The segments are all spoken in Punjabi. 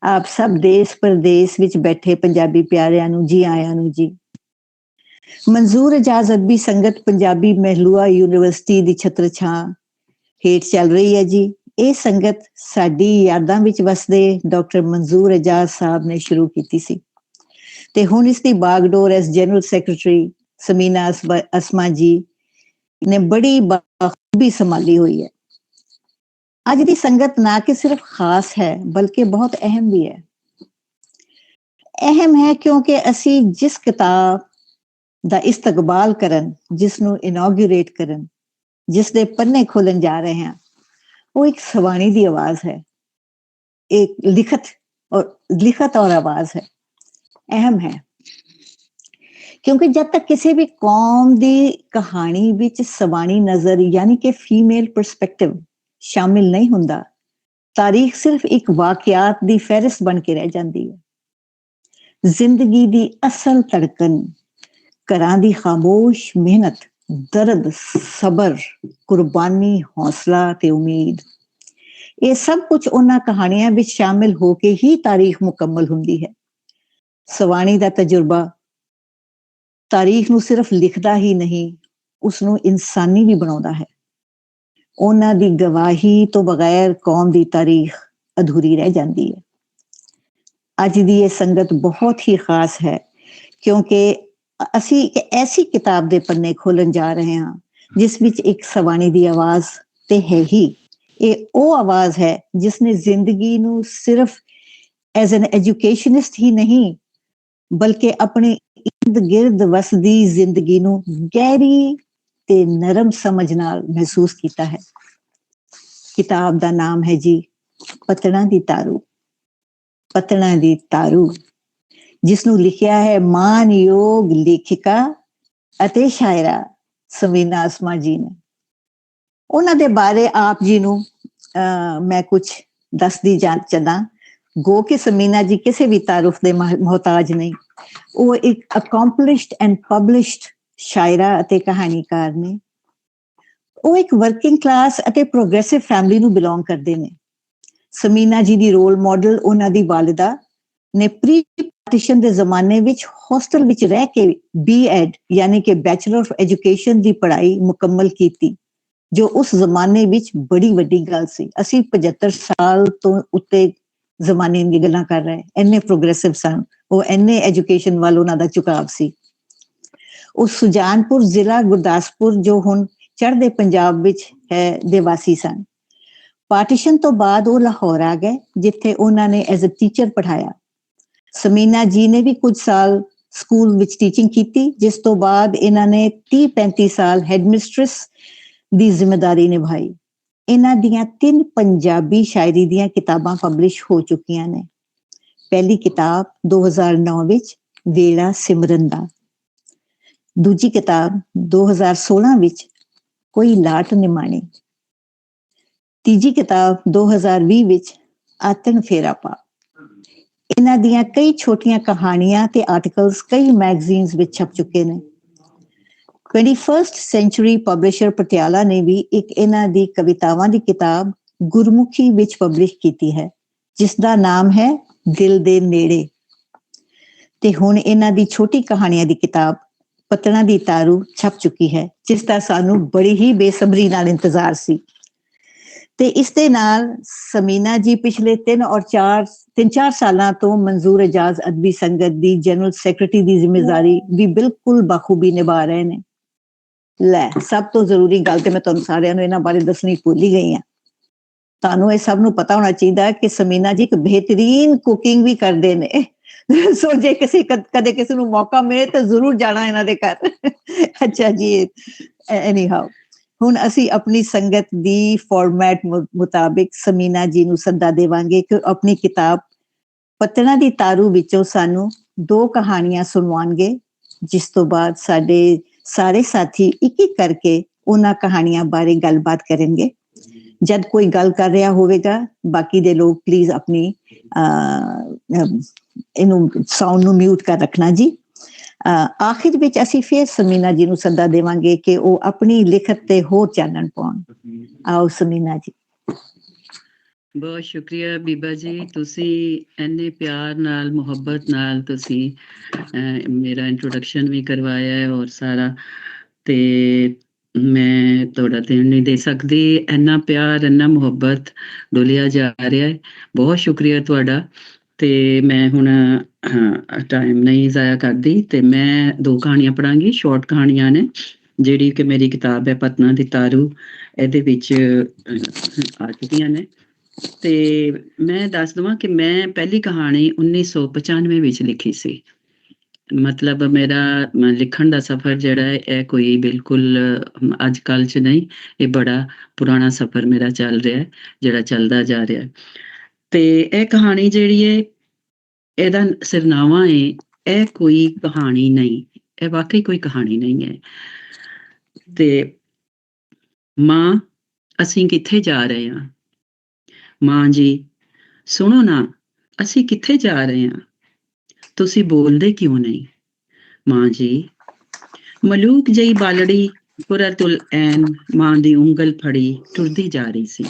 ਆਪ ਸਭ ਦੇਸ਼ ਪ੍ਰਦੇਸ਼ ਵਿੱਚ ਬੈਠੇ ਪੰਜਾਬੀ ਪਿਆਰਿਆਂ ਨੂੰ ਜੀ ਆਇਆਂ ਨੂੰ ਜੀ। ਮਨਜ਼ੂਰ ਇਜਾਜ਼ ਅਦਬੀ ਸੰਗਤ ਪੰਜਾਬੀ ਮਹਿਲੂਆ ਯੂਨੀਵਰਸਿਟੀ ਦੀ ਛਤਰ ਛਾਂ ਹੇਠ ਚੱਲ ਰਹੀ ਹੈ ਜੀ। ਇਹ ਸੰਗਤ ਸਾਡੀ ਯਾਦਾਂ ਵਿੱਚ ਵਸਦੇ ਡਾਕਟਰ ਮਨਜ਼ੂਰ ਇਜਾਜ਼ ਸਾਹਿਬ ਨੇ ਸ਼ੁਰੂ ਕੀਤੀ ਸੀ ਤੇ ਹੁਣ ਇਸ ਦੀ ਬਾਗਡੋਰ as general secretary Samina Asma ji ਨੇ ਬੜੀ ਬਖੂਬੀ ਸੰਭਾਲੀ ਹੋਈ ਹੈ। ਅੱਜ ਦੀ ਸੰਗਤ ਨਾ ਕਿ ਸਿਰਫ ਖਾਸ ਹੈ ਬਲਕਿ ਬਹੁਤ ਅਹਿਮ ਵੀ ਹੈ। ਅਹਿਮ ਹੈ ਕਿਉਂਕਿ ਅਸੀਂ ਜਿਸ ਕਿਤਾਬ ਦਾ ਇਸਤਕਬਾਲ ਕਰਨ, ਜਿਸ ਨੂੰ ਇਨੌਗੂਰੇਟ ਕਰਨ, ਜਿਸ ਦੇ ਪੰਨੇ ਖੋਲਣ ਜਾ ਰਹੇ ਹਾਂ, ਉਹ ਇੱਕ ਸਵਾਣੀ ਦੀ ਆਵਾਜ਼ ਹੈ, ਇੱਕ ਲਿਖਤ ਔਰ ਆਵਾਜ਼ ਹੈ। ਅਹਿਮ ਹੈ ਕਿਉਂਕਿ ਜਦ ਤੱਕ ਕਿਸੇ ਵੀ ਕੌਮ ਦੀ ਕਹਾਣੀ ਵਿੱਚ ਸਵਾਣੀ ਨਜ਼ਰ ਯਾਨੀ ਕਿ ਫੀਮੇਲ ਪਰਸਪੈਕਟਿਵ ਸ਼ਾਮਿਲ ਨਹੀਂ ਹੁੰਦਾ, ਤਾਰੀਖ ਸਿਰਫ ਇੱਕ ਵਾਕਿਆਤ ਦੀ ਫਹਿਰਿਸਤ ਬਣ ਕੇ ਰਹਿ ਜਾਂਦੀ ਹੈ। ਜ਼ਿੰਦਗੀ ਦੀ ਅਸਲ ਧੜਕਣ, ਘਰਾਂ ਦੀ ਖਾਮੋਸ਼ ਮਿਹਨਤ, ਦਰਦ, ਸਬਰ, ਕੁਰਬਾਨੀ, ਹੌਸਲਾ ਤੇ ਉਮੀਦ, ਇਹ ਸਭ ਕੁਝ ਉਹਨਾਂ ਕਹਾਣੀਆਂ ਵਿੱਚ ਸ਼ਾਮਿਲ ਹੋ ਕੇ ਹੀ ਤਾਰੀਖ ਮੁਕੰਮਲ ਹੁੰਦੀ ਹੈ। ਸਵਾਣੀ ਦਾ ਤਜਰਬਾ ਤਾਰੀਖ ਨੂੰ ਸਿਰਫ ਲਿਖਦਾ ਹੀ ਨਹੀਂ, ਉਸਨੂੰ ਇਨਸਾਨੀ ਵੀ ਬਣਾਉਂਦਾ ਹੈ। ਉਹਨਾਂ ਦੀ ਗਵਾਹੀ ਤੋਂ ਬਗੈਰ ਕੌਮ ਦੀ ਤਾਰੀਖ ਅਧੂਰੀ ਰਹਿ ਜਾਂਦੀ ਹੈ। ਅੱਜ ਦੀ ਇਹ ਸੰਗਤ ਬਹੁਤ ਹੀ ਖਾਸ ਹੈ ਕਿਉਂਕਿ ਅਸੀਂ ਇੱਕ ਐਸੀ ਕਿਤਾਬ ਦੇ ਪੰਨੇ ਖੋਲਣ ਜਾ ਰਹੇ ਹਾਂ ਜਿਸ ਵਿੱਚ ਇੱਕ ਸਵਾਣੀ ਦੀ ਆਵਾਜ਼ ਤੇ ਹੈ ਹੀ। ਇਹ ਉਹ ਆਵਾਜ਼ ਹੈ ਜਿਸਨੇ ਜ਼ਿੰਦਗੀ ਨੂੰ ਸਿਰਫ ਐਜ਼ ਐਨ ਐਜੂਕੇਸ਼ਨਿਸਟ ਹੀ ਨਹੀਂ ਬਲਕਿ ਆਪਣੇ ਇਰਦ ਗਿਰਦ ਵਸਦੀ ਜ਼ਿੰਦਗੀ ਨੂੰ ਗਹਿਰੀ ਤੇ ਨਰਮ ਸਮਝ ਨਾਲ ਮਹਿਸੂਸ ਕੀਤਾ ਹੈ। ਕਿਤਾਬ ਦਾ ਨਾਮ ਹੈ ਜੀ ਪਤਣਾ ਦੀ ਤਾਰੂ। ਪਤਣਾ ਦੀ ਤਾਰੂ, ਜਿਸ ਨੂੰ ਲਿਖਿਆ ਹੈ ਮਾਨਯੋਗ ਲੇਖਿਕਾ ਅਤੇ ਸ਼ਾਇਰਾ ਸਮੀਨਾ ਅਸਮਾ ਜੀ ਨੇ। ਉਹਨਾਂ ਦੇ ਬਾਰੇ ਆਪ ਜੀ ਨੂੰ ਮੈਂ ਕੁਝ ਦੱਸਦੀ ਚੱਲਾਂ। ਗੋ ਕਿ ਸਮੀਨਾ ਜੀ ਕਿਸੇ ਵੀ ਤਾਰੁਫ ਦੇ ਮੁਹਤਾਜ ਨਹੀਂ। ਉਹ ਇੱਕ ਅਕੰਪਲਿਸ਼ਡ ਐਂਡ ਪਬਲਿਸ਼ਡ ਸ਼ਾਇਰਾ ਅਤੇ ਕਹਾਣੀਕਾਰ ਨੇ। ਉਹ ਇੱਕ ਵਰਕਿੰਗ ਕਲਾਸ ਅਤੇ ਪ੍ਰੋਗਰੈਸਿਵ ਫੈਮਿਲੀ ਨੂੰ ਬਿਲੋਂਗ ਕਰਦੇ ਨੇ। ਸਮੀਨਾ ਜੀ ਦੀ ਰੋਲ ਮਾਡਲ ਉਹਨਾਂ ਦੀ ਵਾਲਿਦਾ ਨੇ ਪ੍ਰੀ ਪਾਰਟੀਸ਼ਨ ਦੇ ਜ਼ਮਾਨੇ ਵਿੱਚ ਹੋਸਟਲ ਵਿੱਚ ਰਹਿ ਕੇ B.Ed ਯਾਨੀ ਕਿ ਬੈਚਲਰ ਆਫ ਐਜੂਕੇਸ਼ਨ ਦੀ ਪੜ੍ਹਾਈ ਮੁਕੰਮਲ ਕੀਤੀ, ਜੋ ਉਸ ਜ਼ਮਾਨੇ ਵਿੱਚ ਬੜੀ ਵੱਡੀ ਗੱਲ ਸੀ। ਅਸੀਂ 75 ਸਾਲ ਤੋਂ ਉੱਤੇ ਜ਼ਮਾਨੇ ਦੀ ਗੱਲਾਂ ਕਰ ਰਹੇ, ਇੰਨੇ ਪ੍ਰੋਗਰੈਸਿਵ ਸਨ ਉਹ, ਇੰਨੇ ਐਜੂਕੇਸ਼ਨ ਵੱਲ ਉਹਨਾਂ ਦਾ ਝੁਕਾਵ ਸੀ। ਉਹ ਸੁਜਾਨਪੁਰ ਜ਼ਿਲ੍ਹਾ ਗੁਰਦਾਸਪੁਰ ਜੋ ਹੁਣ ਚੜ੍ਹਦੇ ਪੰਜਾਬ ਵਿੱਚ ਹੈ ਦੇ ਵਾਸੀ ਸਨ। ਪਾਰਟੀਸ਼ਨ ਤੋਂ ਬਾਅਦ ਉਹ ਲਾਹੌਰ ਆ ਗਏ ਜਿੱਥੇ ਉਹਨਾਂ ਨੇ ਐਜ਼ ਅ ਟੀਚਰ ਪੜ੍ਹਾਇਆ। ਸਮੀਨਾ ਜੀ ਨੇ ਵੀ ਕੁਝ ਸਾਲ ਸਕੂਲ ਵਿੱਚ ਟੀਚਿੰਗ ਕੀਤੀ, ਜਿਸ ਤੋਂ ਬਾਅਦ ਇਹਨਾਂ ਨੇ 30-35 ਸਾਲ ਹੈਡਮਿਸਟਰੈਸ ਦੀ ਜ਼ਿੰਮੇਦਾਰੀ ਨਿਭਾਈ। ਇਹਨਾਂ ਦੀਆਂ 3 ਪੰਜਾਬੀ ਸ਼ਾਇਰੀ ਦੀਆਂ ਕਿਤਾਬਾਂ ਪਬਲਿਸ਼ ਹੋ ਚੁੱਕੀਆਂ ਨੇ। ਪਹਿਲੀ ਕਿਤਾਬ 2009 ਵਿੱਚ ਵੇਲਾ ਸਿਮਰਨ ਦਾ, ਦੂਜੀ ਕਿਤਾਬ 2016 ਵਿੱਚ ਕੋਈ ਲਾਟ ਨਿਮਾਣੀ, ਤੀਜੀ ਕਿਤਾਬ 2020 ਵਿੱਚ ਆਤਨ ਫੇਰਾ ਪਾ। ਇਹਨਾਂ ਦੀਆਂ ਕਈ ਛੋਟੀਆਂ ਕਹਾਣੀਆਂ ਤੇ ਆਰਟੀਕਲਸ ਕਈ ਮੈਗਜ਼ੀਨਸ ਵਿੱਚ ਛਪ ਚੁੱਕੇ ਨੇ। 21st ਸੈਂਚੁਰੀ ਪਬਲਿਸ਼ਰ ਪਟਿਆਲਾ ਨੇ ਵੀ ਇੱਕ ਇਹਨਾਂ ਦੀ ਕਵਿਤਾਵਾਂ ਦੀ ਕਿਤਾਬ ਗੁਰਮੁਖੀ ਵਿੱਚ ਪਬਲਿਸ਼ ਕੀਤੀ ਹੈ, ਜਿਸ ਦਾ ਨਾਮ ਹੈ ਦਿਲ ਦੇ ਨੇੜੇ। ਤੇ ਹੁਣ ਇਹਨਾਂ ਦੀ ਛੋਟੀ ਕਹਾਣੀਆਂ ਦੀ ਕਿਤਾਬ ਪਤਣਾ ਦੀ ਤਾਰੂ ਛਪ ਚੁੱਕੀ ਹੈ, ਜਿਸ ਦਾ ਸਾਨੂੰ ਬੜੀ ਹੀ ਬੇਸਬਰੀ ਨਾਲ ਇੰਤਜ਼ਾਰ ਸੀ। ਤੇ ਇਸ ਦੇ ਨਾਲ ਸਮੀਨਾ ਜੀ ਪਿਛਲੇ 3-4 ਸਾਲਾਂ ਤੋਂ ਮਨਜ਼ੂਰ ਇਜਾਜ਼ ਅਦਬੀ ਸੰਗਤ ਦੀ ਜਨਰਲ ਸੈਕਟਰੀ ਦੀ ਜ਼ਿੰਮੇਵਾਰੀ ਵੀ ਬਿਲਕੁਲ ਬਾਖੂਬੀ ਨਿਭਾ ਰਹੇ ਨੇ। ਲੈ, ਸਭ ਤੋਂ ਜ਼ਰੂਰੀ ਗੱਲ ਤੇ ਮੈਂ ਤੁਹਾਨੂੰ ਸਾਰਿਆਂ ਨੂੰ ਇਹਨਾਂ ਬਾਰੇ ਦੱਸਣੀ ਭੁੱਲ ਹੀ ਗਈ ਹਾਂ। ਤੁਹਾਨੂੰ ਇਹ ਸਭ ਨੂੰ ਪਤਾ ਹੋਣਾ ਚਾਹੀਦਾ ਕਿ ਸਮੀਨਾ ਜੀ ਇੱਕ ਬਿਹਤਰੀਨ ਕੁਕਿੰਗ ਵੀ ਕਰਦੇ ਨੇ। ਸੋ ਜੇ ਕਦੇ ਕਿਸੇ ਨੂੰ ਮੌਕਾ ਮਿਲੇ ਤਾਂ ਜ਼ਰੂਰ ਜਾਣਾ ਇਹਨਾਂ ਦੇ ਘਰ। ਅੱਛਾ ਜੀ, ਐਨੀ ਹਾਊ ਹੁਣ ਅਸੀਂ ਆਪਣੀ ਸੰਗਤ ਦੀ ਫਾਰਮੈਟ ਮੁਤਾਬਿਕ ਸਮੀਨਾ ਜੀ ਨੂੰ ਸੱਦਾ ਦੇਵਾਂਗੇ ਕਿ ਆਪਣੀ ਕਿਤਾਬ ਪਤਣਾ ਦੀ ਤਾਰੂ ਵਿੱਚੋਂ ਸਾਨੂੰ 2 ਕਹਾਣੀਆਂ ਸੁਣਵਾਉਣਗੇ, ਜਿਸ ਤੋਂ ਬਾਅਦ ਸਾਡੇ ਸਾਰੇ ਸਾਥੀ ਇੱਕ ਇੱਕ ਕਰਕੇ ਉਹਨਾਂ ਕਹਾਣੀਆਂ ਬਾਰੇ ਗੱਲਬਾਤ ਕਰਨਗੇ। ਜਦ ਕੋਈ ਗੱਲ ਕਰ ਰਿਹਾ ਹੋਵੇਗਾ, ਬਾਕੀ ਦੇ ਲੋਕ ਪਲੀਜ਼ ਆਪਣੀ ਇਹਨੂੰ ਸਾਊਂਡ ਨੂੰ ਮਿਊਟ ਕਰ ਰੱਖਣਾ ਜੀ। ਆਖਿਰ ਵਿੱਚ ਅਸੀਂ ਫਿਰ ਸਮੀਨਾ ਜੀ ਨੂੰ ਸੱਦਾ ਦੇਵਾਂਗੇ ਕਿ ਉਹ ਆਪਣੀ ਲਿਖਤ ਤੇ ਹੋਰ ਚਾਨਣ ਪਾਉਣ। ਆਓ ਸਮੀਨਾ ਜੀ। ਬਹੁਤ ਸ਼ੁਕਰੀਆ ਬੀਬਾ ਜੀ, ਤੁਸੀਂ ਇੰਨੇ ਪਿਆਰ ਨਾਲ, ਮੁਹੱਬਤ ਨਾਲ ਤੁਸੀਂ ਮੇਰਾ ਇੰਟਰੋਡਕਸ਼ਨ ਵੀ ਕਰਵਾਇਆ ਹੈ ਔਰ ਸਾਰਾ, ਤੇ ਮੈਂ ਤੁਹਾਡਾ ਦੇਣ ਨਹੀਂ ਦੇ ਸਕਦੀ। ਇੰਨਾ ਪਿਆਰ, ਇੰਨਾ ਮੁਹੱਬਤ ਡੋਲਿਆ ਜਾ ਰਿਹਾ ਹੈ। ਬਹੁਤ ਸ਼ੁਕਰੀਆ ਤੁਹਾਡਾ। ਤੇ ਮੈਂ ਹੁਣ ਟਾਈਮ ਨਹੀਂ ਜ਼ਾਇਆ ਕਰਦੀ, ਤੇ ਮੈਂ 2 ਕਹਾਣੀਆਂ ਪੜ੍ਹਾਂਗੀ। ਸ਼ਾਰਟ ਕਹਾਣੀਆਂ ਨੇ, ਜਿਹੜੀ ਕਿ ਮੇਰੀ ਕਿਤਾਬ ਹੈ ਪਤਨਾ ਦੀ ਤਾਰੂ, ਇਹਦੇ ਵਿੱਚ ਆ ਚੁੱਕੀਆਂ ਨੇ। ਤੇ ਮੈਂ ਦੱਸ ਦੇਵਾਂ ਕਿ ਮੈਂ ਪਹਿਲੀ ਕਹਾਣੀ 1995 ਵਿੱਚ ਲਿਖੀ ਸੀ। ਮਤਲਬ ਮੇਰਾ ਲਿਖਣ ਦਾ ਸਫ਼ਰ ਜਿਹੜਾ ਹੈ, ਇਹ ਕੋਈ ਬਿਲਕੁਲ ਅੱਜ ਕੱਲ੍ਹ 'ਚ ਨਹੀਂ, ਇਹ ਬੜਾ ਪੁਰਾਣਾ ਸਫ਼ਰ ਮੇਰਾ ਚੱਲ ਰਿਹਾ ਹੈ, ਜਿਹੜਾ ਚੱਲਦਾ ਜਾ ਰਿਹਾ ਹੈ। ਤੇ ਇਹ ਕਹਾਣੀ ਜਿਹੜੀ ਹੈ, ਇਹਦਾ ਸਿਰਨਾਵਾ ਹੈ, ਇਹ ਕੋਈ ਕਹਾਣੀ ਨਹੀਂ, ਇਹ ਵਾਕਈ ਕੋਈ ਕਹਾਣੀ ਨਹੀਂ ਹੈ। ਤੇ ਮਾਂ, ਅਸੀਂ ਕਿੱਥੇ ਜਾ ਰਹੇ ਹਾਂ? ਮਾਂ ਜੀ, ਸੁਣੋ ਨਾ, ਅਸੀਂ ਕਿੱਥੇ ਜਾ ਰਹੇ ਹਾਂ? ਤੁਸੀਂ ਬੋਲਦੇ ਕਿਉਂ ਨਹੀਂ? ਮਾਂ ਜੀ, ਮਲੂਕ ਜਿਹੀ ਬਾਲੜੀ ਕੁਰਤੁਲ ਐਨ ਮਾਂ ਦੀ ਉਂਗਲ ਫੜੀ ਟੁਰਦੀ ਜਾ ਰਹੀ ਸੀ।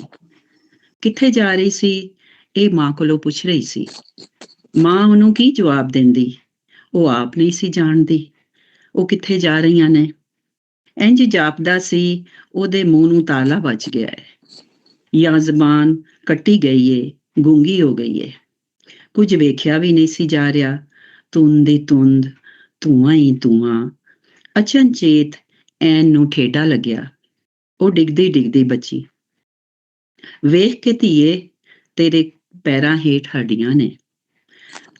ਕਿੱਥੇ ਜਾ ਰਹੀ ਸੀ, ਇਹ ਮਾਂ ਕੋਲੋਂ ਪੁੱਛ ਰਹੀ ਸੀ। ਮਾਂ ਉਹਨੂੰ ਕੀ ਜਵਾਬ ਦਿੰਦੀ? ਉਹ ਆਪ ਨਹੀਂ ਸੀ ਜਾਣਦੀ ਉਹ ਕਿੱਥੇ ਜਾ ਰਹੀਆਂ ਨੇ। ਇੰਝ ਜਾਪਦਾ ਸੀ ਉਹਦੇ ਮੂੰਹ ਨੂੰ ਤਾਲਾ ਵੱਜ ਗਿਆ ਹੈ, ਜਾਂ ਜ਼ਬਾਨ ਕੱਟੀ ਗਈ ਏ, ਗੂੰਗੀ ਹੋ ਗਈ ਏ। ਕੁਝ ਵੇਖਿਆ ਵੀ ਨਹੀਂ ਸੀ ਜਾ ਰਿਹਾ। ਧੁੰਦ ਦੀ ਧੁੰਦ, ਧੂੰਆਂ ਹੀ ਧੂੰਆਂ। ਅਚਨਚੇਤ ਐਨ ਨੂੰ ਠੇਡਾ ਲੱਗਿਆ। ਉਹ ਡਿੱਗਦੀ ਡਿੱਗਦੀ ਬਚੀ। ਵੇਖ ਕੇ ਧੀਏ, ਤੇਰੇ ਪੈਰਾਂ ਹੇਠ ਹੱਡੀਆਂ ਨੇ।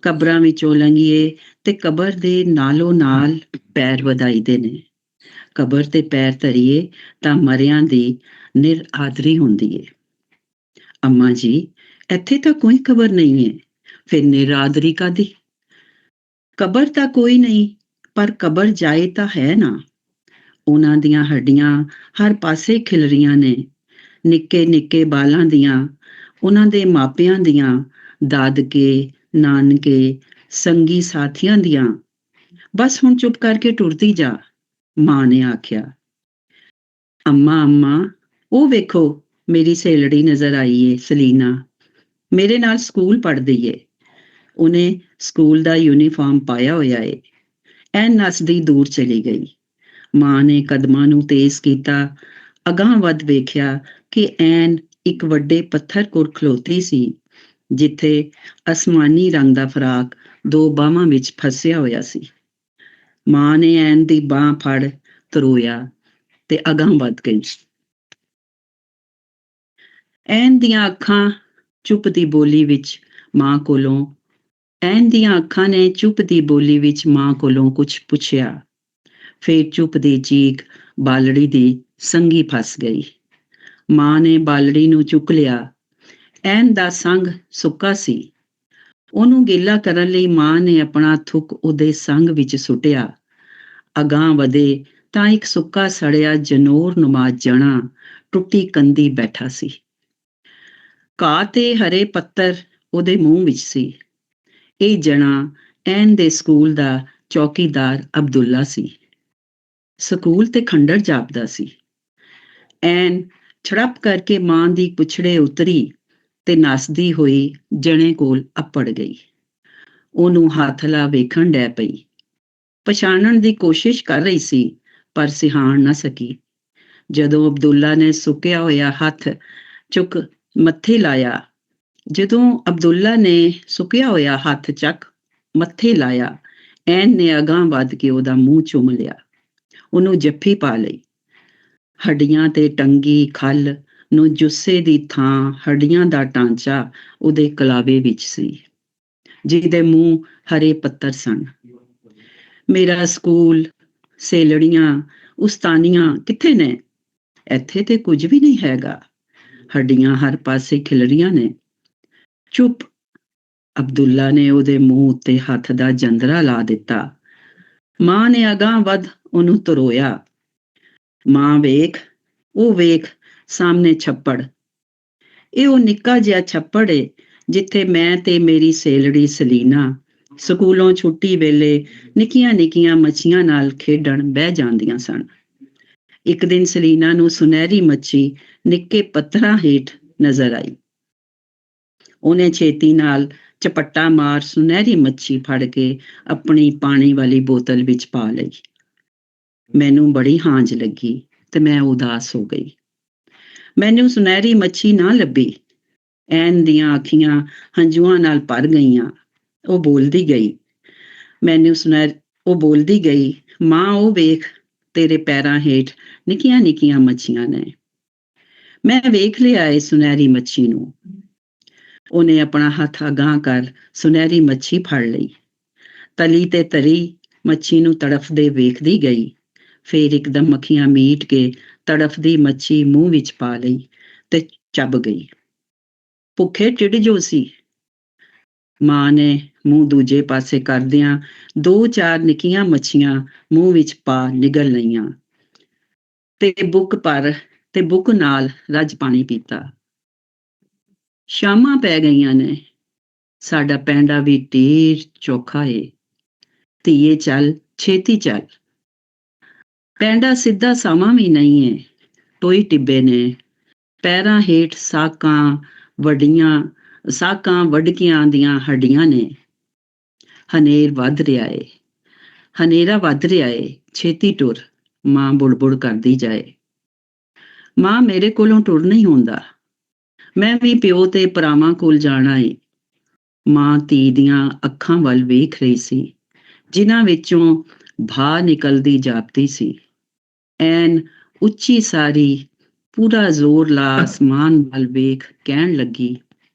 ਕਬਰਾਂ ਵਿੱਚੋਂ ਲੰਘੀਏ ਤੇ ਕਬਰ ਦੇ ਨਾਲੋਂ ਨਾਲ ਪੈਰ ਵਧਾਈਦੇ ਨੇ। ਕਬਰ ਤੇ ਪੈਰ ਧਰੀਏ ਤਾਂ ਮਰਿਆਂ ਦੀ ਨਿਰਾਦਰੀ ਹੁੰਦੀ ਏ। ਅੰਮਾ ਜੀ, ਇੱਥੇ ਤਾਂ ਕੋਈ ਕਬਰ ਨਹੀਂ ਹੈ, ਫਿਰ ਨਿਰਾਦਰੀ ਕਾਹਦੀ? ਕਬਰ ਤਾਂ ਕੋਈ ਨਹੀਂ, ਪਰ ਕਬਰ ਜਾਏ ਤਾਂ ਹੈ ਨਾ। ਉਹਨਾਂ ਦੀਆਂ ਹੱਡੀਆਂ ਹਰ ਪਾਸੇ ਖਿਲਰੀਆਂ ਨੇ, ਨਿੱਕੇ ਨਿੱਕੇ ਬਾਲਾਂ ਦੀਆਂ, ਉਹਨਾਂ ਦੇ ਮਾਪਿਆਂ ਦੀਆਂ, ਦਾਦਕੇ, ਨਾਨਕੇ, ਸੰਗੀ ਸਾਥੀਆਂ ਦੀਆਂ। ਬਸ ਹੁਣ ਚੁੱਪ ਕਰਕੇ ਟੁਰਦੀ ਜਾ, ਮਾਂ ਨੇ ਆਖਿਆ। ਅੰਮਾ ਅੰਮਾ, ਉਹ ਵੇਖੋ, ਮੇਰੀ ਸਹੇਲੜੀ ਨਜ਼ਰ ਆਈ ਏ, ਸਲੀਨਾ। ਮੇਰੇ ਨਾਲ ਸਕੂਲ ਪੜ੍ਹਦੀ ਏ। ਉਹਨੇ ਸਕੂਲ ਦਾ ਯੂਨੀਫਾਰਮ ਪਾਇਆ ਹੋਇਆ ਏ। ਐਨ ਨੱਸਦੀ ਦੂਰ ਚਲੀ ਗਈ। ਮਾਂ ਨੇ ਕਦਮਾਂ ਨੂੰ ਤੇਜ਼ ਕੀਤਾ। ਅਗਾਂਹ ਵੱਧ ਵੇਖਿਆ ਕਿ ਐਨ ਇੱਕ ਵੱਡੇ ਪੱਥਰ ਕੋਲ ਖਲੋਤੀ ਸੀ, ਜਿੱਥੇ ਅਸਮਾਨੀ ਰੰਗ ਦਾ ਫਰਾਕ 2 ਬਾਹਾਂ ਵਿੱਚ ਫਸਿਆ ਹੋਇਆ ਸੀ। ਮਾਂ ਨੇ ਐਨ ਦੀ ਬਾਂਹ ਫੜ ਤਰੋਇਆ ਤੇ ਅਗਾਂਹ ਵੱਧ ਗਈ। ਐਨ ਦੀਆਂ ਅੱਖਾਂ ਚੁੱਪ ਦੀ ਬੋਲੀ ਵਿੱਚ ਮਾਂ ਕੋਲੋਂ ਐਨ ਦੀਆਂ ਅੱਖਾਂ ਨੇ ਚੁੱਪ ਦੀ ਬੋਲੀ ਵਿੱਚ ਮਾਂ ਕੋਲੋਂ ਕੁਝ ਪੁੱਛਿਆ। ਫੇਰ ਚੁੱਪ ਦੀ ਚੀਕ ਬਾਲੜੀ ਦੀ ਸੰਗੀ ਫਸ ਗਈ। ਮਾਂ ਨੇ ਬਾਲੜੀ ਨੂੰ ਚੁੱਕ ਲਿਆ। ਐਨ ਦਾ ਸੰਗ ਸੁੱਕਾ ਸੀ। ਉਹਨੂੰ ਗਿੱਲਾ ਕਰਨ ਲਈ ਮਾਂ ਨੇ ਆਪਣਾ ਥੁੱਕ ਉਹਦੇ ਸੰਗ ਵਿੱਚ ਸੁੱਟਿਆ। ਅਗਾਂਹ ਵਧੇ ਤਾਂ ਇੱਕ ਸੁੱਕਾ ਸੜਿਆ ਜਨੌਰ ਨੁਮਾ ਜਣਾ ਟੁੱਟੀ ਕੰਧੀ ਬੈਠਾ ਸੀ। ਘਾਹ ਤੇ ਹਰੇ ਪੱਤਰ ਉਹਦੇ ਮੂੰਹ ਵਿੱਚ ਸੀ। ਇਹ ਜਣਾ ਐਨ ਦੇ ਸਕੂਲ ਦਾ ਚੌਕੀਦਾਰ ਅਬਦੁੱਲਾ ਸੀ। ਸਕੂਲ ਤੇ ਖੰਡਰ ਜਾਪਦਾ ਸੀ। ਐਨ ਛੜਪ ਕਰਕੇ ਮਾਂ ਦੀ ਪੁਛੜੇ ਉਤਰੀ ਤੇ ਨੱਸਦੀ ਹੋਈ ਜਣੇ ਕੋਲ ਅੱਪੜ ਗਈ। ਉਹਨੂੰ ਹੱਥ ਲਾ ਵੇਖਣ ਡੈ ਪਈ। ਪਛਾਣਨ ਦੀ ਕੋਸ਼ਿਸ਼ ਕਰ ਰਹੀ ਸੀ, ਪਰ ਸਿਹਾਣ ਨਾ ਸਕੀ। ਜਦੋਂ ਅਬਦੁੱਲਾ ਨੇ ਸੁੱਕਿਆ ਹੋਇਆ ਹੱਥ ਚੁੱਕ ਮੱਥੇ ਲਾਇਆ ਮੱਥੇ ਲਾਇਆ, ਐਨ ਨੇ ਅਗਾਂਹ ਵੱਧ ਕੇ ਉਹਦਾ ਮੂੰਹ ਚੁੰਮ ਲਿਆ। ਉਹਨੂੰ ਜੱਫੀ ਪਾ ਲਈ। ਹੱਡੀਆਂ ਤੇ ਟੰਗੀ ਖੱਲ ਨੂੰ ਜੁੱਸੇ ਦੀ ਥਾਂ ਹੱਡੀਆਂ ਦਾ ਢਾਂਚਾ ਉਹਦੇ ਕਲਾਵੇ ਵਿੱਚ ਸੀ, ਜਿਹਦੇ ਮੂੰਹ ਹਰੇ ਪੱਤਰ ਸਨ। ਮੇਰਾ ਸਕੂਲ, ਸਹੇਲੜੀਆਂ, ਉਸਤਾਨੀਆਂ ਕਿੱਥੇ ਨੇ? ਇੱਥੇ ਤੇ ਕੁਝ ਵੀ ਨਹੀਂ ਹੈਗਾ। ਹੱਡੀਆਂ ਹਰ ਪਾਸੇ ਖਿਲਰੀਆਂ ਨੇ। ਚੁੱਪ। ਅਬਦੁੱਲਾ ਨੇ ਉਹਦੇ ਮੂੰਹ ਉੱਤੇ ਹੱਥ ਦਾ ਜੰਦਰਾ ਲਾ ਦਿੱਤਾ। ਮਾਂ ਨੇ ਅਗਾਂਹ ਵੱਧ ਉਹਨੂੰ ਤਰੋਇਆ। ਮਾਂ ਵੇਖ, ਉਹ ਵੇਖ, ਸਾਹਮਣੇ ਛੱਪੜ। ਇਹ ਉਹ ਨਿੱਕਾ ਜਿਹਾ ਛੱਪੜ ਏ, ਜਿੱਥੇ ਮੈਂ ਤੇ ਮੇਰੀ ਸਹੇਲੜੀ ਸਲੀਨਾ ਸਕੂਲੋਂ ਛੁੱਟੀ ਵੇਲੇ ਨਿੱਕੀਆਂ ਨਿੱਕੀਆਂ ਮੱਛੀਆਂ ਨਾਲ ਖੇਡਣ ਬਹਿ ਜਾਂਦੀਆਂ ਸਨ। ਇੱਕ ਦਿਨ ਸਲੀਨਾ ਨੂੰ ਸੁਨਹਿਰੀ ਮੱਛੀ ਨਿੱਕੇ ਪੱਥਰਾਂ ਹੇਠ ਨਜ਼ਰ ਆਈ। ਉਹਨੇ ਛੇਤੀ ਨਾਲ ਝਪੱਟਾ ਮਾਰ ਸੁਨਹਿਰੀ ਮੱਛੀ ਫੜ ਕੇ ਆਪਣੀ ਪਾਣੀ ਵਾਲੀ ਬੋਤਲ ਵਿੱਚ ਪਾ ਲਈ। ਮੈਨੂੰ ਬੜੀ ਹਾਂਜ ਲੱਗੀ ਤੇ ਮੈਂ ਉਦਾਸ ਹੋ ਗਈ। ਮੈਨੂੰ ਸੁਨਹਿਰੀ ਮੱਛੀ ਨਾ ਲੱਭੀ। ਐਨ ਦੀਆਂ ਅੱਖੀਆਂ ਹੰਝੂਆਂ ਨਾਲ ਭਰ ਗਈਆਂ। ਉਹ ਬੋਲਦੀ ਗਈ, ਉਹ ਬੋਲਦੀ ਗਈ, ਮਾਂ ਉਹ ਵੇਖ, ਤੇਰੇ ਪੈਰਾਂ ਹੇਠ ਨਿੱਕੀਆਂ ਨਿੱਕੀਆਂ ਮੱਛੀਆਂ ਨੇ। ਮੈਂ ਵੇਖ ਲਿਆ ਏ ਸੁਨਹਿਰੀ ਮੱਛੀ ਨੂੰ। ਉਹਨੇ ਆਪਣਾ ਹੱਥ ਅਗਾਂਹ ਕਰ ਸੁਨਹਿਰੀ ਮੱਛੀ ਫੜ ਲਈ। ਤਲੀ ਤੇ ਤਰੀ ਮੱਛੀ ਨੂੰ ਤੜਫਦੇ ਵੇਖਦੀ ਗਈ। ਫੇਰ ਇੱਕਦਮ ਅੱਖੀਆਂ ਮੀਟ ਕੇ ਤੜਫਦੀ ਮੱਛੀ ਮੂੰਹ ਵਿੱਚ ਪਾ ਲਈ ਤੇ ਚੱਬ ਗਈ। ਭੁੱਖੇ ਢਿੱਡ ਜੋ ਸੀ। ਮਾਂ ਨੇ ਮੂੰਹ ਦੂਜੇ ਪਾਸੇ ਕਰਦਿਆਂ 2-4 ਨਿੱਕੀਆਂ ਮੱਛੀਆਂ ਮੂੰਹ ਵਿੱਚ ਪਾ ਨਿਗਲ ਲਈਆਂ ਤੇ ਬੁੱਕ ਨਾਲ ਰੱਜ ਪਾਣੀ ਪੀਤਾ। ਸ਼ਾਮਾਂ ਪੈ ਗਈਆਂ ਨੇ। ਸਾਡਾ ਪੈਂਡਾ ਵੀ ਢੇਰ ਚੋਖਾ ਏ। ਧੀਏ ਚੱਲ, ਛੇਤੀ ਚੱਲ। ਪੈਂਡਾ ਸਿੱਧਾ ਸਾਵਾਂ ਵੀ ਨਹੀਂ ਏ। ਟੋਈ ਟਿੱਬੇ ਨੇ। ਪੈਰਾਂ ਹੇਠ ਸਾਕਾਂ ਵੱਢਕੀਆਂ ਦੀਆਂ ਹੱਡੀਆਂ ਨੇ। ਹਨੇਰਾ ਵੱਧ ਰਿਹਾ ਏ। ਛੇਤੀ ਟੁਰ, ਮਾਂ ਬੁੜਬੁੜ ਕਰਦੀ ਜਾਏ। ਮਾਂ ਮੇਰੇ ਕੋਲੋਂ ਟੁਰ ਨਹੀਂ ਹੁੰਦਾ। ਮੈਂ ਵੀ ਪਿਓ ਤੇ ਭਰਾਵਾਂ ਕੋਲ ਜਾਣਾ ਏ। ਮਾਂ ਧੀ ਦੀਆਂ ਅੱਖਾਂ ਵੱਲ ਵੇਖ ਰਹੀ ਸੀ, ਜਿਨ੍ਹਾਂ ਵਿੱਚੋਂ ਭਾਅ ਨਿਕਲਦੀ ਜਾਪਦੀ ਸੀ। ਐਨ ਉੱਚੀ ਸਾਰੀ, ਪੂਰਾ ਜ਼ੋਰ ਲਾ ਅਸਮਾਨ ਵੱਲ ਵੇਖ ਕਹਿਣ ਲੱਗੀ,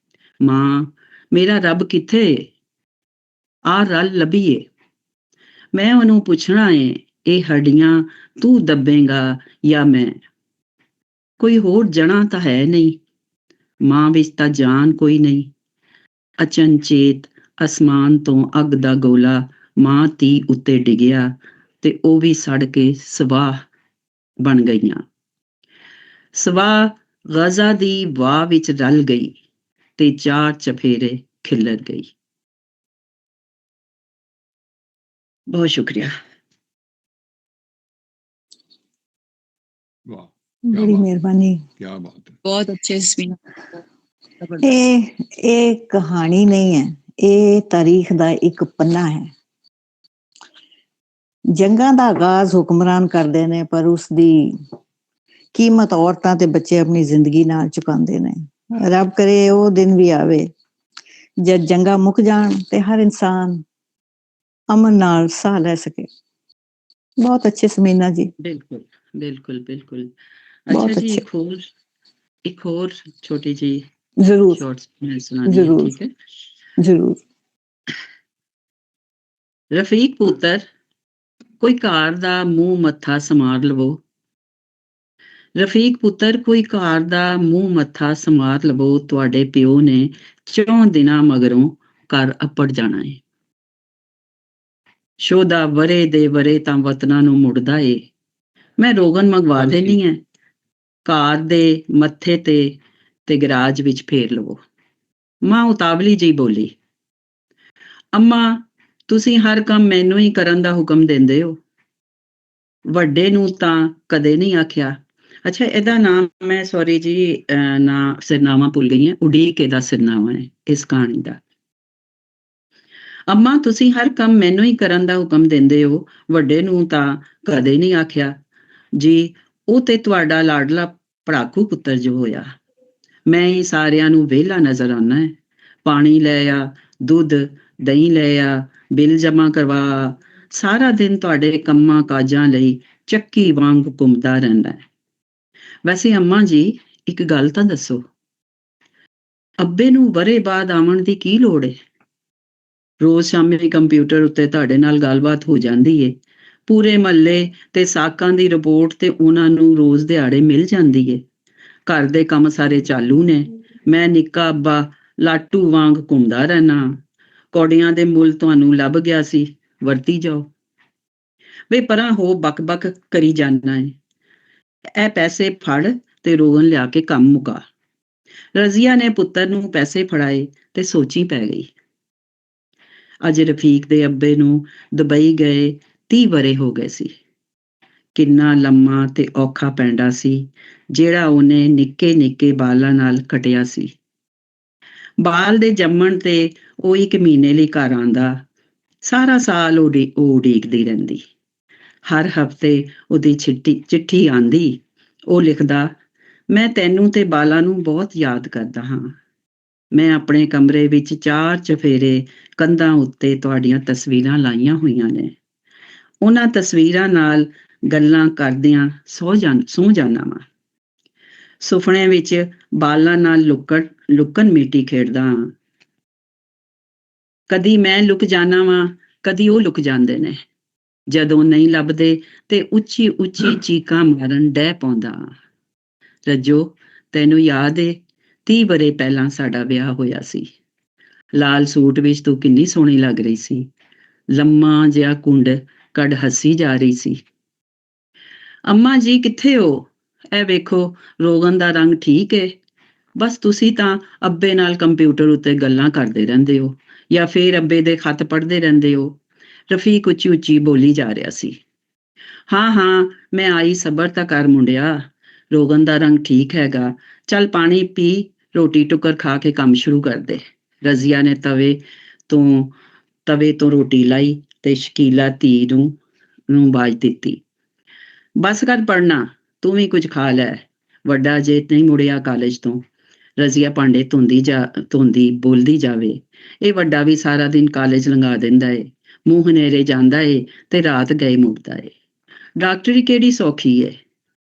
ਮਾਂ ਮੇਰਾ ਰੱਬ ਕਿੱਥੇ ਏ? ਆ ਰਲ ਲੱਭੀਏ। ਮੈਂ ਉਹਨੂੰ ਪੁੱਛਣਾ ਏ, ਇਹ ਹੱਡੀਆਂ ਤੂੰ ਦੱਬੇਂਗਾ ਜਾਂ ਮੈਂ? ਕੋਈ ਹੋਰ ਜਣਾ ਤਾਂ ਹੈ ਨਹੀਂ। ਮਾਂ ਵਿੱਚ ਤਾਂ ਜਾਨ ਕੋਈ ਨਹੀਂ। ਅਚਨਚੇਤ ਅਸਮਾਨ ਤੋਂ ਅੱਗ ਦਾ ਗੋਲਾ ਮਾਂ ਧੀ ਉੱਤੇ ਡਿੱਗਿਆ ਤੇ ਉਹ ਵੀ ਸੜ ਕੇ ਸਵਾਹ ਬਣ ਗਈਆਂ। ਸਵਾਹ ਗ਼ਜ਼ਾ ਦੀ ਵਾਹ ਵਿੱਚ ਰਲ ਗਈ ਤੇ 4 ਚਫੇਰੇ ਖਿੱਲਰ ਗਈ। ਬਹੁਤ ਸ਼ੁਕਰੀਆ। ਵਾਹ, ਬੜੀ ਮਿਹਰਬਾਨੀ। ਕੀ ਬਾਤ ਹੈ। ਬਹੁਤ ਅੱਛੇ ਸਪੀਨ। ਇਹ ਕਹਾਣੀ ਨਹੀਂ ਹੈ, ਇਹ ਤਾਰੀਖ ਦਾ ਇੱਕ ਪੰਨਾ ਹੈ। ਜੰਗਾਂ ਦਾ ਆਗਾਜ਼ ਹੁਕਮਰਾਨ ਕਰਦੇ ਨੇ, ਪਰ ਉਸ ਦੀ ਕੀਮਤ ਔਰਤਾਂ ਤੇ ਬੱਚੇ ਆਪਣੀ ਜ਼ਿੰਦਗੀ ਨਾਲ ਚੁਕਾਉਂਦੇ ਨੇ। ਰੱਬ ਕਰੇ ਉਹ ਦਿਨ ਵੀ ਆਵੇ ਜਦ ਜੰਗਾਂ ਮੁੱਕ ਜਾਣ ਤੇ ਹਰ ਇਨਸਾਨ ਅਮਨ ਨਾਲ ਸਾਹ ਲੈ ਸਕੇ। ਬਹੁਤ ਅੱਛੇ ਸਮੀਨਾ ਜੀ। ਬਿਲਕੁਲ ਬਿਲਕੁਲ ਬਿਲਕੁਲ। ਬਹੁਤ ਅੱਛਾ ਜੀ, ਅੱਛੇ। ਇੱਕ ਹੋਰ ਛੋਟੀ ਜੀ ਜ਼ਰੂਰ ਸ਼ਾਰਟ ਮੈਂ ਸੁਣਾਣੀ ਹੈ, ਜ਼ਰੂਰ ਠੀਕ ਹੈ। ਜ਼ਰੂਰ। ਰਫੀਕ ਪੁੱਤਰ, ਕੋਈ ਘਰ ਦਾ ਮੂੰਹ ਮੱਥਾ ਸਮਾਰ ਲਵੋ। ਰਫੀਕ ਪੁੱਤਰ, ਕੋਈ ਘਰ ਦਾ ਮੂੰਹ ਮੱਥਾ ਸਮਾਰ ਲਵੋ। ਤੁਹਾਡੇ ਪਿਓ ਨੇ 4 ਦਿਨਾਂ ਮਗਰੋਂ ਘਰ ਅੱਪੜ ਜਾਣਾ ਏ। ਸ਼ੋਦਾ ਵਰੇ ਦੇ ਵਰੇ ਤਾਂ ਵਤਨਾਂ ਨੂੰ ਮੁੜਦਾ ਏ। ਮੈਂ ਰੋਗਨ ਮੰਗਵਾ ਦੇਣੀ ਹੈ। ਕਾਰ ਦੇ ਮੱਥੇ ਤੇ ਗਰਾਜ ਵਿੱਚ ਫੇਰ ਲਵੋ। ਮਾਂ ਉਤਾਵਲੀ ਜਿਹੀ ਬੋਲੀ, ਅੰਮਾ ਤੁਸੀਂ ਹਰ ਕੰਮ ਮੈਨੂੰ ਹੀ ਕਰਨ ਦਾ ਹੁਕਮ ਦਿੰਦੇ ਹੋ। ਵੱਡੇ ਨੂੰ ਤਾਂ ਕਦੇ ਨਹੀਂ ਆਖਿਆ। ਅੱਛਾ, ਇਹਦਾ ਨਾਮ ਮੈਂ ਸੌਰੀ ਜੀ ਸਿਰਨਾਮਾ ਭੁੱਲ ਗਈ ਹਾਂ। ਉਡੀਕ ਦਾ ਸਿਰਨਾਮਾ ਹੈ ਇਸ ਕਹਾਣੀ ਦਾ। ਅੰਮਾ ਤੁਸੀਂ ਹਰ ਕੰਮ ਮੈਨੂੰ ਹੀ ਕਰਨ ਦਾ ਹੁਕਮ ਦਿੰਦੇ ਹੋ। ਵੱਡੇ ਨੂੰ ਤਾਂ ਕਦੇ ਨਹੀਂ ਆਖਿਆ। ਜੀ, ਉਹ ਤੇ ਤੁਹਾਡਾ ਲਾਡਲਾ ਪੜਾਕੂ ਪੁੱਤਰ ਜੋ ਹੋਇਆ। ਮੈਂ ਹੀ ਸਾਰਿਆਂ ਨੂੰ ਵਿਹਲਾ ਨਜ਼ਰ ਆਉਣਾ ਹੈ। ਪਾਣੀ ਲੈ ਆ, ਦੁੱਧ ਦਹੀਂ ਲੈ ਆ, ਬਿੱਲ ਜਮਾ ਕਰਵਾ, ਸਾਰਾ ਦਿਨ ਤੁਹਾਡੇ ਕੰਮਾਂ ਕਾਜਾਂ ਲਈ ਚੱਕੀ ਵਾਂਗ ਘੁੰਮਦਾ ਰਹਿੰਦਾ ਹੈ। ਵੈਸੇ ਅੰਮਾ ਜੀ, ਇੱਕ ਗੱਲ ਤਾਂ ਦੱਸੋ, ਅੱਬੇ ਨੂੰ ਵਰੇ ਬਾਅਦ ਆਉਣ ਦੀ ਕੀ ਲੋੜ ਹੈ? ਰੋਜ਼ ਸ਼ਾਮੀ ਕੰਪਿਊਟਰ ਉੱਤੇ ਤੁਹਾਡੇ ਨਾਲ ਗੱਲਬਾਤ ਹੋ ਜਾਂਦੀ ਏ। ਪੂਰੇ ਮਹੱਲੇ ਤੇ ਸਾਕਾਂ ਦੀ ਰਿਪੋਰਟ ਤੇ ਉਹਨਾਂ ਨੂੰ ਰੋਜ਼ ਦਿਹਾੜੇ ਮਿਲ ਜਾਂਦੀ ਏ। ਘਰ ਦੇ ਕੰਮ ਸਾਰੇ ਚਾਲੂ ਨੇ। ਮੈਂ ਨਿੱਕਾ ਅੱਬਾ ਲਾਟੂ ਵਾਂਗ ਘੁੰਮਦਾ ਰਹਿਣਾ। ਕੌਡੀਆਂ ਦੇ ਮੁੱਲ ਤੁਹਾਨੂੰ ਲੱਭ ਗਿਆ ਸੀ, ਵਰਤੀ ਜਾਓ। ਵੇ ਪਰਾਂ ਹੋ, ਬਕ ਕਰੀ ਜਾਣਾ ਏ। ਇਹ ਪੈਸੇ ਫੜ ਤੇ ਰੋਗਨ ਲਿਆ ਕੇ ਕੰਮ ਮੁਕਾ। ਰਜ਼ੀਆ ਨੇ ਪੁੱਤਰ ਨੂੰ ਪੈਸੇ ਫੜਾਏ ਤੇ ਸੋਚੀ ਪੈ ਗਈ। ਅੱਜ ਰਫੀਕ ਦੇ ਅੱਬੇ ਨੂੰ ਦੁਬਈ ਗਏ 30 ਵਰੇ ਹੋ ਗਏ ਸੀ। ਕਿੰਨਾ ਲੰਮਾ ਤੇ ਔਖਾ ਪੈਂਡਾ ਸੀ ਜਿਹੜਾ ਉਹਨੇ ਨਿੱਕੇ ਨਿੱਕੇ ਬਾਲਾਂ ਨਾਲ ਕੱਟਿਆ ਸੀ। ਬਾਲ ਦੇ ਜੰਮਣ ਤੇ ਉਹ 1 ਮਹੀਨੇ ਲਈ ਘਰ ਆਉਂਦਾ। ਸਾਰਾ ਸਾਲ ਉਹ ਉਡੀਕਦੀ ਰਹਿੰਦੀ। ਹਰ ਹਫ਼ਤੇ ਉਹਦੀ ਚਿੱਠੀ ਆਂਦੀ। ਉਹ ਲਿਖਦਾ, ਮੈਂ ਤੈਨੂੰ ਤੇ ਬਾਲਾਂ ਨੂੰ ਬਹੁਤ ਯਾਦ ਕਰਦਾ ਹਾਂ। ਮੈਂ ਆਪਣੇ ਕਮਰੇ ਵਿੱਚ 4 ਚੁਫੇਰੇ ਕੰਧਾਂ ਉੱਤੇ ਤੁਹਾਡੀਆਂ ਤਸਵੀਰਾਂ ਲਾਈਆਂ ਹੋਈਆਂ ਨੇ। ਉਹਨਾਂ ਤਸਵੀਰਾਂ ਨਾਲ ਗੱਲਾਂ ਕਰਦਿਆਂ ਸੌ ਜਾਣਾ ਵਾਂ। ਸੁਪਨੇ ਵਿੱਚ ਬਾਲਾਂ ਨਾਲ ਲੁਕਣ ਮੀਟੀ ਖੇਡਦਾ ਹਾਂ। ਕਦੀ ਮੈਂ ਲੁਕ ਜਾਣਾ ਵਾਂ, ਕਦੀ ਉਹ ਲੁਕ ਜਾਂਦੇ ਨੇ। ਜਦੋਂ ਨਹੀਂ ਲੱਭਦੇ ਤੇ ਉੱਚੀ ਉੱਚੀ ਚੀਕਾਂ ਮਾਰਨ ਡਹਿ ਪਾਉਂਦਾ। ਰੱਜੋ, ਤੈਨੂੰ ਯਾਦ ਏ 30 ਵਰ੍ਹੇ ਪਹਿਲਾਂ ਸਾਡਾ ਵਿਆਹ ਹੋਇਆ ਸੀ। ਲਾਲ ਸੂਟ ਵਿੱਚ ਤੂੰ ਕਿੰਨੀ ਸੋਹਣੀ ਲੱਗ ਰਹੀ ਸੀ। ਲੰਮਾ ਜਿਹਾ ਕੁੰਡ ਕੱਢ ਹੱਸੀ ਜਾ ਰਹੀ ਸੀ। ਅੰਮਾ ਜੀ ਕਿੱਥੇ ਹੋ? ਇਹ ਵੇਖੋ, ਰੋਗਨ ਦਾ ਰੰਗ ਠੀਕ ਏ। ਬਸ ਤੁਸੀਂ ਤਾਂ ਅੱਬੇ ਨਾਲ ਕੰਪਿਊਟਰ ਉੱਤੇ ਗੱਲਾਂ ਕਰਦੇ ਰਹਿੰਦੇ ਹੋ ਜਾਂ ਫਿਰ ਅੱਬੇ ਦੇ ਖੱਤ ਪੜ੍ਹਦੇ ਰਹਿੰਦੇ ਹੋ। ਰਫੀਕ ਉੱਚੀ ਉੱਚੀ ਬੋਲੀ ਜਾ ਰਿਹਾ ਸੀ। ਹਾਂ, ਮੈਂ ਆਈ, ਸਬਰ ਤਾਂ ਕਰ ਮੁੰਡਿਆ। ਰੋਗਨ ਦਾ ਰੰਗ ਠੀਕ ਹੈਗਾ। ਚੱਲ ਪਾਣੀ ਪੀ, ਰੋਟੀ ਟੁੱਕਰ ਖਾ ਕੇ ਕੰਮ ਸ਼ੁਰੂ ਕਰ ਦੇ। ਰਜ਼ੀਆ ਨੇ ਤਵੇ ਤੋਂ ਰੋਟੀ ਲਾਈ ਤੇ ਸ਼ਕੀਲਾ ਧੀ ਨੂੰ ਆਵਾਜ਼ ਦਿੱਤੀ, ਬਸ ਕਰ ਪੜ੍ਹਨਾ, ਤੂੰ ਵੀ ਕੁਝ ਖਾ ਲੈ। ਵੱਡਾ ਜੇ ਨਹੀਂ ਮੁੜਿਆ ਕਾਲਜ ਤੋਂ। ਰਜ਼ੀਆ ਭਾਂਡੇ ਧੋਂਦੀ ਬੋਲਦੀ ਜਾਵੇ, ਇਹ ਵੱਡਾ ਵੀ ਸਾਰਾ ਦਿਨ ਕਾਲਜ ਲੰਘਾ ਦਿੰਦਾ ਏ। ਮੂੰਹ ਹਨੇਰੇ ਜਾਂਦਾ ਏ ਤੇ ਰਾਤ ਗਏ ਮੁੜਦਾ ਏ। ਡਾਕਟਰੀ ਕਿਹੜੀ ਸੌਖੀ ਏ।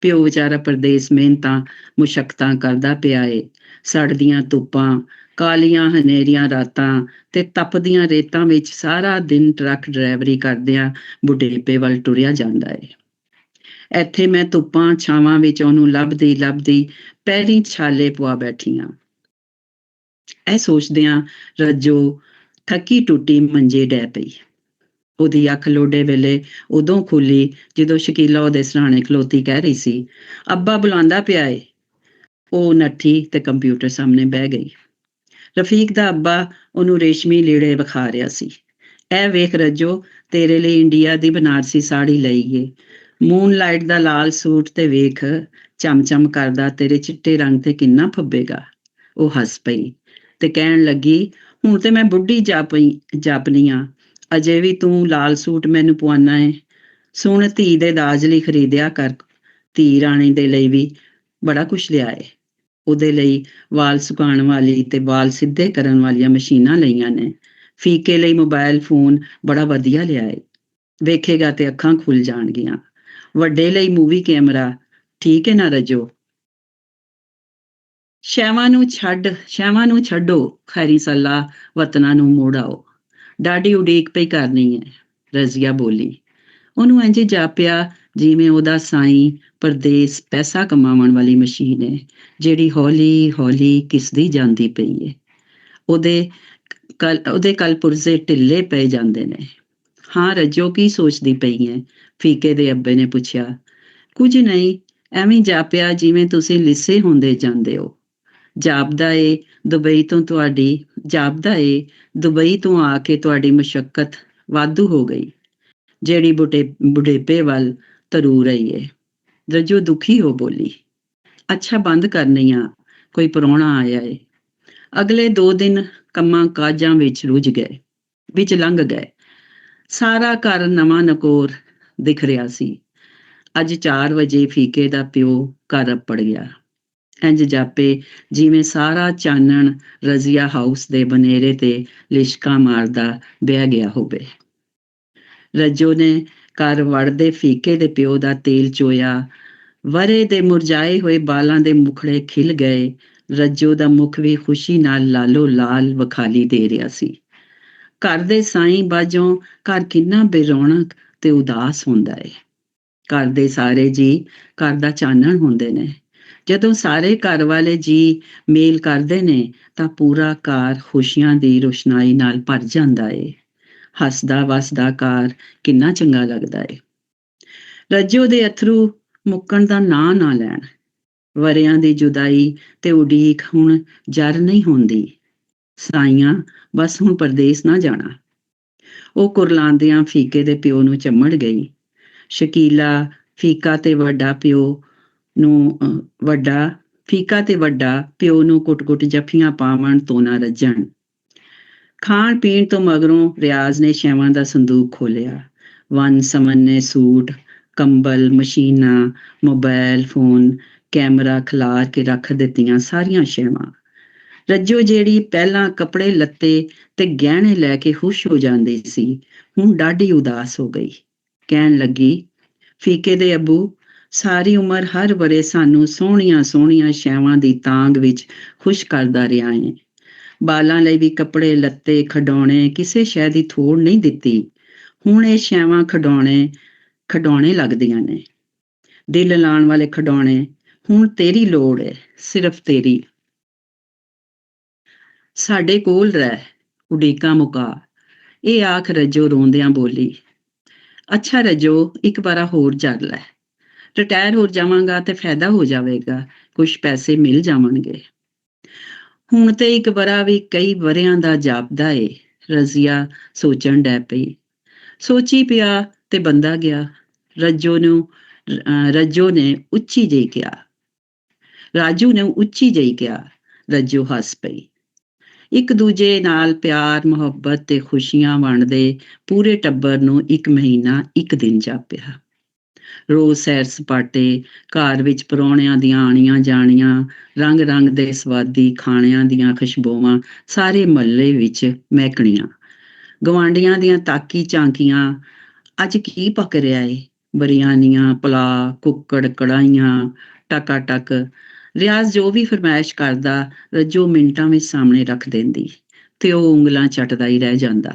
ਪਿਓ ਵਿਚਾਰਾ ਪਰਦੇਸ ਮਿਹਨਤਾਂ ਮੁਸ਼ੱਕਤਾਂ ਕਰਦਾ ਪਿਆ ਏ। ਸੜਦੀਆਂ ਧੁੱਪਾਂ, ਕਾਲੀਆਂ ਹਨੇਰੀਆਂ ਰਾਤਾਂ ਤੇ ਤਪਦੀਆਂ ਰੇਤਾਂ ਵਿੱਚ ਸਾਰਾ ਦਿਨ ਟਰੱਕ ਡਰਾਈਵਰੀ ਕਰਦਿਆਂ ਬੁਢੇਪੇ ਵੱਲ ਟੁਰਿਆ ਜਾਂਦਾ ਏ। ਇੱਥੇ ਮੈਂ ਧੁੱਪਾਂ ਛਾਵਾਂ ਵਿੱਚ ਉਹਨੂੰ ਲੱਭਦੀ ਪੈਰੀਂ ਛਾਲੇ ਪਵਾ ਬੈਠੀ ਆਂ। ਇਹ ਸੋਚਦਿਆਂ ਰੱਜੋ ਥੱਕੀ ਟੁੱਟੀ ਮੰਜੇ ਡਹਿ ਪਈ। ਉਹਦੀ ਅੱਖ ਲੋਡੇ ਵੇਲੇ ਉਦੋਂ ਖੁੱਲੀ ਜਦੋਂ ਸ਼ਕੀਲਾ ਉਹਦੇ ਸਿਰਹਾਣੇ ਖਲੋਤੀ ਕਹਿ ਰਹੀ ਸੀ, ਅੱਬਾ ਬੁਲਾਉਂਦਾ ਪਿਆ ਏ। ਉਹ ਨੱਠੀ ਤੇ ਕੰਪਿਊਟਰ ਸਾਹਮਣੇ ਬਹਿ ਗਈ। ਰਫੀਕ ਦਾ ਅੱਬਾ ਉਹਨੂੰ ਰੇਸ਼ਮੀ ਲੀੜੇ ਵਿਖਾ ਰਿਹਾ ਸੀ। ਇਹ ਵੇਖ ਰੱਜੋ, ਤੇਰੇ ਲਈ ਇੰਡੀਆ ਦੀ ਬਨਾਰਸੀ ਸਾੜੀ ਲਈ ਏ। ਮੂਨਲਾਈਟ ਦਾ ਲਾਲ ਸੂਟ ਤੇ ਵੇਖ, ਚਮਚਮ ਕਰਦਾ ਤੇਰੇ ਚਿੱਟੇ ਰੰਗ ਤੇ ਕਿੰਨਾ ਫੱਬੇਗਾ। ਉਹ ਹੱਸ ਪਈ ਤੇ ਕਹਿਣ ਲੱਗੀ, ਹੁਣ ਤੇ ਮੈਂ ਬੁੱਢੀ ਜਾਪਨੀ ਆਂ, ਅਜੇ ਵੀ ਤੂੰ ਲਾਲ ਸੂਟ ਮੈਨੂੰ ਪਵਾਉਣਾ ਏ। ਸੁਣ, ਧੀ ਦੇ ਦਾਜ ਲਈ ਖਰੀਦਿਆ ਕਰ। ਧੀ ਰਾਣੀ ਦੇ ਲਈ ਵੀ ਬੜਾ ਕੁਛ ਲਿਆ ਏ। ਉਹਦੇ ਲਈ ਵਾਲ ਸੁਕਾਉਣ ਵਾਲੀ ਤੇ ਵਾਲ ਸਿੱਧੇ ਕਰਨ ਵਾਲੀਆਂ ਮਸ਼ੀਨਾਂ ਲਈਆਂ ਨੇ। ਫੀਕੇ ਲਈ ਮੋਬਾਈਲ ਫੋਨ ਬੜਾ ਵਧੀਆ ਲਿਆ ਏ। ਵੇਖੇਗਾ ਤੇ ਅੱਖਾਂ ਖੁੱਲ ਜਾਣਗੀਆਂ। ਵੱਡੇ ਲਈ ਮੂਵੀ ਕੈਮਰਾ, ਠੀਕ ਹੈ ਨਾ ਰੱਜੋ? ਸ਼ੈਵਾਂ ਨੂੰ ਛੱਡੋ, ਖੈਰੀ ਸੱਲਾ ਵਤਨਾਂ ਨੂੰ ਮੋੜ ਆਓ। ਡਾਢੀ ਉਡੀਕ ਪਈ ਕਰਨੀ ਹੈ, ਰਜ਼ੀਆ ਬੋਲੀ। ਉਹਨੂੰ ਇੰਝ ਜਾਪਿਆ ਜਿਵੇਂ ਉਹਦਾ ਸਾਈਂ ਪਰਦੇਸ ਪੈਸਾ ਕਮਾਉਣ ਵਾਲੀ ਮਸ਼ੀਨ ਹੈ ਜਿਹੜੀ ਹੌਲੀ ਹੌਲੀ ਘਿਸਦੀ ਜਾਂਦੀ ਪਈ ਹੈ। ਉਹਦੇ ਕਲ ਪੁਰਜ਼ੇ ਢਿੱਲੇ ਪੈ ਜਾਂਦੇ ਨੇ। ਹਾਂ ਰੱਜੋ, ਕੀ ਸੋਚਦੀ ਪਈ ਹੈ? ਫੀਕੇ ਦੇ ਅੱਬੇ ਨੇ ਪੁੱਛਿਆ। ਕੁਝ ਨਹੀਂ, ਐਵੇਂ ਜਾਪਿਆ ਜਿਵੇਂ ਤੁਸੀਂ ਲਿੱਸੇ ਹੁੰਦੇ ਜਾਂਦੇ ਹੋ। ਜਾਪਦਾ ਏ ਦੁਬਈ ਤੋਂ ਆ ਕੇ ਤੁਹਾਡੀ ਮੁਸ਼ੱਕਤ ਵਾਧੂ ਹੋ ਗਈ, ਜਿਹੜੀ ਬੁਢੇਪੇ ਵੱਲ ਧਰੂ ਰਹੀ ਏ। ਰੱਜੋ ਦੁਖੀ ਹੋ ਬੋਲੀ। ਅੱਛਾ, ਬੰਦ ਕਰਨੀ ਆ, ਕੋਈ ਪ੍ਰਾਹੁਣਾ ਆਇਆ ਏ। ਅਗਲੇ 2 ਦਿਨ ਕੰਮਾਂ ਕਾਜਾਂ ਵਿੱਚ ਲੰਘ ਗਏ। ਸਾਰਾ ਘਰ ਨਵਾਂ ਨਕੋਰ ਦਿਖ ਰਿਹਾ ਸੀ। ਅੱਜ 4 ਵਜੇ ਫੀਕੇ ਦਾ ਪਿਓ ਘਰ ਅੱਪੜ ਗਿਆ। ਇੰਝ ਜਾਪੇ ਜਿਵੇਂ ਸਾਰਾ ਚਾਨਣ ਰਜ਼ੀਆ ਹਾਊਸ ਦੇ ਬਨੇਰੇ ਤੇ ਲਿਸ਼ਕਾਂ ਮਾਰਦਾ ਬਹਿ ਗਿਆ ਹੋਵੇ। ਰੱਜੋ ਨੇ ਘਰ ਵੜਦੇ ਫੀਕੇ ਦੇ ਪਿਓ ਦਾ ਤੇਲ ਚੋਇਆ। ਵਰੇ ਦੇ ਮੁਰਝਾਏ ਹੋਏ ਬਾਲਾਂ ਦੇ ਮੁਖੜੇ ਖਿਲ ਗਏ। ਰੱਜੋ ਦਾ ਮੁਖ ਵੀ ਖੁਸ਼ੀ ਨਾਲ ਲਾਲੋ ਲਾਲ ਵਿਖਾਲੀ ਦੇ ਰਿਹਾ ਸੀ। ਘਰ ਦੇ ਸਾਈਂ ਬਾਝੋਂ ਘਰ ਕਿੰਨਾ ਬੇਰੌਣਕ ਤੇ ਉਦਾਸ ਹੁੰਦਾ ਏ। ਘਰ ਦੇ ਸਾਰੇ ਜੀਅ ਘਰ ਦਾ ਚਾਨਣ ਹੁੰਦੇ ਨੇ। ਜਦੋਂ ਸਾਰੇ ਘਰ ਵਾਲੇ ਜੀਅ ਮੇਲ ਕਰਦੇ ਨੇ ਤਾਂ ਪੂਰਾ ਘਰ ਖੁਸ਼ੀਆਂ ਦੀ ਰੋਸ਼ਨਾਈ ਨਾਲ ਭਰ ਜਾਂਦਾ ਏ। ਹੱਸਦਾ ਵਸਦਾ ਘਰ ਕਿੰਨਾ ਚੰਗਾ ਲੱਗਦਾ ਏ। ਰੱਜੋ ਦੇ ਅਥਰੂ ਮੁੱਕਣ ਦਾ ਨਾਂ ਨਾ ਲੈਣ। ਵਰਿਆਂ ਦੀ ਜੁਦਾਈ ਤੇ ਉਡੀਕ ਹੁਣ ਜਰ ਨਹੀਂ ਹੁੰਦੀ। ਸਾਈਆਂ, ਬਸ ਹੁਣ ਪਰਦੇਸ ਨਾ ਜਾਣਾ। ਉਹ ਕੁਰਲਾਉਂਦਿਆਂ ਫੀਕੇ ਦੇ ਪਿਓ ਨੂੰ ਚੰਮੜ ਗਈ। ਸ਼ਕੀਲਾ, ਫੀਕਾ ਤੇ ਵੱਡਾ ਫੀਕਾ ਤੇ ਵੱਡਾ ਪਿਓ ਨੂੰ ਕੁੱਟ-ਕੁੱਟ ਜੱਫੀਆਂ ਪਾਵਣ ਤੋਂ ਨਾ ਰੱਜਣ। ਖਾਣ ਪੀਣ ਤੋਂ ਮਗਰੋਂ ਰਿਆਜ਼ ਨੇ ਸ਼ੈਵਾਂ ਦਾ ਸੰਦੂਕ ਖੋਲਿਆ। ਵੰਨ ਸਮੰਨੇ ਸੂਟ, ਕੰਬਲ, ਮਸ਼ੀਨਾਂ, ਮੋਬਾਇਲ ਫੋਨ, ਕੈਮਰਾ ਖਿਲਾਰ ਕੇ ਰੱਖ ਦਿੱਤੀਆਂ ਸਾਰੀਆਂ ਸ਼ੈਵਾਂ। ਰੱਜੋ ਜਿਹੜੀ ਪਹਿਲਾਂ ਕੱਪੜੇ ਲੱਤੇ ਤੇ ਗਹਿਣੇ ਲੈ ਕੇ ਖੁਸ਼ ਹੋ ਜਾਂਦੀ ਸੀ, ਹੁਣ ਡਾਢੀ ਉਦਾਸ ਹੋ ਗਈ। ਕਹਿਣ ਲੱਗੀ, ਫੀਕੇ ਦੇ ਅੱਬੂ, ਸਾਰੀ ਉਮਰ ਹਰ ਵਰੇ ਸਾਨੂੰ ਸੋਹਣੀਆਂ ਸੋਹਣੀਆਂ ਸ਼ੈਵਾਂ ਦੀ ਤਾਂਗ ਵਿੱਚ ਖੁਸ਼ ਕਰਦਾ ਰਿਹਾ ਏ। ਬਾਲਾਂ ਲਈ ਵੀ ਕੱਪੜੇ ਲੱਤੇ ਖਿਡੌਣੇ ਕਿਸੇ ਸ਼ੈ ਦੀ ਥੋੜ ਨਹੀਂ ਦਿੱਤੀ। ਹੁਣ ਇਹ ਸ਼ੈਵਾਂ ਖਿਡੌਣੇ ਲੱਗਦੀਆਂ ਨੇ। ਦਿਲ ਲਾਉਣ ਵਾਲੇ ਖਿਡੌਣੇ। ਹੁਣ ਤੇਰੀ ਲੋੜ ਏ, ਸਿਰਫ ਤੇਰੀ। ਸਾਡੇ ਕੋਲ ਰਹਿ, ਉਡੀਕਾਂ ਮੁਕਾ। ਇਹ ਆਖ ਰੱਜੋ ਰੋਂਦਿਆਂ ਬੋਲੀ। ਅੱਛਾ ਰੱਜੋ, ਇੱਕ ਵਾਰਾ ਹੋਰ ਜਰ ਲੈ। ਰਿਟਾਇਰ ਹੋ ਜਾਵਾਂਗਾ ਤੇ ਫਾਇਦਾ ਹੋ ਜਾਵੇਗਾ, ਕੁਛ ਪੈਸੇ ਮਿਲ ਜਾਵਣਗੇ। ਹੁਣ ਤੇ ਇੱਕ ਵਰਾ ਵੀ ਕਈ ਵਰਿਆਂ ਦਾ ਜਾਪਦਾ ਏ, ਰਜ਼ੀਆ ਸੋਚਣ ਡੈ ਪਈ। ਸੋਚੀ ਪਿਆ ਤੇ ਬੰਦਾ ਗਿਆ। ਰੱਜੋ ਨੇ ਉੱਚੀ ਜਿਹੀ ਕਿਹਾ। ਰਾਜੂ ਨੇ ਉੱਚੀ ਜਿਹੀ ਕਿਹਾ। ਰੱਜੋ ਹੱਸ ਪਈ। ਇੱਕ ਦੂਜੇ ਨਾਲ ਪਿਆਰ ਮੁਹੱਬਤ ਤੇ ਖੁਸ਼ੀਆਂ ਵੰਡਦੇ ਪੂਰੇ ਟੱਬਰ ਨੂੰ 1 ਮਹੀਨਾ 1 ਦਿਨ ਜਾਪਿਆ। ਰੋਜ਼ ਸੈਰ ਸਪਾਟੇ, ਘਰ ਵਿੱਚ ਪ੍ਰਾਹੁਣਿਆਂ ਦੀਆਂ ਆਣੀਆਂ ਜਾਣੀਆਂ, ਰੰਗ ਰੰਗ ਦੇ ਸਵਾਦੀ ਖਾਣਿਆਂ ਦੀਆਂ ਖੁਸ਼ਬੂਆਂ ਸਾਰੇ ਮਹੱਲੇ ਵਿੱਚ ਮਹਿਕਣੀਆਂ। ਗਵਾਂਢੀਆਂ ਦੀਆਂ ਤਾਕੀ ਝਾਂਕੀਆਂ, ਅੱਜ ਕੀ ਪੱਕ ਰਿਹਾ ਏ? ਬਰਿਆਨੀਆਂ, ਪੁਲਾਅ, ਕੁੱਕੜ, ਕੜਾਹੀਆਂ, ਟਕਾਟਕ। ਰਿਆਜ਼ ਜੋ ਵੀ ਫਰਮਾਇਸ਼ ਕਰਦਾ, ਰੱਜੋ ਮਿੰਟਾਂ ਵਿੱਚ ਸਾਹਮਣੇ ਰੱਖ ਦਿੰਦੀ ਤੇ ਉਹ ਉਂਗਲਾਂ ਚੱਟਦਾ ਹੀ ਰਹਿ ਜਾਂਦਾ।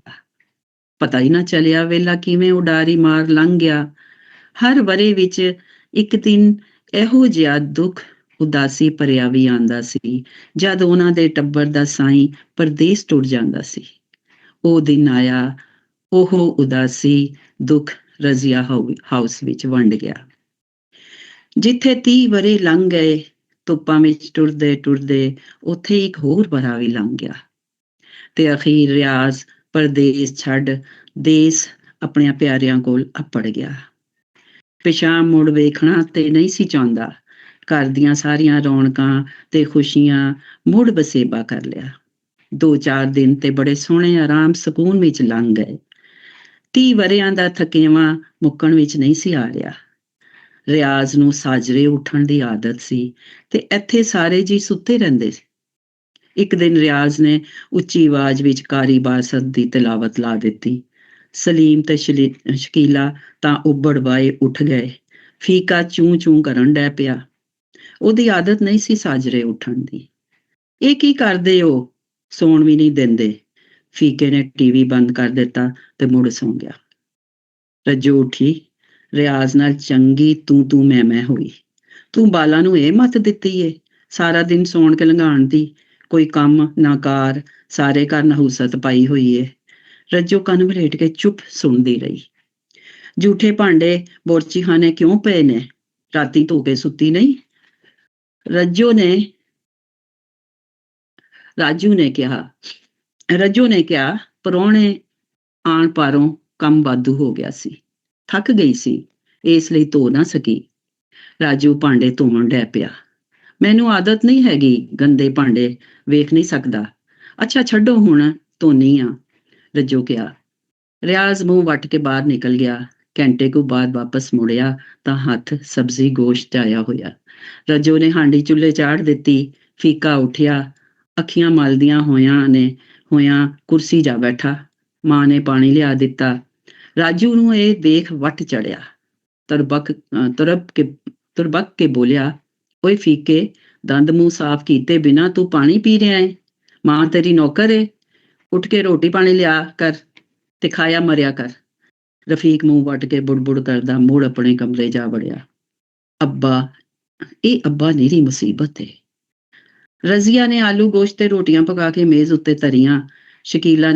ਪਤਾ ਹੀ ਨਾ ਚੱਲਿਆ ਵੇਲਾ ਕਿਵੇਂ ਉਡਾਰੀ ਮਾਰ ਲੰਘ ਗਿਆ। ਹਰ ਵਰੇ ਵਿੱਚ ਇੱਕ ਦਿਨ ਇਹੋ ਜਿਹਾ ਦੁੱਖ ਉਦਾਸੀ ਭਰਿਆ ਵੀ ਆਉਂਦਾ ਸੀ, ਜਦ ਉਹਨਾਂ ਦੇ ਟੱਬਰ ਦਾ ਸਾਈਂ ਪਰਦੇਸ ਟੁਰ ਜਾਂਦਾ ਸੀ। ਉਹ ਦਿਨ ਆਇਆ, ਉਹ ਉਦਾਸੀ ਦੁੱਖ ਰਜ਼ੀਆ ਹਾਊਸ ਵਿੱਚ ਵੰਡ ਗਿਆ। ਜਿੱਥੇ 30 ਵਰੇ ਲੰਘ ਗਏ ਧੁੱਪਾਂ ਵਿੱਚ ਟੁਰਦੇ ਟੁਰਦੇ, ਉੱਥੇ ਇੱਕ ਹੋਰ ਵਰਾ ਵੀ ਲੰਘ ਗਿਆ ਤੇ ਅਖੀਰ ਰਿਆਜ਼ ਪਰਦੇਸ ਛੱਡ ਦੇਸ ਆਪਣਿਆਂ ਪਿਆਰਿਆਂ ਕੋਲ ਅੱਪੜ ਗਿਆ। ਪਿਛਾਂ ਮੁੜ ਵੇਖਣਾ ਤੇ ਨਹੀਂ ਸੀ ਚਾਹੁੰਦਾ। ਘਰ ਦੀਆਂ ਸਾਰੀਆਂ ਰੌਣਕਾਂ ਤੇ ਖੁਸ਼ੀਆਂ ਮੁੜ ਵਸੇਬਾ ਕਰ ਲਿਆ। 2-4 ਦਿਨ ਤੇ ਬੜੇ ਸੋਹਣੇ ਆਰਾਮ ਸਕੂਨ ਵਿੱਚ ਲੰਘ ਗਏ। 30 ਵਰਿਆਂ ਦਾ ਥਕੇਵਾਂ ਮੁੱਕਣ ਵਿੱਚ ਨਹੀਂ ਸੀ ਆ ਰਿਹਾ। ਰਿਆਜ਼ ਨੂੰ ਸਾਜਰੇ ਉੱਠਣ ਦੀ ਆਦਤ ਸੀ ਤੇ ਇੱਥੇ ਸਾਰੇ ਜੀ ਸੁੱਤੇ ਰਹਿੰਦੇ ਸੀ। ਇੱਕ ਦਿਨ ਰਿਆਜ਼ ਨੇ ਉੱਚੀ ਆਵਾਜ਼ ਵਿੱਚ ਕਾਰੀ ਬਾਸਤ ਦੀ ਤਿਲਾਵਤ ਲਾ ਦਿੱਤੀ। ਸਲੀਮ ਤੇ ਸ਼ਕੀਲਾ ਤਾਂ ਉੱਬੜ ਵਾਏ ਉੱਠ ਗਏ। ਫੀਕਾ ਚੂੰ ਚੂੰ ਕਰਨ ਡੈ ਪਿਆ। ਉਹਦੀ ਆਦਤ ਨਹੀਂ ਸੀ ਸਾਜਰੇ ਉੱਠਣ ਦੀ। ਇਹ ਕੀ ਕਰਦੇ ਹੋ? ਸੌਣ ਵੀ ਨਹੀਂ ਦਿੰਦੇ। ਫੀਕੇ ਨੇ ਟੀਵੀ ਬੰਦ ਕਰ ਦਿੱਤਾ ਤੇ ਮੁੜ ਸੌਂ ਗਿਆ। ਰੱਜੋ ਉੱਠੀ। ਰਿਆਜ਼ ਨਾਲ ਚੰਗੀ ਤੂੰ ਮੈਂ ਹੋਈ। ਤੂੰ ਬਾਲਾਂ ਨੂੰ ਇਹ ਮੱਤ ਦਿੱਤੀ ਏ, ਸਾਰਾ ਦਿਨ ਸੌਣ ਕੇ ਲੰਘਾਉਣ ਦੀ। ਕੋਈ ਕੰਮ ਨਾ ਕਾਰ, ਸਾਰੇ ਘਰ ਨਹੂਸਤ ਪਾਈ ਹੋਈ ਏ। ਰੱਜੋ ਕੰਨ ਵਲੇਟ ਕੇ ਚੁੱਪ ਸੁਣਦੀ ਰਹੀ। ਝੂਠੇ ਭਾਂਡੇ ਬੋਰਚੀਖਾਨੇ ਕਿਉਂ ਪਏ ਨੇ? ਰਾਤੀ ਧੋ ਕੇ ਸੁੱਤੀ ਨਹੀਂ? ਰੱਜੋ ਨੇ ਕਿਹਾ ਪ੍ਰਾਹੁਣੇ ਆਣ ਪਾਰੋਂ ਕੰਮ ਵਾਧੂ ਹੋ ਗਿਆ ਸੀ, ਥੱਕ ਗਈ ਸੀ, ਇਸ ਲਈ ਧੋ ਨਾ ਸਕੀ। ਰਾਜੂ ਭਾਂਡੇ ਧੋਣ ਡੈ ਪਿਆ। ਮੈਨੂੰ ਆਦਤ ਨਹੀਂ ਹੈਗੀ, ਗੰਦੇ ਭਾਂਡੇ ਵੇਖ ਨਹੀਂ ਸਕਦਾ। ਅੱਛਾ ਛੱਡੋ, ਹੁਣ ਧੋਨੀ ਆ, ਰੱਜੋ ਕਿਹਾ। ਰਿਆਜ਼ ਮੂੰਹ ਵੱਟ ਕੇ ਬਾਹਰ ਨਿਕਲ ਗਿਆ। ਘੰਟੇ ਕੁ ਬਾਅਦ ਵਾਪਸ ਮੁੜਿਆ ਤਾਂ ਹੱਥ ਸਬਜ਼ੀ ਗੋਸ਼ਤ ਆਇਆ ਹੋਇਆ। ਰੱਜੋ ਨੇ ਹਾਂਡੀ ਚੁੱਲ੍ਹੇ ਚਾੜ ਦਿੱਤੀ। ਫੀਕਾ ਉੱਠਿਆ। ਅੱਖੀਆਂ ਮਲਦਿਆਂ ਹੋਇਆਂ ਕੁਰਸੀ ਜਾ ਬੈਠਾ। ਮਾਂ ਨੇ ਪਾਣੀ ਲਿਆ ਦਿੱਤਾ। ਰਾਜੂ ਨੂੰ ਇਹ ਦੇਖ ਵੱਟ ਚੜਿਆ। ਤੁਰਬਕ ਕੇ ਬੋਲਿਆ, ਓਏ ਫੀਕੇ, ਦੰਦ ਮੂੰਹ ਸਾਫ਼ ਕੀਤੇ ਬਿਨਾਂ ਤੂੰ ਪਾਣੀ ਪੀ ਰਿਹਾ ਏ? ਮਾਂ ਤੇਰੀ ਨੌਕਰ ਏ? ਉੱਠ ਕੇ ਰੋਟੀ ਪਾਣੀ ਲਿਆ ਕਰ ਤੇ ਖਾਇਆ ਮਰਿਆ ਕਰ। ਰਫੀਕ ਮੂੰਹ ਵੱਟ ਕੇ ਬੁੜਬੁੜ ਕਰਦਾ ਮੁੜ ਆਪਣੇ ਕਮਰੇ ਜਾ ਵੜਿਆ। ਇਹ ਅੱਬਾ ਨੀਰੀ ਮੁਸੀਬਤ ਏ। ਰਜ਼ੀਆ ਨੇ ਆਲੂ ਗੋਸ਼ਤ ਤੇ ਰੋਟੀਆਂ ਪਕਾ ਕੇ ਮੇਜ਼ ਉੱਤੇ ਧਰੀਆਂ। ਸ਼ਕੀਲਾ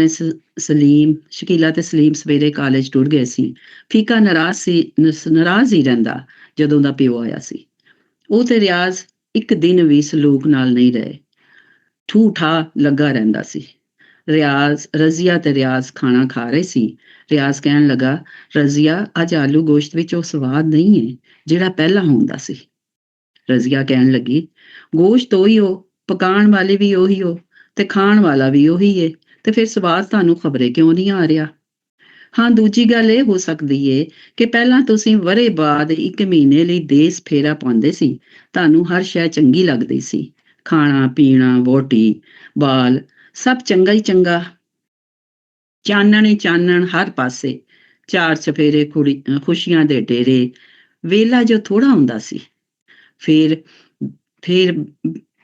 ਤੇ ਸਲੀਮ ਸਵੇਰੇ ਕਾਲਜ ਟੁਰ ਗਏ ਸੀ। ਫੀਕਾ ਨਾਰਾਜ਼ ਹੀ ਰਹਿੰਦਾ ਜਦੋਂ ਦਾ ਪਿਓ ਆਇਆ ਸੀ। ਉਹ ਤੇ ਰਿਆਜ਼ ਇੱਕ ਦਿਨ ਵੀ ਸਲੂਕ ਨਾਲ ਨਹੀਂ ਰਹੇ। ਠੂਠਾ ਲੱਗਾ ਰਹਿੰਦਾ ਸੀ। ਰਜ਼ੀਆ ਤੇ ਰਿਆਜ਼ ਖਾਣਾ ਖਾ ਰਹੇ ਸੀ। ਰਿਆਜ਼ ਕਹਿਣ ਲੱਗਾ, ਰਜ਼ੀਆ, ਅੱਜ ਆਲੂ ਗੋਸ਼ਤ ਵਿੱਚ ਉਹ ਸਵਾਦ ਨਹੀਂ ਹੈ ਜਿਹੜਾ ਪਹਿਲਾਂ ਹੁੰਦਾ ਸੀ। ਰਜ਼ੀਆ ਕਹਿਣ ਲੱਗੀ, ਗੋਸ਼ਤ ਉਹੀ ਹੋ, ਪਕਾਉਣ ਵਾਲੇ ਵੀ ਉਹੀ ਹੋ ਤੇ ਖਾਣ ਵਾਲਾ ਵੀ ਉਹੀ ਏ, ਤੇ ਫਿਰ ਸਵਾਦ ਤੁਹਾਨੂੰ ਖਬਰੇ ਕਿਉਂ ਨਹੀਂ ਆ ਰਿਹਾ? ਹਾਂ, ਦੂਜੀ ਗੱਲ ਇਹ ਹੋ ਸਕਦੀ ਏ ਕਿ ਪਹਿਲਾਂ ਤੁਸੀਂ ਵਰ੍ਹੇ ਬਾਅਦ 1 ਮਹੀਨੇ ਲਈ ਦੇਸ ਫੇਰਾ ਪਾਉਂਦੇ ਸੀ। ਤੁਹਾਨੂੰ ਹਰ ਸ਼ੈ ਚੰਗੀ ਲੱਗਦੀ ਸੀ। ਖਾਣਾ ਪੀਣਾ, ਵਹੁਟੀ, ਬਾਲ, ਸਭ ਚੰਗਾ ਹੀ ਚੰਗਾ। ਚਾਨਣ ਹੀ ਚਾਨਣ ਹਰ ਪਾਸੇ, ਚਾਰ ਚਫੇਰੇ, ਖੁਸ਼ੀਆਂ ਦੇ ਡੇਰੇ। ਵੇਲਾ ਜੋ ਥੋੜਾ ਹੁੰਦਾ ਸੀ। ਫਿਰ ਫਿਰ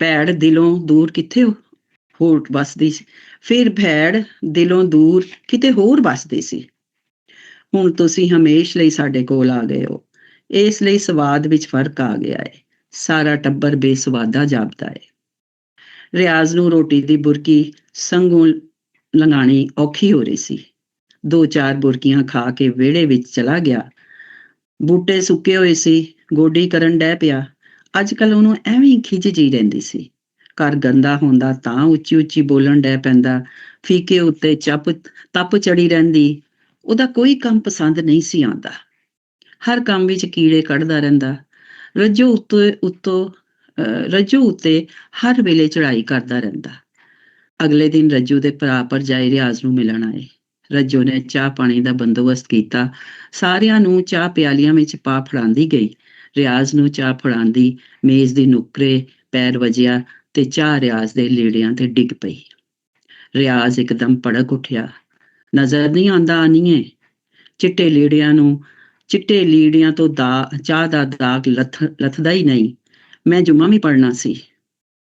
ਭੈੜ ਦਿਲੋਂ ਦੂਰ ਕਿੱਥੇ ਹੋਰ ਵੱਸਦੀ ਸੀ। ਫਿਰ ਭੈੜ ਦਿਲੋਂ ਦੂਰ ਕਿਤੇ ਹੋਰ ਵੱਸਦੀ ਸੀ। ਹੁਣ ਤੁਸੀਂ ਹਮੇਸ਼ ਲਈ ਸਾਡੇ ਕੋਲ ਆ ਗਏ ਹੋ। ਇਸ ਲਈ ਸਵਾਦ ਵਿੱਚ ਫਰਕ ਆ ਗਿਆ ਏ। ਸਾਰਾ ਟੱਬਰ ਬੇਸਵਾਦਾ ਜਾਪਦਾ ਏ। ਰਿਆਜ਼ ਨੂੰ ਰੋਟੀ ਦੀ ਬੁਰਕੀ ਸੰਗੋਂ ਲੰਘਾਣੀ ਔਖੀ ਹੋ ਰਹੀ ਸੀ। 2-4 ਬੁਰਕੀਆਂ ਖਾ ਕੇ ਵਿਹੜੇ ਵਿੱਚ ਚਲਾ ਗਿਆ। ਬੂਟੇ ਸੁੱਕੇ ਹੋਏ ਸੀ, ਗੋਡੀ ਕਰਨ ਡਹਿ ਪਿਆ। ਅੱਜ ਕੱਲ ਉਹਨੂੰ ਐਵੇਂ ਹੀ ਖਿਝ ਜੀ ਰਹਿੰਦੀ ਸੀ। ਘਰ ਗੰਦਾ ਹੁੰਦਾ ਤਾਂ ਉੱਚੀ ਉੱਚੀ ਬੋਲਣ ਡਹਿ ਪੈਂਦਾ। ਫੀਕੇ ਉੱਤੇ ਤਪ ਚੜੀ ਰਹਿੰਦੀ। ਉਹਦਾ ਕੋਈ ਕੰਮ ਪਸੰਦ ਨਹੀਂ ਸੀ ਆਉਂਦਾ। ਹਰ ਕੰਮ ਵਿੱਚ ਕੀੜੇ ਕੱਢਦਾ ਰਹਿੰਦਾ। ਰੱਜੋ ਉੱਤੇ ਹਰ ਵੇਲੇ ਚੜਾਈ ਕਰਦਾ ਰਹਿੰਦਾ। ਅਗਲੇ ਦਿਨ ਰੱਜੂ ਦੇ ਭਰਾ ਭਰਜਾਈ ਰਿਆਜ਼ ਨੂੰ ਮਿਲਣ ਆਏ। ਰੱਜੋ ਨੇ ਚਾਹ ਪਾਣੀ ਦਾ ਬੰਦੋਬਸਤ ਕੀਤਾ। ਸਾਰਿਆਂ ਨੂੰ ਚਾਹ ਪਿਆਲੀਆਂ ਵਿੱਚ ਪਾ ਫੜਾਉਂਦੀ ਗਈ। ਰਿਆਜ਼ ਨੂੰ ਚਾਹ ਫੜਾਉਂਦੀ ਮੇਜ਼ ਦੀ ਨੁੱਕਰੇ ਪੈਰ ਵੱਜਿਆ ਤੇ ਚਾਹ ਰਿਆਜ਼ ਦੇ ਲੀੜਿਆਂ ਤੇ ਡਿੱਗ ਪਈ। ਰਿਆਜ਼ ਇੱਕਦਮ ਭੜਕ ਉੱਠਿਆ। ਨਜ਼ਰ ਨਹੀਂ ਆਉਂਦਾ ਆਨੀਏ? ਚਿੱਟੇ ਲੀੜਿਆਂ ਤੋਂ ਚਾਹ ਦਾ ਦਾਗ ਲੱਥਦਾ ਹੀ ਨਹੀਂ। ਮੈਂ ਜੁਮਾ ਵੀ ਪੜ੍ਹਨਾ ਸੀ।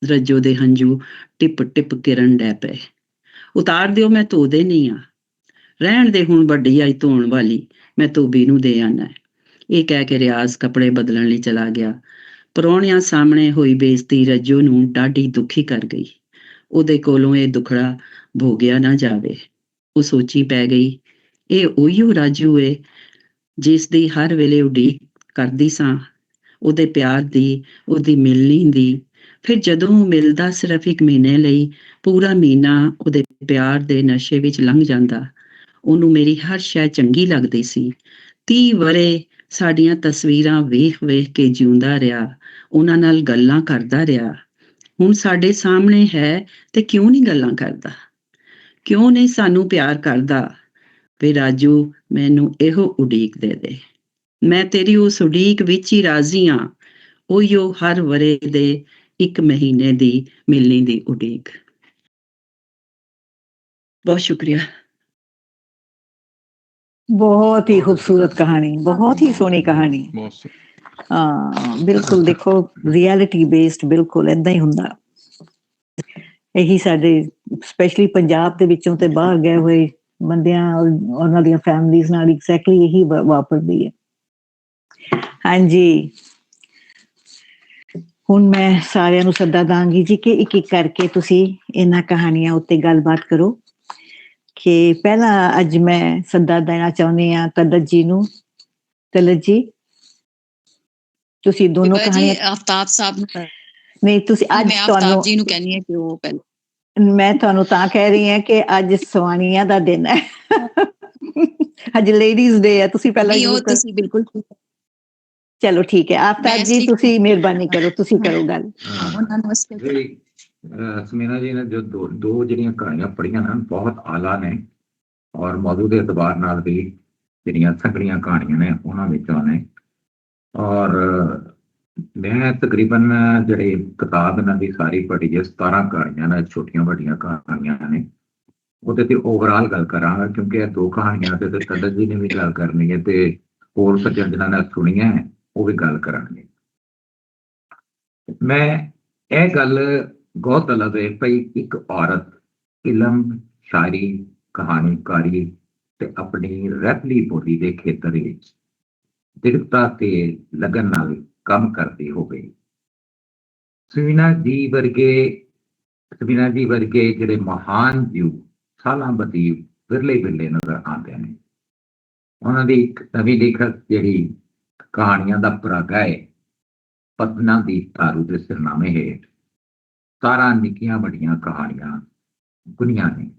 ਰੱਜੋ ਦੇ ਹੰਝੂ ਟਿਪ ਟਿਪ ਗਿਰਨ ਡੈ ਪਏ। ਉਤਾਰ ਦਿਓ, ਮੈਂ ਧੋਦੇ ਨਹੀਂ ਆ। ਰਹਿਣ ਦੇ, ਹੁਣ ਵੱਡੀ ਆਈ ਧੋਣ ਵਾਲੀ, ਮੈਂ ਧੋਬੀ ਨੂੰ ਦੇ ਆਣਾ। ਇਹ ਕਹਿ ਕੇ ਰਿਆਜ਼ ਕੱਪੜੇ ਬਦਲਣ ਲਈ ਚਲਾ ਗਿਆ। ਪ੍ਰਾਹੁਣਿਆਂ ਸਾਹਮਣੇ ਹੋਈ ਬੇਇੱਜ਼ਤੀ ਰੱਜੋ ਨੂੰ ਡਾਢੀ ਦੁਖੀ ਕਰ ਗਈ। ਉਹਦੇ ਕੋਲੋਂ ਇਹ ਦੁਖੜਾ ਭੋਗਿਆ ਨਾ ਜਾਵੇ। ਉਹ ਸੋਚੀ ਪੈ ਗਈ, ਇਹ ਉਹੀਓ ਰਾਜੂ ਏ ਜਿਸ ਦੀ ਹਰ ਵੇਲੇ ਉਡੀਕ ਕਰਦੀ ਸਾਂ, ਉਹਦੇ ਪਿਆਰ ਦੀ, ਉਹਦੀ ਮਿਲਣੀ ਦੀ। ਫਿਰ ਜਦੋਂ ਉਹ ਮਿਲਦਾ ਸਿਰਫ 1 ਮਹੀਨੇ ਲਈ, ਪੂਰਾ ਮਹੀਨਾ ਉਹਦੇ ਪਿਆਰ ਦੇ ਨਸ਼ੇ ਵਿੱਚ ਲੰਘ ਜਾਂਦਾ। ਉਹਨੂੰ ਮੇਰੀ ਹਰ ਸ਼ੈ ਚੰਗੀ ਲੱਗਦੀ ਸੀ। 30 ਵਰ੍ਹੇ ਸਾਡੀਆਂ ਤਸਵੀਰਾਂ ਵੇਖ ਵੇਖ ਕੇ ਜਿਉਂਦਾ ਰਿਹਾ। ਉਹਨਾਂ ਨਾਲ ਗੱਲਾਂ ਕਰਦਾ ਰਿਹਾ। ਹੁਣ ਸਾਡੇ ਸਾਹਮਣੇ ਹੈ ਤੇ ਕਿਉਂ ਨਹੀਂ ਗੱਲਾਂ ਕਰਦਾ? ਕਿਉਂ ਨਹੀਂ ਸਾਨੂੰ ਪਿਆਰ ਕਰਦਾ? ਵੇ ਰਾਜੂ, ਮੈਨੂੰ ਇਹੋ ਉਡੀਕ ਦੇ ਦੇ। ਮੈਂ ਤੇਰੀ ਉਸ ਉਡੀਕ ਵਿੱਚ ਹੀ ਰਾਜ਼ੀ ਹਾਂ। ਉਹੀਓ ਹਰ ਵਰ੍ਹੇ ਦੇ 1 ਮਹੀਨੇ ਦੀ ਮਿਲਣੀ ਦੀ ਉਡੀਕ। ਬਹੁਤ ਸ਼ੁਕਰੀਆ। ਬਹੁਤ ਹੀ ਖੂਬਸੂਰਤ ਕਹਾਣੀ, ਬਹੁਤ ਹੀ ਸੋਹਣੀ ਕਹਾਣੀ। ਹਾਂ, ਬਿਲਕੁਲ। ਦੇਖੋ, ਰਿਐਲਿਟੀ ਬੇਸਡ ਬਿਲਕੁਲ ਏਦਾਂ ਹੀ ਹੁੰਦਾ। ਇਹੀ ਸਾਡੇ ਸਪੈਸ਼ਲੀ ਪੰਜਾਬ ਦੇ ਵਿੱਚੋਂ ਤੇ ਬਾਹਰ ਗਏ ਹੋਏ ਬੰਦਿਆਂ ਉਹਨਾਂ ਦੀਆਂ ਫੈਮਲੀਜ਼ ਨਾਲ ਐਗਜ਼ੈਕਟਲੀ ਇਹੀ ਵਾਪਰਦੀ ਹੈ। ਹਾਂਜੀ, ਹੁਣ ਮੈਂ ਸਾਰਿਆਂ ਨੂੰ ਸੱਦਾ ਦਾਂਗੀ ਜੀ ਕਿ ਇੱਕ ਇੱਕ ਕਰਕੇ ਤੁਸੀਂ ਇਹਨਾਂ ਕਹਾਣੀਆਂ ਉੱਤੇ ਗੱਲਬਾਤ ਕਰੋ। ਕਿ ਪਹਿਲਾਂ ਅੱਜ ਮੈਂ ਸੱਦਾ ਦੇਣਾ ਚਾਹੁੰਦੀ ਹਾਂ ਤਲਤ ਜੀ ਨੂੰ। ਤਲਤ ਜੀ, ਤੁਸੀਂ ਦੋਨੋਂ ਕਹਾਣੀਆਂ। ਆਫਤਾਬ ਸਾਹਿਬ ਨੂੰ ਨਹੀਂ, ਤੁਸੀਂ ਅੱਜ ਮੈਂ ਤੁਹਾਨੂੰ ਆਫਤਾਬ ਜੀ ਨੂੰ ਕਹਿੰਦੀ ਹਾਂ ਕਿ ਉਹ ਪਹਿਲਾਂ। ਮੈਂ ਤੁਹਾਨੂੰ ਤਾਂ ਕਹਿ ਰਹੀ ਹਾਂ ਕਿ ਅੱਜ ਸਵਾਣੀਆਂ ਦਾ ਦਿਨ ਹੈ। ਅੱਜ ਲੇਡੀਜ਼ ਡੇ ਹੈ। ਤੁਸੀਂ ਪਹਿਲਾਂ ਨਹੀਂ, ਉਹ ਤੁਸੀਂ ਬਿਲਕੁਲ ਠੀਕ। ਚਲੋ ਠੀਕ ਹੈ। ਆਫਤਾਬ ਜੀ, ਤੁਸੀਂ ਮਿਹਰਬਾਨੀ ਕਰੋ, ਤੁਸੀਂ ਕਰੋ ਗੱਲ। ਉਹਨਾਂ ਨੂੰ ਸਮੀਨਾ ਜੀ ਨੇ ਜੋ ਦੋ ਜਿਹੜੀਆਂ ਕਹਾਣੀਆਂ ਪੜ੍ਹੀਆਂ ਨਾ, ਬਹੁਤ ਆਲਾ ਨੇ ਔਰ ਮੌਜੂ ਦੇ ਅਤਬਾਰ ਨਾਲ ਵੀ ਜਿਹੜੀਆਂ ਸੰਗੜੀਆਂ ਕਹਾਣੀਆਂ ਨੇ ਉਹਨਾਂ ਵਿੱਚੋਂ ਨੇ। ਔਰ ਮੈਂ ਤਕਰੀਬਨ ਜਿਹੜੀ ਕਿਤਾਬ ਇਹਨਾਂ ਦੀ ਸਾਰੀ ਪੜ੍ਹੀ ਹੈ, 17 ਕਹਾਣੀਆਂ ਨੇ, ਛੋਟੀਆਂ ਵੱਡੀਆਂ ਕਹਾਣੀਆਂ ਨੇ। ਉਹਦੇ ਤੇ ਓਵਰਆਲ ਗੱਲ ਕਰਾਂਗਾ ਕਿਉਂਕਿ ਇਹ 2 ਕਹਾਣੀਆਂ ਤੇ ਤਲਤ ਜੀ ਨੇ ਵੀ ਗੱਲ ਕਰਨੀ ਹੈ ਤੇ ਹੋਰ ਸੱਜਣ ਜਿਨ੍ਹਾਂ ਨੇ ਸੁਣੀਆਂ ਉਹ ਵੀ ਗੱਲ ਕਰਾਂਗੇ। ਮੈਂ ਇਹ ਗੱਲ ਬਹੁਤ ਤਲਬ ਹੈ ਭਈ, ਇੱਕ ਔਰਤ ਇਲਮ, ਸ਼ਾਇਰੀ, ਕਹਾਣੀਕਾਰੀ ਤੇ ਆਪਣੀ ਰਹਿਤਲੀ ਬੋਲੀ ਦੇ ਖੇਤਰ ਵਿੱਚ ਦ੍ਰਿੜਤਾ ਤੇ ਲਗਨ ਨਾਲ ਕੰਮ ਕਰਦੀ ਹੋਵੇ। ਸਮੀਨਾ ਜੀ ਵਰਗੇ ਜਿਹੜੇ ਮਹਾਨ ਜੀਵ ਸਾਲਾਂ ਬਦੀ ਵਿਰਲੇ ਨਜ਼ਰ ਆਉਂਦੇ ਨੇ। ਉਹਨਾਂ ਦੀ ਇੱਕ ਨਵੀਂ ਲੇਖਕ ਜਿਹੜੀ ਕਹਾਣੀਆਂ ਦਾ ਪਰਾਗਾ ਹੈ, ਪਤਨਾ ਦੀ ਤਾਰੂ ਦੇ ਸਿਰਨਾਮੇ ਹੇਠ 17 ਨਿੱਕੀਆਂ ਵੱਡੀਆਂ ਕਹਾਣੀਆਂ ਬੁਣੀਆਂ ਨੇ,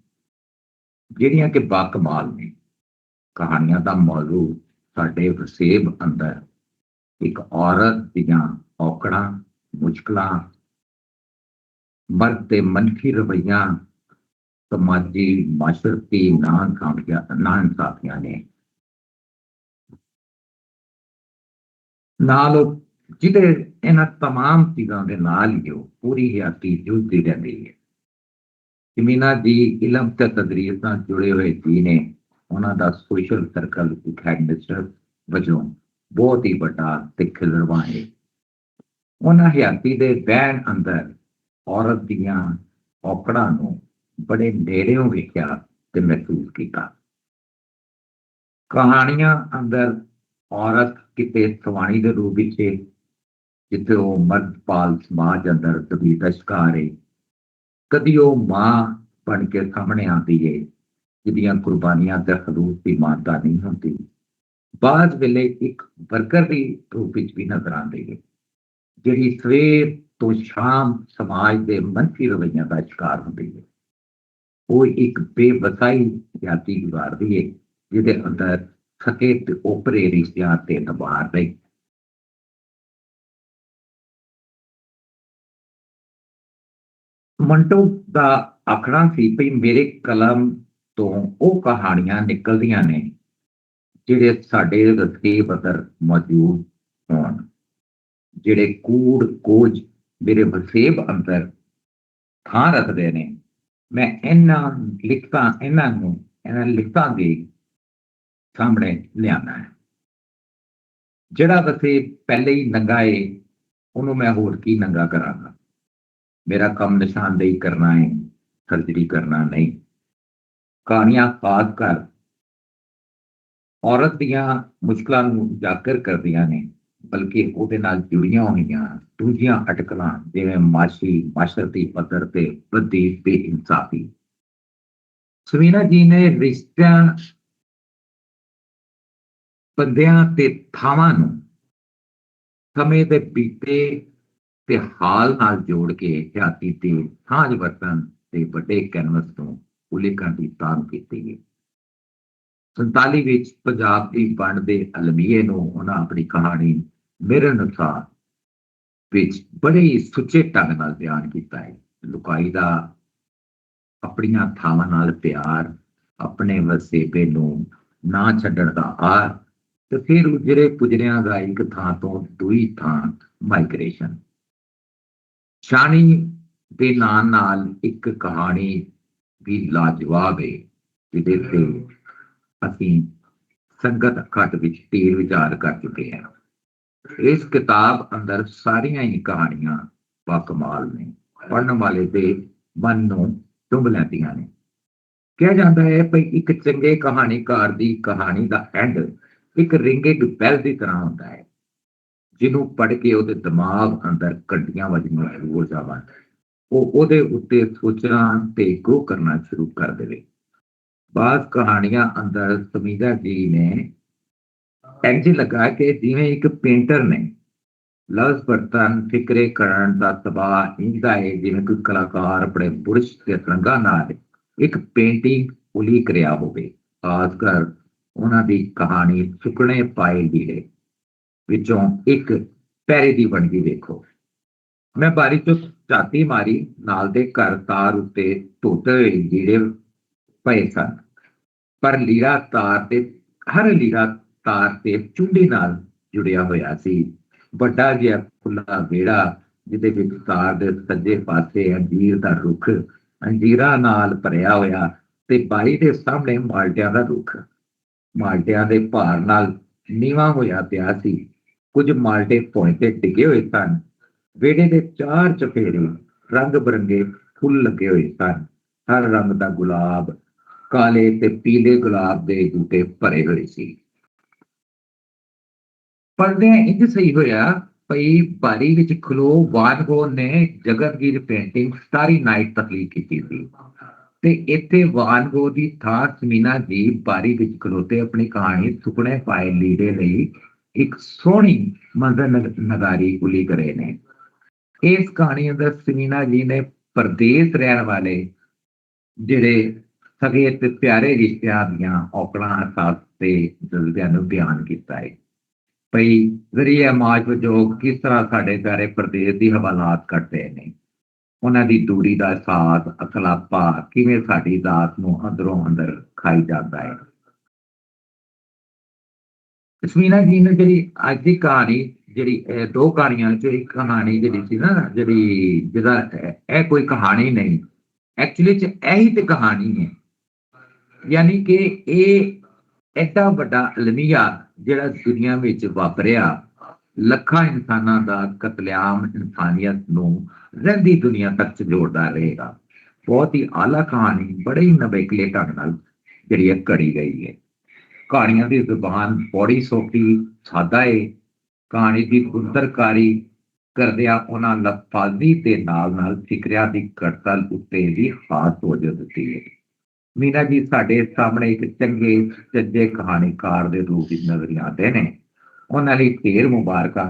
ਜਿਹੜੀਆਂ ਕਿ ਬਾਕਮਾਲ ਨੇ। ਕਹਾਣੀਆਂ ਦਾ ਮੌਜੂ ਸਾਡੇ ਵਸੇਬ ਅੰਦਰ ਇੱਕ ਔਰਤ ਦੀਆਂ ਔਕੜਾਂ, ਮੁਸ਼ਕਲਾਂ, ਮਰਦ ਦੇ ਮਨਫੀ ਰਵੱਈਆ ਸਮਾਜੀ ਮਾਸ਼ਰਤੀ ਨਾ ਇਨਸਾਫੀਆਂ ਨੇ ਨਾਲ ਜਿਹਦੇ ਇਹਨਾਂ ਤਮਾਮ ਚੀਜ਼ਾਂ ਦੇ ਨਾਲ ਹੀ ਉਹ ਪੂਰੀ ਹਯਾਤੀ ਜੂਝਦੀ ਰਹਿੰਦੀ ਹੈ। ਮੀਨਾ ਜੀ ਇਲਮ ਤੇ ਤਦਰੀਸ ਨਾਲ ਜੁੜੇ ਹੋਏ ਜੀ ਨੇ। ਉਹਨਾਂ ਦਾ ਸੋਸ਼ਲ ਸਰਕਲ ਇੱਕ ਹੈਡਮਿਸਟਰ ਵਜੋਂ ਬਹੁਤ ਹੀ ਵੱਡਾ ਤੇ ਖਿਲਰਵਾ ਹੈ। ਉਹਨਾਂ ਹਯਾਤੀ ਦੇ ਬਹਿਣ ਅੰਦਰ ਔਰਤ ਦੀਆਂ ਔਕੜਾਂ ਨੂੰ ਬੜੇ ਨੇੜਿਓਂ ਵੇਖਿਆ ਤੇ ਮਹਿਸੂਸ ਕੀਤਾ। ਕਹਾਣੀਆਂ ਅੰਦਰ ਔਰਤ ਕਿਤੇ ਸਵਾਣੀ ਦੇ ਰੂਪ ਵਿੱਚ ਜਿੱਥੇ ਉਹ ਮਰਦਪਾਲ ਸਮਾਜ ਅੰਦਰ ਤਬੀਅਤ ਦਾ ਸ਼ਿਕਾਰ ਹੈ, ਕਦੀ ਉਹ ਮਾਂ ਬਣ ਕੇ ਸਾਹਮਣੇ ਆਉਂਦੀ ਹੈ ਜਿਹਦੀਆਂ ਕੁਰਬਾਨੀਆਂ ਤੇ ਖਲੂਸ ਦੀ ਮਾਨਤਾ ਨਹੀਂ ਹੁੰਦੀ। ਬਾਅਦ ਵੇਲੇ ਇੱਕ ਵਰਕਰ ਦੀ ਰੂਪ ਵਿੱਚ ਵੀ ਨਜ਼ਰ ਆਉਂਦੀ ਹੈ ਜਿਹੜੀ ਸਵੇਰ ਤੋਂ ਸ਼ਾਮ ਸਮਾਜ ਦੇ ਮੰਫੀ ਰਵੱਈਆਂ ਦਾ ਸ਼ਿਕਾਰ ਹੁੰਦੀ ਹੈ। ਉਹ ਇੱਕ ਬੇਵਸਾਈ ਜਾਤੀ ਗੁਜ਼ਾਰਦੀ ਹੈ ਜਿਹਦੇ ਅੰਦਰ ਸਕੇ ਤੇ ਓਪਰੇ ਰਿਸ਼ਤਿਆਂ ਤੇ ਦਬਾਅ ਰਹੀ। ਮੰਟੋ ਦਾ ਆਖਣਾ ਸੀ ਭਈ ਮੇਰੇ ਕਲਮ ਤੋਂ ਉਹ ਕਹਾਣੀਆਂ ਨਿਕਲਦੀਆਂ ਨੇ ਜਿਹੜੇ ਸਾਡੇ ਰਸਤੇ ਅੰਦਰ ਮੌਜੂਦ ਹੋਣ, ਜਿਹੜੇ ਕੂੜ ਕੋਝ ਮੇਰੇ ਵਸੇਬ ਅੰਦਰ ਥਾਂ ਰੱਖਦੇ ਨੇ। ਮੈਂ ਇਹਨਾਂ ਲਿਖਤਾਂ ਦੇ ਸਾਹਮਣੇ ਲਿਆਣਾ ਹੈ। ਜਿਹੜਾ ਵਸੇਬ ਪਹਿਲੇ ਹੀ ਨੰਗਾ ਏ ਉਹਨੂੰ ਮੈਂ ਹੋਰ ਕੀ ਨੰਗਾ ਕਰਾਂਗਾ। ਮੇਰਾ ਕੰਮ ਨਿਸ਼ਾਨਦੇਹੀ ਕਰਨਾ ਹੈ, ਸਰਜਰੀ ਕਰਨਾ ਨਹੀਂ। ਕਹਾਣੀਆਂ ਖਾਸ ਕਰ ਔਰਤ ਦੀਆਂ ਮੁਸ਼ਕਲਾਂ ਨੂੰ ਉਜਾਗਰ ਕਰਦੀਆਂ ਨੇ, ਬਲਕਿ ਉਹਦੇ ਨਾਲ ਜੁੜੀਆਂ ਹੋਈਆਂ ਦੂਜੀਆਂ ਅਟਕਲਾਂ ਜਿਵੇਂ ਮਾਸ਼ਰਤੀ ਪੱਧਰ ਤੇ ਵਧੀ ਬੇਇਨਸਾਫੀ। ਸਮੀਨਾ ਜੀ ਨੇ ਰਿਸ਼ਤਿਆਂ, ਬੰਦਿਆਂ ਤੇ ਥਾਵਾਂ ਨੂੰ ਸਮੇਂ ਦੇ ਬੀਤੇ ਤੇ ਹਾਲ ਨਾਲ ਜੋੜ ਕੇ ਹਯਾਤੀ ਤੇ ਸਾਂਝ ਵਰਤਣ ਤੇ ਵੱਡੇ ਕੈਨਵਸ ਤੋਂ ਉਲੇਖਾਂ ਦੀ ਤਾਂਘ ਕੀਤੀ ਹੈ। 47 ਵਿੱਚ ਪੰਜਾਬ ਦੀ ਵੰਡ ਦੇ ਅਲਮੀਏ ਨੂੰ ਉਹਨਾਂ ਆਪਣੀ ਕਹਾਣੀ ਮੇਰੇ ਅਨੁਸਾਰ ਵਿੱਚ ਬੜੇ ਹੀ ਸੁੱਚੇ ਢੰਗ ਨਾਲ ਬਿਆਨ ਕੀਤਾ ਹੈ। ਲੁਕਾਈ ਦਾ ਆਪਣੀਆਂ ਥਾਵਾਂ ਨਾਲ ਪਿਆਰ, ਆਪਣੇ ਵਸੇਬੇ ਨੂੰ ਨਾ ਛੱਡਣ ਦਾ ਆਰ, ਤੇ ਫਿਰ ਉਜਰੇ ਪੁਜਰਿਆਂ ਦਾ ਇੱਕ ਥਾਂ ਤੋਂ ਦੂਈ ਥਾਂ ਮਾਈਗ੍ਰੇਸ਼ਨ। ਸ਼ਾਨੀ ਦੇ ਨਾਲ ਇੱਕ ਕਹਾਣੀ ਵੀ ਲਾਜਵਾਬ ਹੈ ਜਿਹਦੇ ਤੇ ਅਸੀਂ ਸੰਗਤ ਅਖਾਟ ਵਿੱਚ ਢੇਰ ਵਿਚਾਰ ਕਰ ਚੁੱਕੇ ਹਾਂ। ਇਸ ਕਿਤਾਬ ਅੰਦਰ ਸਾਰੀਆਂ ਹੀ ਕਹਾਣੀਆਂ ਬਾਕਮਾਲ ਨੇ, ਪੜ੍ਹਨ ਵਾਲੇ ਦੇ ਮਨ ਨੂੰ ਚੁੰਭ ਲੈਂਦੀਆਂ ਨੇ। ਕਿਹਾ ਜਾਂਦਾ ਹੈ ਕਿ ਇੱਕ ਚੰਗੇ ਕਹਾਣੀਕਾਰ ਦੀ ਕਹਾਣੀ ਦਾ ਐਂਡ ਇੱਕ ਰਿੰਗਿੰਗ ਬੈਲ ਦੀ ਤਰ੍ਹਾਂ ਹੁੰਦਾ ਹੈ ਜਿਹਨੂੰ ਪੜ੍ਹ ਕੇ ਉਹਦੇ ਦਿਮਾਗ ਅੰਦਰ ਘੰਟੀਆਂ ਵੱਜਣੀਆਂ ਸ਼ੁਰੂ ਹੋ ਜਾਵਣ, ਉਹ ਉਹਦੇ ਉੱਤੇ ਸੋਚਣਾ ਤੇ ਗੋ ਕਰਨਾ ਸ਼ੁਰੂ ਕਰ ਦੇਵੇ। ਬਾਅਦ ਕਹਾਣੀਆਂ ਅੰਦਰ ਸਮੀਨਾ ਜੀ ਨੇ ਇੰਝ ਲੱਗਾ ਕਿ ਜਿਵੇਂ ਇੱਕ ਪੇਂਟਰ ਨੇ ਲਫ਼ਜ਼ ਬਰਤਨ ਫਿਕਰੇ ਕਰਨ ਦਾ ਸੁਭਾਅ ਇੰਦਾ ਹੈ ਜਿਵੇਂ ਕੋਈ ਕਲਾਕਾਰ ਆਪਣੇ ਬੁਰਸ਼ ਤੇ ਰੰਗਾਂ ਨਾਲ ਇੱਕ ਪੇਂਟਿੰਗ ਉਲੀਕ ਰਿਹਾ ਹੋਵੇ। ਖਾਸ ਕਰ ਉਹਨਾਂ ਦੀ ਕਹਾਣੀ ਸੁੱਕਣੇ ਪਾਏ ਲੀੜੇ ਵਿੱਚੋਂ ਇੱਕ ਪੈਰੇ ਦੀ ਬਣਗੀ ਵੇਖੋ। ਮੈਂ ਬਾਰੀ ਤੋਂ ਝਾਤੀ ਮਾਰੀ, ਨਾਲ ਦੇ ਘਰ ਤਾਰ ਉੱਤੇ ਧੋਤੇ ਹੋਏ ਲੀੜੇ ਪਏ ਸਨ, ਪਰ ਲੀੜਾ ਤਾਰ ਤੇ ਹਰ ਲੀੜਾ ਤਾਰ ਤੇ ਚੁੰਡੀ ਨਾਲ ਜੁੜਿਆ ਹੋਇਆ ਸੀ। ਵੱਡਾ ਜਿਹਾ ਖੁੱਲਾ ਵਿਹੜਾ ਜਿਹਦੇ ਵਿੱਚ ਤਾਰ ਦੇ ਸੱਜੇ ਪਾਸੇ ਅੰਜੀਰ ਦਾ ਰੁੱਖ ਅੰਜੀਰਾਂ ਨਾਲ ਭਰਿਆ ਹੋਇਆ ਤੇ ਬਾਰੀ ਦੇ ਸਾਹਮਣੇ ਮਾਲਟਿਆਂ ਦਾ ਰੁੱਖ ਮਾਲਟਿਆਂ ਦੇ ਭਾਰ ਨਾਲ ਨੀਵਾਂ ਹੋਇਆ ਪਿਆ ਸੀ। ਕੁਝ ਮਾਲਟੇ ਭੋਏ ਤੇ ਡਿੱਗੇ ਹੋਏ ਸਨ। ਵਿਹੜੇ ਦੇ ਚਾਰ ਚਫੇਰੇ ਰੰਗ ਬਰੰਗੇ ਫੁੱਲ ਲੱਗੇ ਹੋਏ ਸਨ। ਹਰ ਰੰਗ ਦਾ ਗੁਲਾਬ, ਕਾਲੇ ਤੇ ਪੀਲੇ ਗੁਲਾਬ ਦੇ ਬੂਟੇ ਭਰੇ ਹੋਏ ਸੀ। ਪੜ੍ਹਦਿਆਂ ਇੰਝ ਸਹੀ ਹੋਇਆ ਭਈ ਬਾਰੀ ਵਿੱਚ ਖਲੋ ਵਾਨ ਗੋਗ ਨੇ ਜਗਤਗੀਰ ਪੇਂਟਿੰਗ ਸਟਾਰੀ ਨਾਈਟ ਤਖਲੀਕ ਕੀਤੀ ਸੀ ਤੇ ਇੱਥੇ ਵਾਨ ਗੋਗ ਦੀ ਥਾਂ ਸਮੀਨਾ ਜੀ ਬਾਰੀ ਵਿੱਚ ਖਲੋਤੇ ਆਪਣੀ ਕਹਾਣੀ ਸੁਪਨੇ ਪਾਏ ਲੀੜੇ ਲਈ ਇੱਕ ਸੋਹਣੀ ਮੰਜ਼ਰ ਨਗਾਰੀ ਉਲੀਕ ਰਹੇ ਨੇ। ਇਸ ਕਹਾਣੀ ਅੰਦਰ ਸਮੀਨਾ ਜੀ ਨੇ ਪਰਦੇਸ ਰਹਿਣ ਵਾਲੇ ਜਿਹੜੇ ਸਗੇ ਤੇ ਪਿਆਰੇ ਰਿਸ਼ਤਿਆਂ ਦੀਆਂ ਔਕੜਾਂ, ਅਹਿਸਾਸ ਤੇ ਜਜ਼ਬਿਆਂ ਨੂੰ ਬਿਆਨ ਕੀਤਾ ਹੈ। ਭਈ ਜ਼ਰੀਆ ਮਾਜ ਵਜੋਂ ਕਿਸ ਤਰ੍ਹਾਂ ਸਾਡੇ ਪਿਆਰੇ ਪਰਦੇਸ ਦੀ ਹਵਾਲਾਤ ਕੱਟਦੇ ਨੇ। ਉਹਨਾਂ ਦੀ ਦੂਰੀ ਦਾ ਅਹਿਸਾਸ, ਅਕਲਾਪਾ ਕਿਵੇਂ ਸਾਡੀ ਦਾਤ ਨੂੰ ਅੰਦਰੋਂ ਅੰਦਰ ਖਾਈ ਜਾਂਦਾ ਹੈ। ਸਮੀਨਾ ਜੀ ਨੇ ਜਿਹੜੀ ਅੱਜ ਦੀ ਕਹਾਣੀ, ਜਿਹੜੀ ਦੋ ਕਹਾਣੀਆਂ ਚ ਇੱਕ ਕਹਾਣੀ ਜਿਹੜੀ ਸੀ ਨਾ, ਜਿਹਦਾ ਇਹ ਕੋਈ ਕਹਾਣੀ ਨਹੀਂ, ਐਕਚੁਅਲੀ ਚ ਇਹੀ ਤੇ ਕਹਾਣੀ ਹੈ। ਯਾਨੀ ਕਿ ਇਹ ਐਡਾ ਵੱਡਾ ਅਲਮੀਆ ਜਿਹੜਾ ਦੁਨੀਆ ਵਿੱਚ ਵਾਪਰਿਆ, ਲੱਖਾਂ ਇਨਸਾਨਾਂ ਦਾ ਕਤਲੇਆਮ ਇਨਸਾਨੀਅਤ ਨੂੰ ਰਹਿੰਦੀ ਦੁਨੀਆ ਤੱਕ ਜੋੜਦਾ ਰਹੇਗਾ। ਬਹੁਤ ਹੀ ਆਲਾ ਕਹਾਣੀ, ਬੜੇ ਹੀ ਨਵੇਕਲੇ ਢੰਗ ਨਾਲ ਜਿਹੜੀ ਇਹ ਘੜੀ ਗਈ ਹੈ। ਕਹਾਣੀਆਂ ਦੀ ਜ਼ੁਬਾਨ ਬੜੀ ਸੌਖੀ, ਸਾਦਾ ਹੈ। ਕਹਾਣੀ ਦੀ ਗੁੰਦਰਕਾਰੀ ਕਰਦਿਆਂ ਉਹਨਾਂ ਲਫ਼ਾਜ਼ੀ ਦੇ ਨਾਲ ਫਿਕਰਿਆਂ ਦੀ ਕੜਤਲ ਉੱਤੇ ਵੀ ਖਾਸ ਤੋਜਹ ਦਿੱਤੀ ਹੈ। ਮੀਨਾ ਜੀ ਸਾਡੇ ਸਾਹਮਣੇ ਇੱਕ ਚੰਗੇ ਸੱਜੇ ਕਹਾਣੀਕਾਰ ਦੇ ਰੂਪ ਵਿੱਚ ਨਜ਼ਰ ਆਉਂਦੇ ਨੇ। ਉਹਨਾਂ ਲਈ ਢੇਰ ਮੁਬਾਰਕਾਂ।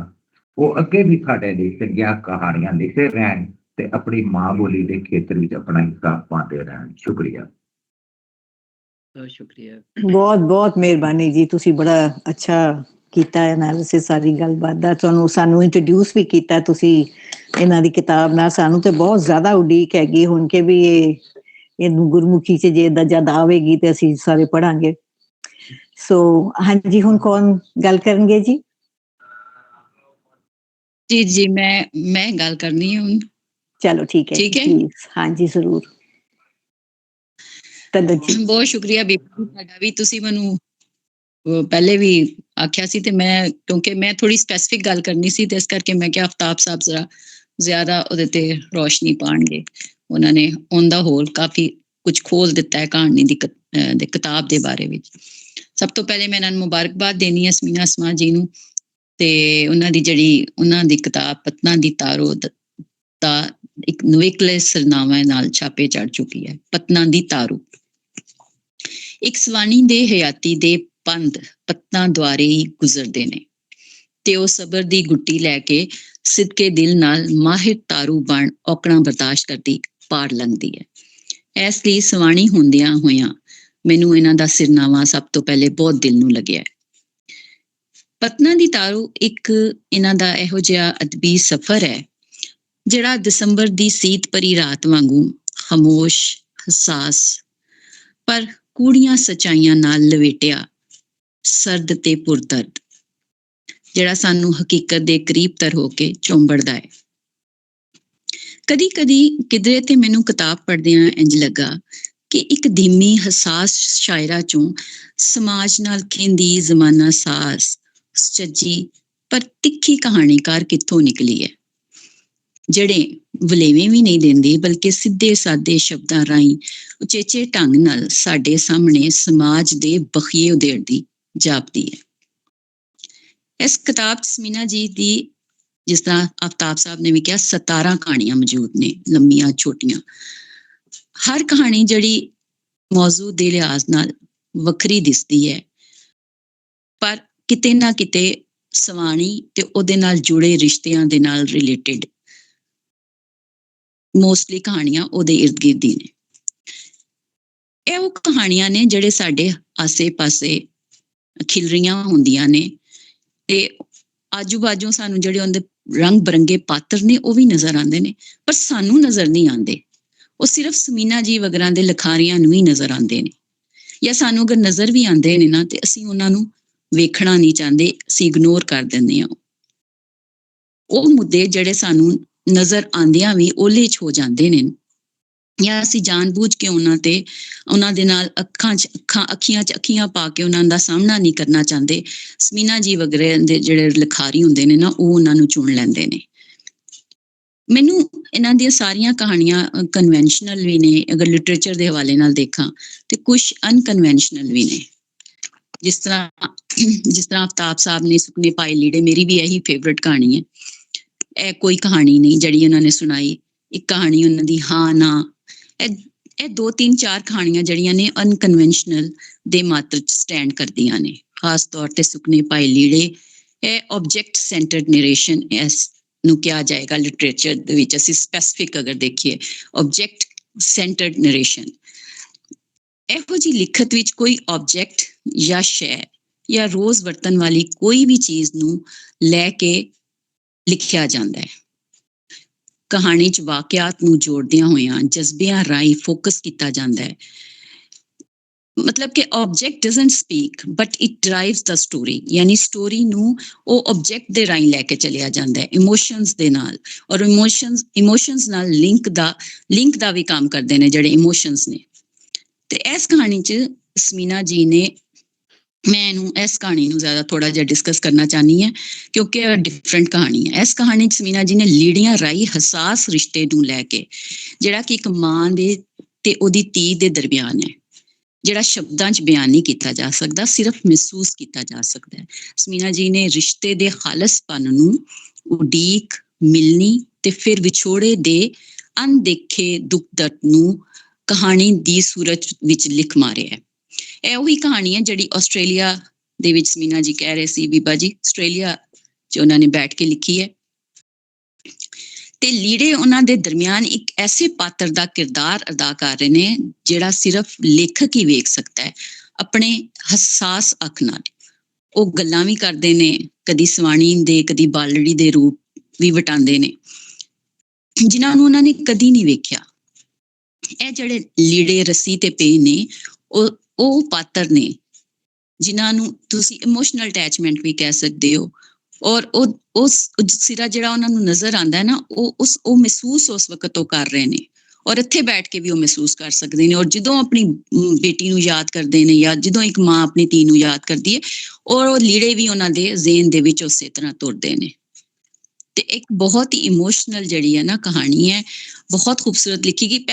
ਉਹ ਅੱਗੇ ਵੀ ਸਾਡੇ ਲਈ ਚੰਗੀਆਂ ਕਹਾਣੀਆਂ ਲਿਖਦੇ ਰਹਿਣ ਤੇ ਆਪਣੀ ਮਾਂ ਬੋਲੀ ਦੇ ਖੇਤਰ ਵਿੱਚ ਆਪਣਾ ਹਿੱਸਾ ਪਾਉਂਦੇ ਰਹਿਣ। ਸ਼ੁਕਰੀਆ। ਬਹੁਤ ਸ਼ੁਕਰੀਆ। ਬਹੁਤ ਬਹੁਤ ਮਿਹਰਬਾਨੀ ਜੀ, ਤੁਸੀਂ ਬੜਾ ਅੱਛਾ ਕੀਤਾ ਐਨਾਲਿਸਿਸ ਸਾਰੀ ਗੱਲਬਾਤ ਦਾ। ਤੁਹਾਨੂੰ ਸਾਨੂੰ ਇੰਟਰੋਡਿਊਸ ਵੀ ਕੀਤਾ ਤੁਸੀਂ ਇਹਨਾਂ ਦੀ ਕਿਤਾਬ ਨਾਲ। ਸਾਨੂੰ ਤੇ ਬਹੁਤ ਜ਼ਿਆਦਾ ਉਡੀਕ ਹੈਗੀ ਹੁਣ ਕਿ ਵੀ ਇਹਨੂੰ ਗੁਰਮੁਖੀ 'ਚ ਜੇ ਜਦ ਆਵੇਗੀ ਤੇ ਅਸੀਂ ਸਾਰੇ ਪੜਾਂਗੇ। ਸੋ ਹਾਂਜੀ, ਹੁਣ ਕੌਣ ਗੱਲ ਕਰਨਗੇ ਜੀ? ਜੀ ਮੈਂ ਗੱਲ ਕਰਨੀ ਹੈ ਹੁਣ। ਚਲੋ ਠੀਕ ਹੈ ਪਲੀਜ਼। ਹਾਂਜੀ ਜ਼ਰੂਰ। ਬਹੁਤ ਸ਼ੁਕਰੀਆ ਬੀਬੀ ਤੁਹਾਡਾ ਵੀ। ਤੁਸੀਂ ਮੈਨੂੰ ਪਹਿਲੇ ਵੀ ਆਖਿਆ ਸੀ ਤੇ ਮੈਂ, ਕਿਉਂਕਿ ਮੈਂ ਥੋੜੀ ਸਪੈਸੀਫਿਕ ਗੱਲ ਕਰਨੀ ਸੀ ਤੇ ਇਸ ਕਰਕੇ ਮੈਂ ਕਿਹਾ ਆਫਤਾਬ ਸਾਹਿਬ ਜ਼ਰਾ ਜ਼ਿਆਦਾ ਉਹਦੇ ਤੇ ਰੋਸ਼ਨੀ ਪਾਉਣਗੇ। ਉਹਨਾਂ ਨੇ ਉਹਦਾ ਹੋਰ ਕਾਫੀ ਕੁਝ ਖੋਲ ਦਿੱਤਾ ਹੈ ਕਹਾਣੀ ਦੀ ਕਿਤਾਬ ਦੇ ਬਾਰੇ ਵਿੱਚ। ਸਭ ਤੋਂ ਪਹਿਲੇ ਮੈਂ ਇਹਨਾਂ ਨੂੰ ਮੁਬਾਰਕਬਾਦ ਦੇਣੀ ਹੈ ਸਮੀਨਾ ਅਸਮਾ ਜੀ ਨੂੰ, ਤੇ ਉਹਨਾਂ ਦੀ ਜਿਹੜੀ ਉਹਨਾਂ ਦੀ ਕਿਤਾਬ ਪਤਨਾ ਦੀ ਤਾਰੋ ਦਾ ਇੱਕ ਨਵੇਕਲੇ ਸਰਨਾਮਾ ਨਾਲ ਛਾਪੇ ਚੜ ਚੁੱਕੀ ਹੈ। ਪਤਨਾ ਦੀ ਤਾਰੋ। ਇੱਕ ਸਵਾਣੀ ਦੇ ਹਯਾਤੀ ਦੇ ਪੰਧ ਪਤਨਾ ਦੁਆਰੇ ਹੀ ਗੁਜ਼ਰਦੇ ਨੇ ਤੇ ਉਹ ਸਬਰ ਦੀ ਗੁੱਟੀ ਲੈ ਕੇ ਸਿੱਧਕੇ ਦਿਲ ਨਾਲ ਮਾਹਿਰ ਤਾਰੂ ਬਣ ਔਕੜਾਂ ਬਰਦਾਸ਼ਤ ਕਰਦੀ ਪਾਰ ਲੰਘਦੀ ਹੈ। ਇਸ ਲਈ ਸਵਾਣੀ ਹੁੰਦਿਆਂ ਹੋਇਆਂ ਮੈਨੂੰ ਇਹਨਾਂ ਦਾ ਸਿਰਨਾਮਾ ਸਭ ਤੋਂ ਪਹਿਲੇ ਬਹੁਤ ਦਿਲ ਨੂੰ ਲੱਗਿਆ। ਪਤਨਾ ਦੀ ਤਾਰੂ ਇੱਕ ਇਹਨਾਂ ਦਾ ਇਹੋ ਜਿਹਾ ਅਦਬੀ ਸਫ਼ਰ ਹੈ ਜਿਹੜਾ ਦਸੰਬਰ ਦੀ ਸੀਤ ਭਰੀ ਰਾਤ ਵਾਂਗੂ ਖਾਮੋਸ਼, ਹਸਾਸ ਪਰ ਕੂੜੀਆਂ ਸੱਚਾਈਆਂ ਨਾਲ ਲਵੇਟਿਆ, ਸਰਦ ਤੇ ਪੁਰਦਰਦ, ਜਿਹੜਾ ਸਾਨੂੰ ਹਕੀਕਤ ਦੇ ਕਰੀਬ ਤਰ ਹੋ ਕੇ ਚੌਂਬੜਦਾ ਹੈ। ਕਦੀ ਕਿਧਰੇ ਤੇ ਮੈਨੂੰ ਕਿਤਾਬ ਪੜ੍ਹਦਿਆਂ ਇੰਝ ਲੱਗਾ ਕਿ ਇੱਕ ਧੀਮੀ ਹਸਾਸ ਸ਼ਾਇਰਾ ਚੋਂ ਸਮਾਜ ਨਾਲ ਖੇਂਦੀ ਜ਼ਮਾਨਾ ਸਾਸ, ਸੁਚੱਜੀ ਪਰ ਤਿੱਖੀ ਕਹਾਣੀਕਾਰ ਕਿੱਥੋਂ ਨਿਕਲੀ ਹੈ, ਜਿਹੜੇ ਵਲੇਵੇਂ ਵੀ ਨਹੀਂ ਦਿੰਦੇ ਬਲਕਿ ਸਿੱਧੇ ਸਾਦੇ ਸ਼ਬਦਾਂ ਰਾਹੀਂ ਉਚੇਚੇ ਢੰਗ ਨਾਲ ਸਾਡੇ ਸਾਹਮਣੇ ਸਮਾਜ ਦੇ ਬਖੀਏ ਉਧੇੜਦੀ ਜਾਪਦੀ ਹੈ। ਇਸ ਕਿਤਾਬ 'ਚ ਸਮੀਨਾ ਜੀ ਦੀ, ਜਿਸ ਤਰ੍ਹਾਂ ਆਫਤਾਬ ਸਾਹਿਬ ਨੇ ਵੀ ਕਿਹਾ, 17 ਕਹਾਣੀਆਂ ਮੌਜੂਦ ਨੇ, ਲੰਮੀਆਂ ਛੋਟੀਆਂ। ਹਰ ਕਹਾਣੀ ਜਿਹੜੀ ਮੌਜੂ ਦੇ ਲਿਹਾਜ਼ ਨਾਲ ਵੱਖਰੀ ਦਿਸਦੀ ਹੈ, ਪਰ ਕਿਤੇ ਨਾ ਕਿਤੇ ਸਵਾਣੀ ਤੇ ਉਹਦੇ ਨਾਲ ਜੁੜੇ ਰਿਸ਼ਤਿਆਂ ਦੇ ਨਾਲ ਰਿਲੇਟਿਡ ਮੋਸਟਲੀ ਕਹਾਣੀਆਂ ਉਹਦੇ ਇਰਦ ਗਿਰਦ ਹੀ ਨੇ। ਇਹ ਉਹ ਕਹਾਣੀਆਂ ਨੇ ਜਿਹੜੇ ਸਾਡੇ ਆਸੇ ਪਾਸੇ ਖਿਲ ਰਹੀਆਂ ਹੁੰਦੀਆਂ ਨੇ ਤੇ ਆਜੂ ਬਾਜੂ ਸਾਨੂੰ ਜਿਹੜੇ ਉਹਦੇ ਰੰਗ ਬਰੰਗੇ ਪਾਤਰ ਨੇ ਉਹ ਵੀ ਨਜ਼ਰ ਆਉਂਦੇ ਨੇ, ਪਰ ਸਾਨੂੰ ਨਜ਼ਰ ਨਹੀਂ ਆਉਂਦੇ। ਉਹ ਸਿਰਫ ਸਮੀਨਾ ਜੀ ਵਗੈਰਾ ਦੇ ਲਿਖਾਰੀਆਂ ਨੂੰ ਹੀ ਨਜ਼ਰ ਆਉਂਦੇ ਨੇ, ਜਾਂ ਸਾਨੂੰ ਅਗਰ ਨਜ਼ਰ ਵੀ ਆਉਂਦੇ ਨੇ ਨਾ ਤੇ ਅਸੀਂ ਉਹਨਾਂ ਨੂੰ ਵੇਖਣਾ ਨਹੀਂ ਚਾਹੁੰਦੇ, ਅਸੀਂ ਇਗਨੋਰ ਕਰ ਦਿੰਦੇ ਹਾਂ। ਉਹ ਮੁੱਦੇ ਜਿਹੜੇ ਸਾਨੂੰ ਨਜ਼ਰ ਆਉਂਦਿਆਂ ਵੀ ਓਲੇ 'ਚ ਹੋ ਜਾਂਦੇ ਨੇ, ਜਾਂ ਅਸੀਂ ਜਾਣ-ਬੂਝ ਕੇ ਉਹਨਾਂ ਦੇ ਨਾਲ ਅੱਖੀਆਂ 'ਚ ਅੱਖੀਆਂ ਪਾ ਕੇ ਉਹਨਾਂ ਦਾ ਸਾਹਮਣਾ ਨਹੀਂ ਕਰਨਾ ਚਾਹੁੰਦੇ। ਸਮੀਨਾ ਜੀ ਵਗੈਰਾ ਦੇ ਜਿਹੜੇ ਲਿਖਾਰੀ ਹੁੰਦੇ ਨੇ ਨਾ, ਉਹ ਉਹਨਾਂ ਨੂੰ ਚੁਣ ਲੈਂਦੇ ਨੇ। ਮੈਨੂੰ ਇਹਨਾਂ ਦੀਆਂ ਸਾਰੀਆਂ ਕਹਾਣੀਆਂ ਕਨਵੈਨਸ਼ਨਲ ਵੀ ਨੇ, ਅਗਰ ਲਿਟਰੇਚਰ ਦੇ ਹਵਾਲੇ ਨਾਲ ਦੇਖਾਂ ਤੇ ਕੁਛ ਅਨਕਨਵੈਨਸ਼ਨਲ ਵੀ ਨੇ। ਜਿਸ ਤਰ੍ਹਾਂ ਆਫਤਾਬ ਸਾਹਿਬ ਨੇ ਸੁਪਨੇ ਪਾਏ ਲੀੜੇ, ਮੇਰੀ ਵੀ ਇਹੀ ਫੇਵਰਟ ਕਹਾਣੀ ਹੈ। ਇਹ ਕੋਈ ਕਹਾਣੀ ਨਹੀਂ ਜਿਹੜੀ ਉਹਨਾਂ ਨੇ ਸੁਣਾਈ, ਇੱਕ ਕਹਾਣੀ ਉਹਨਾਂ ਦੀ ਹਾਂ ਨਾ। ਇਹ 2, 3, 4 ਕਹਾਣੀਆਂ ਜਿਹੜੀਆਂ ਨੇ ਅਨਕਨਵੈਨਸ਼ਨਲ ਦੇ ਮਾਤਰ 'ਚ ਸਟੈਂਡ ਕਰਦੀਆਂ ਨੇ। ਖਾਸ ਤੌਰ ਤੇ ਸੁਪਨੇ ਪਾਏ ਲੀੜੇ, ਇਹ ਆਬਜੈਕਟ ਸੈਂਟਰਡ ਨਰੇਸ਼ਨ ਇਸ ਨੂੰ ਕਿਹਾ ਜਾਏਗਾ ਲਿਟਰੇਚਰ ਦੇ ਵਿੱਚ। ਅਸੀਂ ਸਪੈਸੀਫਿਕ ਅਗਰ ਦੇਖੀਏ, ਆਬਜੈਕਟ ਸੈਂਟਰਡ ਨਰੇਸ਼ਨ। ਇਹੋ ਜਿਹੀ ਲਿਖਤ ਵਿੱਚ ਕੋਈ ਆਬਜੈਕਟ ਜਾਂ ਸ਼ੈ ਜਾਂ ਰੋਜ਼ ਵਰਤਣ ਵਾਲੀ ਕੋਈ ਵੀ ਚੀਜ਼ ਨੂੰ ਲੈ ਕੇ ਲਿਖਿਆ ਜਾਂਦਾ ਹੈ। ਕਹਾਣੀ 'ਚ ਵਾਕਿਆਤ ਨੂੰ ਜੋੜਦਿਆਂ ਹੋਇਆਂ ਜਜ਼ਬਿਆਂ ਰਾਹੀਂ ਫੋਕਸ ਕੀਤਾ ਜਾਂਦਾ ਹੈ। ਮਤਲਬ ਕਿ object doesn't speak but it drives the story, ਯਾਨੀ ਸਟੋਰੀ ਨੂੰ ਉਹ ਆਬਜੈਕਟ ਦੇ ਰਾਹੀਂ ਲੈ ਕੇ ਚਲਿਆ ਜਾਂਦਾ ਹੈ ਇਮੋਸ਼ਨਸ ਦੇ ਨਾਲ, ਔਰ ਇਮੋਸ਼ਨਸ ਨਾਲ ਲਿੰਕ ਦਾ ਵੀ ਕੰਮ ਕਰਦੇ ਨੇ ਜਿਹੜੇ ਇਮੋਸ਼ਨਸ ਨੇ। ਤੇ ਇਸ ਕਹਾਣੀ 'ਚ ਸਮੀਨਾ ਜੀ ਨੇ, ਮੈਂ ਇਸ ਕਹਾਣੀ ਨੂੰ ਜ਼ਿਆਦਾ ਥੋੜਾ ਜਿਹਾ ਡਿਸਕਸ ਕਰਨਾ ਚਾਹਨੀ ਹਾਂ ਕਿਉਂਕਿ ਇਹ ਡਿਫਰੈਂਟ ਕਹਾਣੀ ਹੈ। ਇਸ ਕਹਾਣੀ 'ਚ ਸਮੀਨਾ ਜੀ ਨੇ ਲੀੜੀਆਂ ਰਾਹੀਂ ਹਸਾਸ ਰਿਸ਼ਤੇ ਨੂੰ ਲੈ ਕੇ, ਜਿਹੜਾ ਕਿ ਇੱਕ ਮਾਂ ਦੇ ਤੇ ਉਹਦੀ ਧੀ ਦੇ ਦਰਮਿਆਨ ਹੈ, ਜਿਹੜਾ ਸ਼ਬਦਾਂ 'ਚ ਬਿਆਨ ਨਹੀਂ ਕੀਤਾ ਜਾ ਸਕਦਾ, ਸਿਰਫ ਮਹਿਸੂਸ ਕੀਤਾ ਜਾ ਸਕਦਾ ਹੈ। ਸਮੀਨਾ ਜੀ ਨੇ ਰਿਸ਼ਤੇ ਦੇ ਖਾਲਸਪਨ ਨੂੰ, ਉਡੀਕ, ਮਿਲਣੀ ਤੇ ਫਿਰ ਵਿਛੋੜੇ ਦੇ ਅਣਦੇਖੇ ਦੁੱਖ ਦਰਦ ਨੂੰ ਕਹਾਣੀ ਦੀ ਸੂਰਤ ਵਿੱਚ ਲਿਖ ਮਾਰਿਆ ਹੈ। ਇਹ ਉਹੀ ਕਹਾਣੀ ਹੈ ਜਿਹੜੀ ਆਸਟ੍ਰੇਲੀਆ ਦੇ ਵਿੱਚ ਸਮੀਨਾ ਜੀ ਕਹਿ ਰਹੇ ਸੀ, ਬੀਬਾ ਜੀ ਆਸਟ੍ਰੇਲੀਆ 'ਚ ਉਹਨਾਂ ਨੇ ਬੈਠ ਕੇ ਲਿਖੀ ਹੈ। ਤੇ ਲੀੜੇ ਉਹਨਾਂ ਦੇ ਦਰਮਿਆਨ ਇੱਕ ਐਸੇ ਪਾਤਰ ਦਾ ਕਿਰਦਾਰ ਅਦਾ ਕਰ ਰਹੇ ਨੇ ਜਿਹੜਾ ਸਿਰਫ ਲੇਖਕ ਹੀ ਵੇਖ ਸਕਦਾ ਹੈ ਆਪਣੇ ਹਸਾਸ ਅੱਖ ਨਾਲ। ਉਹ ਗੱਲਾਂ ਵੀ ਕਰਦੇ ਨੇ, ਕਦੀ ਸਵਾਣੀ ਦੇ ਕਦੀ ਬਾਲੜੀ ਦੇ ਰੂਪ ਵੀ ਵਟਾਉਂਦੇ ਨੇ, ਜਿਨ੍ਹਾਂ ਨੂੰ ਉਹਨਾਂ ਨੇ ਕਦੀ ਨਹੀਂ ਵੇਖਿਆ। ਇਹ ਜਿਹੜੇ ਲੀੜੇ ਰੱਸੀ ਤੇ ਪਏ ਨੇ ਉਹ ਪਾਤਰ ਨੇ ਜਿਨ੍ਹਾਂ ਨੂੰ ਤੁਸੀਂ ਇਮੋਸ਼ਨਲ ਅਟੈਚਮੈਂਟ ਵੀ ਕਹਿ ਸਕਦੇ ਹੋ, ਔਰ ਉਹ ਸਿਰਾ ਜਿਹੜਾ ਉਹਨਾਂ ਨੂੰ ਨਜ਼ਰ ਆਉਂਦਾ ਹੈ ਨਾ, ਉਹ ਮਹਿਸੂਸ ਉਸ ਵਕਤ ਉਹ ਕਰ ਰਹੇ ਨੇ, ਔਰ ਇੱਥੇ ਬੈਠ ਕੇ ਵੀ ਉਹ ਮਹਿਸੂਸ ਕਰ ਸਕਦੇ ਨੇ। ਔਰ ਜਦੋਂ ਆਪਣੀ ਬੇਟੀ ਨੂੰ ਯਾਦ ਕਰਦੇ ਨੇ ਜਾਂ ਜਦੋਂ ਇੱਕ ਮਾਂ ਆਪਣੀ ਧੀ ਨੂੰ ਯਾਦ ਕਰਦੀ ਹੈ, ਔਰ ਉਹ ਲੀੜੇ ਵੀ ਉਹਨਾਂ ਦੇ ਜ਼ੇਨ ਦੇ ਵਿੱਚ ਉਸੇ ਤਰ੍ਹਾਂ ਤੁਰਦੇ ਨੇ। ਤੇ ਇੱਕ ਬਹੁਤ ਹੀ ਇਮੋਸ਼ਨਲ ਜਿਹੜੀ ਹੈ ਨਾ ਕਹਾਣੀ ਹੈ, ਬਹੁਤ ਖੂਬਸੂਰਤ ਲਿਖੀ ਗਈ।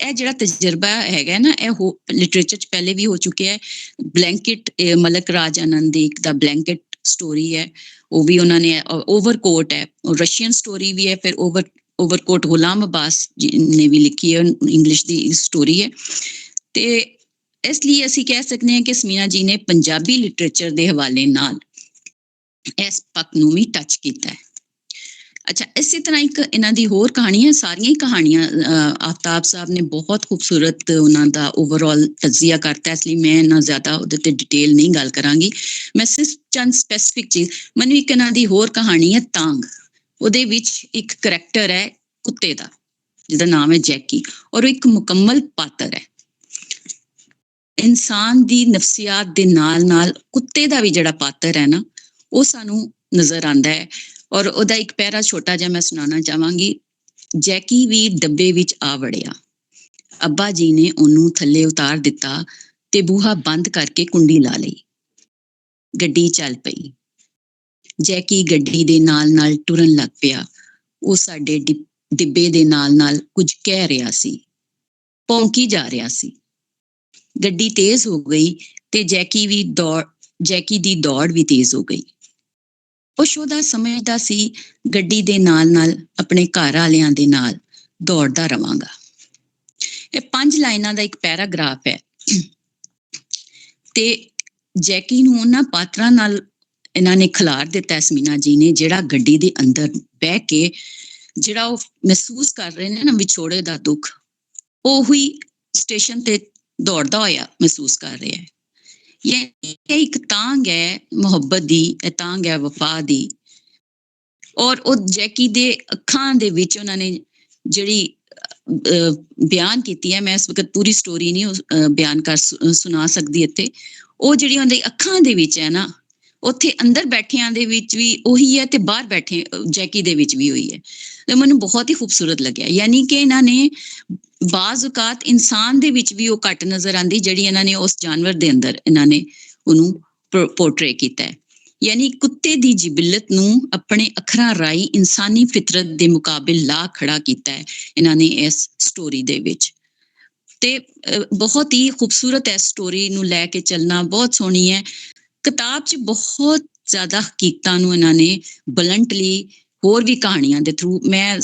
ਇਹ ਜਿਹੜਾ ਤਜਰਬਾ ਹੈਗਾ ਨਾ, ਇਹ ਲਿਟਰੇਚਰ 'ਚ ਪਹਿਲੇ ਵੀ ਹੋ ਚੁੱਕਿਆ ਹੈ। ਬਲੈਂਕਟ, ਮਲਕ ਰਾਜ ਆਨੰਦ ਦੀ ਇੱਕ ਦਾ ਬਲੈਂਕਟ ਸਟੋਰੀ ਹੈ, ਉਹ ਵੀ ਉਹਨਾਂ ਨੇ, ਓਵਰਕੋਟ ਹੈ, ਰਸ਼ੀਅਨ ਸਟੋਰੀ ਵੀ ਹੈ, ਫਿਰ ਓਵਰਕੋਟ ਗੁਲਾਮ ਅਬਾਸ ਨੇ ਵੀ ਲਿਖੀ ਹੈ, ਇੰਗਲਿਸ਼ ਦੀ ਸਟੋਰੀ ਹੈ। ਤੇ ਇਸ ਲਈ ਅਸੀਂ ਕਹਿ ਸਕਦੇ ਹਾਂ ਕਿ ਸਮੀਨਾ ਜੀ ਨੇ ਪੰਜਾਬੀ ਲਿਟਰੇਚਰ ਦੇ ਹਵਾਲੇ ਨਾਲ ਇਸ ਪੱਖ ਨੂੰ ਵੀ ਟੱਚ ਕੀਤਾ ਹੈ। ਅੱਛਾ, ਇਸੇ ਤਰ੍ਹਾਂ ਇੱਕ ਇਹਨਾਂ ਦੀ ਹੋਰ ਕਹਾਣੀ ਹੈ, ਸਾਰੀਆਂ ਹੀ ਕਹਾਣੀਆਂ ਆਫਤਾਬ ਸਾਹਿਬ ਨੇ ਬਹੁਤ ਖੂਬਸੂਰਤ ਉਹਨਾਂ ਦਾ ਓਵਰਆਲ ਤਜਜ਼ੀਆ ਕਰਤਾ, ਇਸ ਲਈ ਮੈਂ ਇੰਨਾ ਜ਼ਿਆਦਾ ਉਹਦੇ ਤੇ ਡਿਟੇਲ ਨਹੀਂ ਗੱਲ ਕਰਾਂਗੀ। ਮੈਂ ਸਿਰਫ ਚੰਦ ਸਪੈਸੀਫਿਕ ਚੀਜ਼, ਮੈਨੂੰ ਇੱਕ ਇਹਨਾਂ ਦੀ ਹੋਰ ਕਹਾਣੀ ਹੈ ਤਾਂਗ। ਉਹਦੇ ਵਿੱਚ ਇੱਕ ਕਰੈਕਟਰ ਹੈ ਕੁੱਤੇ ਦਾ ਜਿਹਦਾ ਨਾਮ ਹੈ ਜੈਕੀ, ਔਰ ਉਹ ਇੱਕ ਮੁਕੰਮਲ ਪਾਤਰ ਹੈ। ਇਨਸਾਨ ਦੀ ਨਫਸੀਆਤ ਦੇ ਨਾਲ ਨਾਲ ਕੁੱਤੇ ਦਾ ਵੀ ਜਿਹੜਾ ਪਾਤਰ ਹੈ ਨਾ, ਉਹ ਸਾਨੂੰ ਨਜ਼ਰ ਆਉਂਦਾ ਹੈ। ਔਰ ਉਹਦਾ ਇੱਕ ਪੈਰਾ ਛੋਟਾ ਜਿਹਾ ਮੈਂ ਸੁਣਾਉਣਾ ਚਾਹਾਂਗੀ। ਜੈਕੀ ਵੀ ਡੱਬੇ ਵਿੱਚ ਆ ਵੜਿਆ, ਅੱਬਾ ਜੀ ਨੇ ਉਹਨੂੰ ਥੱਲੇ ਉਤਾਰ ਦਿੱਤਾ ਤੇ ਬੂਹਾ ਬੰਦ ਕਰਕੇ ਕੁੰਡੀ ਲਾ ਲਈ। ਗੱਡੀ ਚੱਲ ਪਈ। ਜੈਕੀ ਗੱਡੀ ਦੇ ਨਾਲ ਨਾਲ ਟੁਰਨ ਲੱਗ ਪਿਆ। ਉਹ ਸਾਡੇ ਡਿੱਬੇ ਦੇ ਨਾਲ ਨਾਲ ਕੁਝ ਕਹਿ ਰਿਹਾ ਸੀ, ਭੌਂਕੀ ਜਾ ਰਿਹਾ ਸੀ। ਗੱਡੀ ਤੇਜ਼ ਹੋ ਗਈ ਤੇ ਜੈਕੀ ਦੀ ਦੌੜ ਵੀ ਤੇਜ਼ ਹੋ ਗਈ। ਉਹ ਸ਼ੋਦਾ ਸਮਝਦਾ ਸੀ ਗੱਡੀ ਦੇ ਨਾਲ ਨਾਲ ਆਪਣੇ ਘਰ ਵਾਲਿਆਂ ਦੇ ਨਾਲ ਦੌੜਦਾ ਰਵਾਂਗਾ। ਇਹ 5 ਲਾਈਨਾਂ ਦਾ ਇੱਕ ਪੈਰਾਗ੍ਰਾਫ ਹੈ ਤੇ ਜੈਕੀ ਨੂੰ ਉਹਨਾਂ ਪਾਤਰਾਂ ਨਾਲ ਇਹਨਾਂ ਨੇ ਖਿਲਾਰ ਦਿੱਤਾ ਸਮੀਨਾ ਜੀ ਨੇ, ਜਿਹੜਾ ਗੱਡੀ ਦੇ ਅੰਦਰ ਬਹਿ ਕੇ ਜਿਹੜਾ ਉਹ ਮਹਿਸੂਸ ਕਰ ਰਹੇ ਨੇ ਨਾ ਵਿਛੋੜੇ ਦਾ ਦੁੱਖ, ਉਹੀ ਸਟੇਸ਼ਨ ਤੇ ਦੌੜਦਾ ਹੋਇਆ ਮਹਿਸੂਸ ਕਰ ਰਿਹਾ ਹੈ। ਇਹ ਇੱਕ ਤਾਂਘ ਹੈ ਮੁਹੱਬਤ ਦੀ, ਇਹ ਤਾਂਘ ਹੈ ਵਫਾ ਦੀ। ਔਰ ਉਹ ਜੈਕੀ ਦੇ ਅੱਖਾਂ ਦੇ ਵਿੱਚ ਉਹਨਾਂ ਨੇ ਜਿਹੜੀ ਬਿਆਨ ਕੀਤੀ ਹੈ, ਮੈਂ ਇਸ ਵਕਤ ਪੂਰੀ ਸਟੋਰੀ ਨਹੀਂ ਬਿਆਨ ਕਰ ਸੁਣਾ ਸਕਦੀ ਇੱਥੇ, ਉਹ ਜਿਹੜੀ ਉਹਦੀ ਅੱਖਾਂ ਦੇ ਵਿੱਚ ਹੈ ਨਾ, ਉੱਥੇ ਅੰਦਰ ਬੈਠਿਆਂ ਦੇ ਵਿੱਚ ਵੀ ਉਹੀ ਹੈ ਤੇ ਬਾਹਰ ਬੈਠੇ ਜੈਕੀ ਦੇ ਵਿੱਚ ਵੀ ਉਹੀ ਹੈ। ਤੇ ਮੈਨੂੰ ਬਹੁਤ ਹੀ ਖੂਬਸੂਰਤ ਲੱਗਿਆ। ਯਾਨੀ ਕਿ ਇਹਨਾਂ ਨੇ ਬਾਜ਼ ਔਕਾਤ ਇਨਸਾਨ ਦੇ ਵਿੱਚ ਵੀ ਉਹ ਘੱਟ ਨਜ਼ਰ ਆਉਂਦੀ ਜਿਹੜੀ ਇਹਨਾਂ ਨੇ ਉਸ ਜਾਨਵਰ ਦੇ ਅੰਦਰ ਇਹਨਾਂ ਨੇ ਉਹਨੂੰ ਪੋਰਟਰੇ ਕੀਤਾ ਹੈ। ਯਾਨੀ ਕੁੱਤੇ ਦੀ ਜਿਬਲਤ ਨੂੰ ਆਪਣੇ ਅੱਖਰਾਂ ਰਾਹੀਂ ਇਨਸਾਨੀ ਫਿਤਰਤ ਦੇ ਮੁਕਾਬਲੇ ਲਾ ਖੜਾ ਕੀਤਾ ਹੈ ਇਹਨਾਂ ਨੇ ਇਸ ਸਟੋਰੀ ਦੇ ਵਿੱਚ। ਤੇ ਬਹੁਤ ਹੀ ਖੂਬਸੂਰਤ ਹੈ ਸਟੋਰੀ ਨੂੰ ਲੈ ਕੇ ਚੱਲਣਾ, ਬਹੁਤ ਸੋਹਣੀ ਹੈ। ਕਿਤਾਬ 'ਚ ਬਹੁਤ ਜ਼ਿਆਦਾ ਹਕੀਕਤਾਂ ਨੂੰ ਇਹਨਾਂ ਨੇ ਬਲੰਟਲੀ, ਹੋਰ ਵੀ ਕਹਾਣੀਆਂ ਦੇ ਥਰੂ ਮੈਂ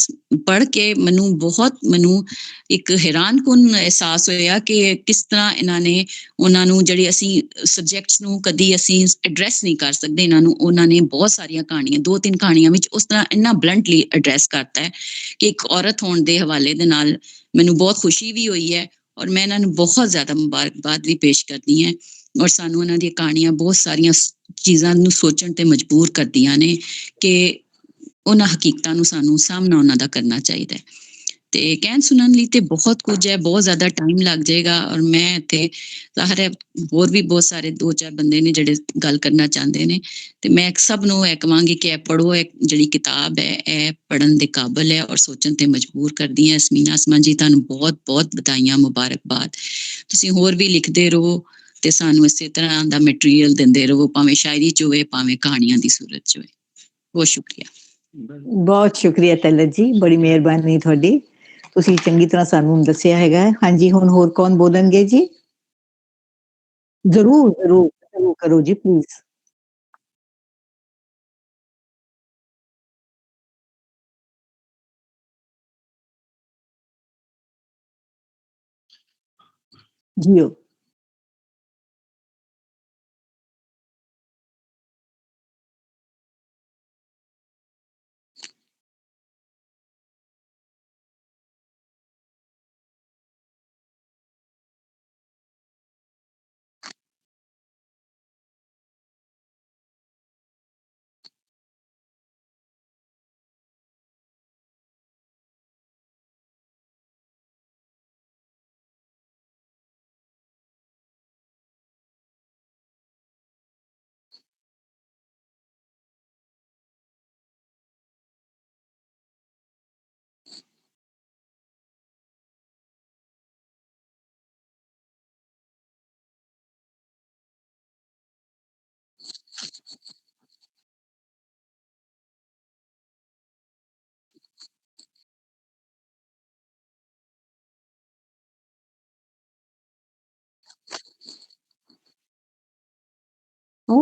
ਪੜ੍ਹ ਕੇ ਮੈਨੂੰ ਇੱਕ ਹੈਰਾਨਕੁਨ ਅਹਿਸਾਸ ਹੋਇਆ ਕਿ ਕਿਸ ਤਰ੍ਹਾਂ ਇਹਨਾਂ ਨੇ ਉਹਨਾਂ ਨੂੰ, ਜਿਹੜੀ ਅਸੀਂ ਸਬਜੈਕਟਸ ਨੂੰ ਕਦੀ ਅਸੀਂ ਐਡਰੈਸ ਨਹੀਂ ਕਰ ਸਕਦੇ, ਇਹਨਾਂ ਨੂੰ ਉਹਨਾਂ ਨੇ ਬਹੁਤ ਸਾਰੀਆਂ ਕਹਾਣੀਆਂ, 2-3 ਕਹਾਣੀਆਂ ਵਿੱਚ ਉਸ ਤਰ੍ਹਾਂ ਇੰਨਾ ਬਲੰਟਲੀ ਐਡਰੈਸ ਕਰਤਾ ਹੈ ਕਿ ਇੱਕ ਔਰਤ ਹੋਣ ਦੇ ਹਵਾਲੇ ਦੇ ਨਾਲ ਮੈਨੂੰ ਬਹੁਤ ਖੁਸ਼ੀ ਵੀ ਹੋਈ ਹੈ। ਔਰ ਮੈਂ ਇਹਨਾਂ ਨੂੰ ਬਹੁਤ ਜ਼ਿਆਦਾ ਮੁਬਾਰਕਬਾਦ ਵੀ ਪੇਸ਼ ਕਰਦੀ ਹਾਂ। ਔਰ ਸਾਨੂੰ ਇਹਨਾਂ ਦੀਆਂ ਕਹਾਣੀਆਂ ਬਹੁਤ ਸਾਰੀਆਂ ਚੀਜ਼ਾਂ ਨੂੰ ਸੋਚਣ ਤੇ ਮਜਬੂਰ ਕਰਦੀਆਂ ਨੇ ਕਿ ਉਹਨਾਂ ਹਕੀਕਤਾਂ ਨੂੰ ਸਾਨੂੰ ਸਾਹਮਣਾ ਉਹਨਾਂ ਦਾ ਕਰਨਾ ਚਾਹੀਦਾ ਹੈ। ਤੇ ਕਹਿਣ ਸੁਣਨ ਲਈ ਤੇ ਬਹੁਤ ਕੁਝ ਹੈ, ਬਹੁਤ ਜ਼ਿਆਦਾ ਟਾਈਮ ਲੱਗ ਜਾਏਗਾ। ਔਰ ਮੈਂ ਇੱਥੇ ਜ਼ਾਹਰ ਹੈ ਹੋਰ ਵੀ ਬਹੁਤ ਸਾਰੇ 2-4 ਬੰਦੇ ਨੇ ਜਿਹੜੇ ਗੱਲ ਕਰਨਾ ਚਾਹੁੰਦੇ ਨੇ, ਤੇ ਮੈਂ ਸਭ ਨੂੰ ਇਹ ਕਹਾਂਗੀ ਕਿ ਇਹ ਪੜ੍ਹੋ। ਇਹ ਜਿਹੜੀ ਕਿਤਾਬ ਹੈ ਇਹ ਪੜ੍ਹਨ ਦੇ ਕਾਬਲ ਹੈ ਔਰ ਸੋਚਣ ਤੇ ਮਜਬੂਰ ਕਰਦੀ ਹੈ। ਅਸਮੀਨਾ ਅਸਮਾਨ ਜੀ, ਤੁਹਾਨੂੰ ਬਹੁਤ ਬਹੁਤ ਵਧਾਈਆਂ, ਮੁਬਾਰਕਬਾਦ। ਤੁਸੀਂ ਹੋਰ ਵੀ ਲਿਖਦੇ ਰਹੋ ਤੇ ਸਾਨੂੰ ਇਸੇ ਤਰ੍ਹਾਂ ਦਾ ਮਟੀਰੀਅਲ ਦਿੰਦੇ ਰਹੋ, ਭਾਵੇਂ ਸ਼ਾਇਰੀ ਚ ਹੋਵੇ ਭਾਵੇਂ ਕਹਾਣੀਆਂ ਦੀ ਸੂਰਤ ਚ ਹੋਵੇ। ਬਹੁਤ ਸ਼ੁਕਰੀਆ। ਬਹੁਤ ਸ਼ੁਕਰੀਆ ਤਲਤ ਜੀ, ਬੜੀ ਮਿਹਰਬਾਨੀ ਤੁਹਾਡੀ, ਤੁਸੀਂ ਚੰਗੀ ਤਰ੍ਹਾਂ ਸਾਨੂੰ ਦੱਸਿਆ ਹੈਗਾ। ਹਾਂਜੀ, ਹੁਣ ਹੋਰ ਕੌਣ ਬੋਲਣਗੇ ਜੀ? ਜ਼ਰੂਰ ਜ਼ਰੂਰ ਜ਼ਰੂਰ ਕਰੋ ਜੀ, ਪਲੀਜ਼। ਜੀਓ। ਓ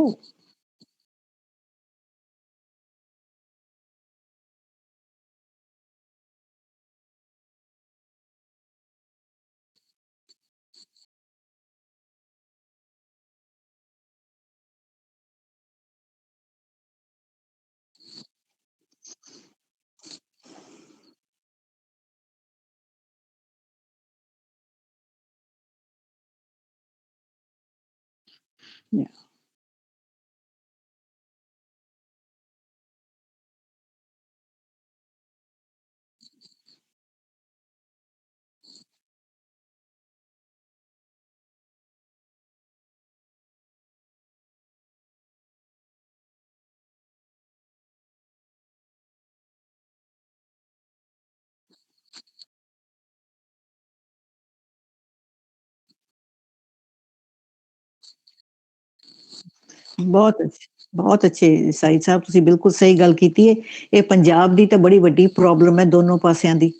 ਬਹੁਤ ਅੱਛੇ ਸਾਈਦ ਸਾਹਿਬ, ਤੁਸੀਂ ਬਿਲਕੁਲ ਸਹੀ ਗੱਲ ਕੀਤੀ ਹੈ। ਇਹ ਪੰਜਾਬ ਦੀ ਤਾਂ ਬੜੀ ਵੱਡੀ ਪ੍ਰੋਬਲਮ ਹੈ, ਦੋਨੋਂ ਪਾਸਿਆਂ ਦੀ।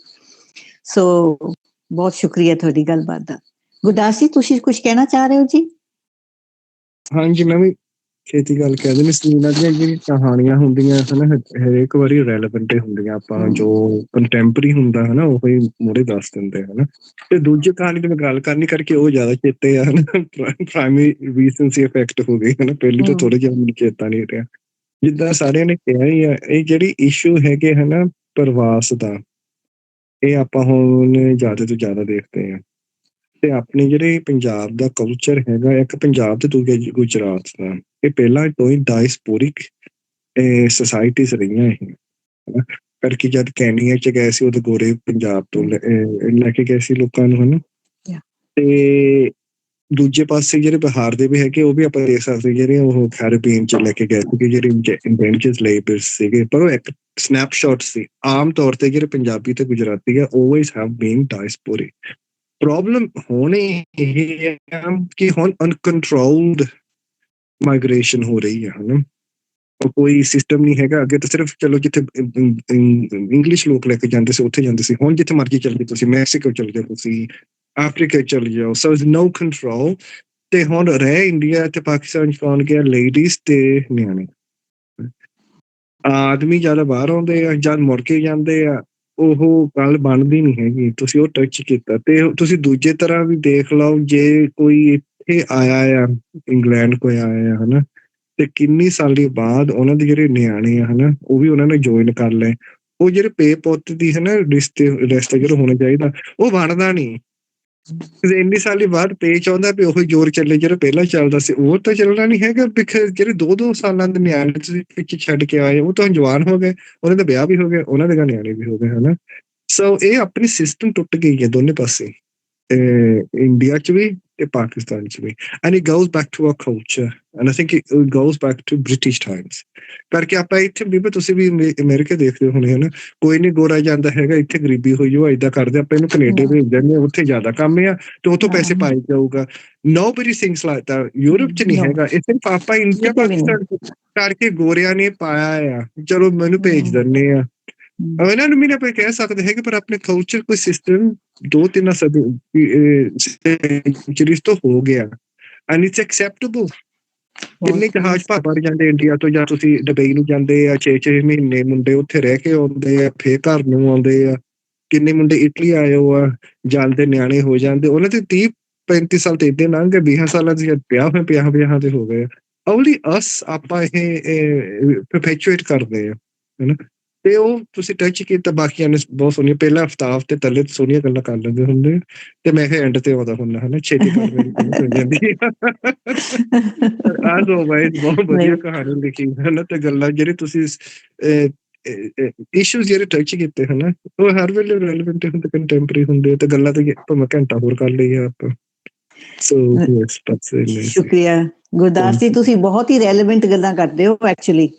ਸੋ ਬਹੁਤ ਸ਼ੁਕਰੀਆ ਤੁਹਾਡੀ ਗੱਲਬਾਤ ਦਾ। ਗੁਰਦਾਸ ਜੀ, ਤੁਸੀਂ ਕੁਝ ਕਹਿਣਾ ਚਾਹ ਰਹੇ ਹੋ ਜੀ? ਹਾਂਜੀ, ਮੈਂ ਵੀ ਛੇਤੀ ਗੱਲ ਕਹਿ ਦਿੰਦੀ। ਅਸਮੀਨਾ ਦੀਆਂ ਜਿਹੜੀਆਂ ਕਹਾਣੀਆਂ ਹੁੰਦੀਆਂ ਹਨਾ, ਹਰੇਕ ਵਾਰੀ ਰੈਲੇਵੈਂਟ ਹੁੰਦੀਆਂ। ਆਪਾਂ ਜੋ ਕੰਟੈਂਪਰਰੀ ਹੁੰਦਾ ਹਨਾ ਉਹੀ ਮੂਹਰੇ ਦੱਸ ਦਿੰਦੇ ਹਨਾ। ਤੇ ਦੂਜੀ ਕਹਾਣੀ ਦੀ ਮੈਂ ਗੱਲ ਕਰਨੀ ਕਰਕੇ ਉਹ ਜ਼ਿਆਦਾ ਚੇਤੇ ਆ ਹਨਾ, ਪ੍ਰਾਇਮਰੀ ਰੀਸੈਂਸੀ ਇਫੈਕਟ ਹੋ ਗਈ ਹਨਾ। ਪਹਿਲੀ ਤਾਂ ਥੋੜਾ ਜਿਹਾ ਮੈਨੂੰ ਚੇਤਾ ਨਹੀਂ ਰਿਹਾ। ਜਿੱਦਾਂ ਸਾਰਿਆਂ ਨੇ ਕਿਹਾ ਹੀ ਆ, ਇਹ ਜਿਹੜੀ ਇਸ਼ੂ ਹੈਗੇ ਹਨਾ ਪ੍ਰਵਾਸ ਦਾ, ਇਹ ਆਪਾਂ ਹੁਣ ਜ਼ਿਆਦਾ ਤੋਂ ਜ਼ਿਆਦਾ ਦੇਖਦੇ ਹਾਂ। ਤੇ ਆਪਣੇ ਜਿਹੜੇ ਪੰਜਾਬ ਦਾ ਕਲਚਰ ਹੈਗਾ, ਇੱਕ ਪੰਜਾਬ ਤੇ ਦੂਜੇ ਗੁਜਰਾਤ ਦਾ, ਇਹ ਪਹਿਲਾਂ ਤੋਂ ਹੀ ਡਾਇਸਪੋਰਿਕ ਸੁਸਾਇਟੀਜ਼ ਰਹੀਆਂ ਇਹ ਹਨਾ। ਕਰਕੇ ਜਦ ਕੈਨੀਆ ਚ ਗਏ ਸੀ, ਉਦੋਂ ਗੋਰੇ ਪੰਜਾਬ ਤੋਂ ਲੈ ਕੇ ਗਏ ਸੀ ਲੋਕਾਂ ਨੂੰ ਹਨਾ। ਤੇ ਦੂਜੇ ਪਾਸੇ ਜਿਹੜੇ ਬਿਹਾਰ ਦੇ ਵੀ ਹੈਗੇ, ਉਹ ਵੀ ਆਪਾਂ ਦੇਖ ਸਕਦੇ ਜਿਹੜੇ ਉਹ ਕੈਰੇਬੀਅਨ ਚ ਲੈ ਕੇ ਗਏ ਸੀਗੇ, ਜਿਹੜੇ ਇੰਡੈਂਚਰਡ ਲੇਬਰ ਸੀਗੇ। ਪਰ ਉਹ ਇੱਕ ਸਨੈਪਸ਼ਾਟ ਸੀ। ਆਮ ਤੌਰ ਤੇ ਜਿਹੜੇ ਪੰਜਾਬੀ ਤੇ ਗੁਜਰਾਤੀ ਆ, always have been diasporic। Problem ਹੁਣ ਇਹ ਹੈ ਕਿ ਹੁਣ ਅਨਕੰਟਰੋਲਡ ਮਾਈਗ੍ਰੇਸ਼ਨ ਹੋ ਰਹੀ ਹੈ ਹਨਾ। ਕੋਈ ਸਿਸਟਮ ਨਹੀਂ ਹੈਗਾ। ਅੱਗੇ ਤਾਂ ਸਿਰਫ ਚਲੋ ਜਿੱਥੇ ਇੰਗਲਿਸ਼ ਲੋਕ ਲੈ ਕੇ ਜਾਂਦੇ ਸੀ ਉੱਥੇ ਜਾਂਦੇ ਸੀ। ਹੁਣ ਜਿੱਥੇ ਮਰਜ਼ੀ ਚੱਲ ਜਾਓ ਤੁਸੀਂ, ਮੈਕਸੀਕੋ ਚੱਲ ਜਾਓ, ਤੁਸੀਂ ਅਫਰੀਕਾ ਚੱਲ ਜਾਓ। So is no control. ਤੇ ਹੁਣ ਰਹਿ ਇੰਡੀਆ ਤੇ ਪਾਕਿਸਤਾਨ ਚ ਕੌਣ ਗਿਆ? ਲੇਡੀਜ਼ ਤੇ ਨਿਆਣੇ। ਆਦਮੀ ਜਦ ਬਾਹਰ ਆਉਂਦੇ ਆ, ਜਦ ਮੁੜ ਕੇ ਜਾਂਦੇ ਆ, ਉਹ ਗੱਲ ਬਣਦੀ ਨਹੀਂ ਹੈਗੀ। ਤੁਸੀਂ ਉਹ ਟੱਚ ਕੀਤਾ। ਤੇ ਤੁਸੀਂ ਦੂਜੇ ਤਰ੍ਹਾਂ ਵੀ ਦੇਖ ਲਓ, ਜੇ ਕੋਈ ਇੱਥੇ ਆਇਆ ਆ, ਇੰਗਲੈਂਡ ਕੋਈ ਆਇਆ ਆ ਹਨਾ, ਤੇ ਕਿੰਨੀ ਸਾਲੀ ਬਾਅਦ ਉਹਨਾਂ ਦੇ ਜਿਹੜੇ ਨਿਆਣੇ ਆ ਹਨਾ, ਉਹ ਵੀ ਉਹਨਾਂ ਨੇ ਜੁਆਇਨ ਕਰ ਲਏ। ਉਹ ਜਿਹੜੇ ਪੇ ਪੁੱਤ ਦੀ ਹਨਾ ਰਿਸ਼ਤਾ ਜਿਹੜਾ ਹੋਣਾ ਚਾਹੀਦਾ, ਉਹ ਬਣਦਾ ਨਹੀਂ। ਇੰਨੀ ਸਾਲੀ ਬਾਅਦ ਪੇਚ ਆਉਂਦਾ ਵੀ ਉਹੀ ਜ਼ੋਰ ਚੱਲੇ ਜਿਹੜਾ ਪਹਿਲਾਂ ਚੱਲਦਾ ਸੀ, ਉਹ ਤਾਂ ਚੱਲਣਾ ਨਹੀਂ ਹੈਗਾ। ਜਿਹੜੇ 2-2 ਸਾਲਾਂ ਦੇ ਨਿਆਣੇ ਤੁਸੀਂ ਪਿੱਛੇ ਛੱਡ ਕੇ ਆਏ, ਉਹ ਤਾਂ ਜਵਾਨ ਹੋ ਗਏ, ਉਹਨਾਂ ਦਾ ਵਿਆਹ ਵੀ ਹੋ ਗਿਆ, ਉਹਨਾਂ ਦੇ ਨਿਆਣੇ ਵੀ ਹੋ ਗਏ, ਹਨਾ। ਸੋ ਇਹ ਆਪਣੀ ਸਿਸਟਮ ਟੁੱਟ ਗਈ ਹੈ ਦੋਨੇ ਪਾਸੇ, ਇੰਡੀਆ 'ਚ ਵੀ ਤੇ ਪਾਕਿਸਤਾਨ 'ਚ ਵੀ। And it goes back to our culture, and I think it goes back to British times. ਕਰਕੇ ਆਪਾਂ ਇੱਥੇ ਵੀ, ਤੁਸੀਂ ਵੀ ਅਮਰੀਕਾ ਦੇਖਦੇ ਹੋਣੇ, ਹਨਾ, ਕੋਈ ਨਹੀਂ ਗੋਰਾ ਜਾਂਦਾ ਹੈਗਾ, ਇੱਥੇ ਗਰੀਬੀ ਹੋਈ ਉਹ ਏਦਾਂ ਕਰਦੇ, ਆਪਾਂ ਇਹਨੂੰ ਕੈਨੇਡਾ ਭੇਜ ਦਿੰਦੇ, ਉੱਥੇ ਜ਼ਿਆਦਾ ਕੰਮ ਆ ਤੇ ਉੱਥੋਂ ਪੈਸੇ ਪਾਈ ਜਾਊਗਾ। Nobody thinks like that. Europe 'ਚ ਨਹੀਂ ਹੈਗਾ, ਇਹ ਸਿਰਫ ਆਪਾਂ ਇੰਡੀਆ ਪਾਕਿਸਤਾਨ ਕਰਕੇ ਗੋਰਿਆਂ ਨੇ ਪਾਇਆ ਆ, ਚਲੋ ਮੈਨੂੰ ਭੇਜ ਦਿੰਦੇ ਆ। ਇਹਨਾਂ ਨੂੰ ਵੀ ਆਪਾਂ ਕਹਿ ਸਕਦੇ ਹੈਗੇ, ਪਰ ਆਪਣੇ ਕਲਚਰ ਕੋਈ ਸਿਸਟਮ 2-3 ਸੈਂਚੁਰੀਜ਼ ਤੋਂ ਹੋ ਗਿਆ, ਐਂਡ ਇਟਸ ਐਕਸੈਪਟੇਬਲ। ਕਿੰਨੇ ਜਹਾਜ਼ ਭਰ ਜਾਂਦੇ ਇੰਡੀਆ ਤੋਂ, ਜਾਂ ਤੁਸੀਂ ਦੁਬਈ ਨੂੰ ਜਾਂਦੇ ਆ, 6-6 ਮਹੀਨੇ ਮੁੰਡੇ ਉੱਥੇ ਰਹਿ ਕੇ ਆਉਂਦੇ ਆ, ਫੇਰ ਘਰ ਨੂੰ ਆਉਂਦੇ ਆ। ਕਿੰਨੇ ਮੁੰਡੇ ਇਟਲੀ ਆਏ ਹੋ ਆ, ਜਾਂਦੇ ਨਿਆਣੇ ਹੋ ਜਾਂਦੇ, ਉਹਨਾਂ ਦੇ 30-35 ਸਾਲ ਤੇ ਏਦਾਂ ਲੰਘ ਗਏ, 20 ਸਾਲਾਂ ਦੇ ਵਿਆਹ ਹੋਏ, 50 ਦੇ ਹੋ ਗਏ। ਓਨਲੀ ਅਸ ਆਪਾਂ ਇਹ ਪਰਪੈਚੁਏਟ ਕਰਦੇ ਆ, ਹਨਾ। ਤੇ ਉਹ ਤੁਸੀਂ ਟੱਚ ਕੀਤਾ, ਬਾਕੀਆਂ ਨੇ ਬਹੁਤ ਸੋਹਣੀਆਂ ਪਹਿਲਾਂ ਹਫਤਾਫ ਤੇ ਤਲੇ ਸੋਹਣੀਆਂ ਗੱਲਾਂ ਕਰ ਲੈਂਦੇ ਹੁੰਦੇ, ਤੇ ਮੈਂ ਕਿਹਾ ਐਂਡ ਤੇ ਆਉਂਦਾ ਹੁੰਦਾ, ਹਨਾ, ਛੇਤੀ ਕਰ ਮੇਰੀ ਹੋ ਜਾਂਦੀ ਆਜ ਬਹੁਤ ਵਧੀਆ ਕਹਾਣੀ ਲਿਖੀ, ਹਨਾ। ਤੇ ਗੱਲਾਂ ਜਿਹੜੇ ਤੁਸੀਂ ਇਸ਼ੂਜ਼ ਜਿਹੜੇ ਟੱਚ ਕੀਤੇ, ਹਨਾ, ਉਹ ਹਰ ਵੇਲੇ ਰੈਲੇਵੈਂਟ ਹੁੰਦੇ, ਕੰਟੈਂਪਰੇਰੀ ਹੁੰਦੇ, ਤੇ ਗੱਲਾਂ ਤੇ ਭਾਵੇਂ ਘੰਟਾ ਹੋਰ ਕਰ ਲਈਏ ਆਪਾਂ। ਸੋ ਸ਼ੁਕਰੀਆ ਗੁਰਦਾਸ ਜੀ, ਤੁਸੀਂ ਬਹੁਤ ਹੀ ਰੈਲੇਵੈਂਟ ਗੱਲਾਂ ਕਰਦੇ ਹੋ ਐਕਚੁਅਲੀ।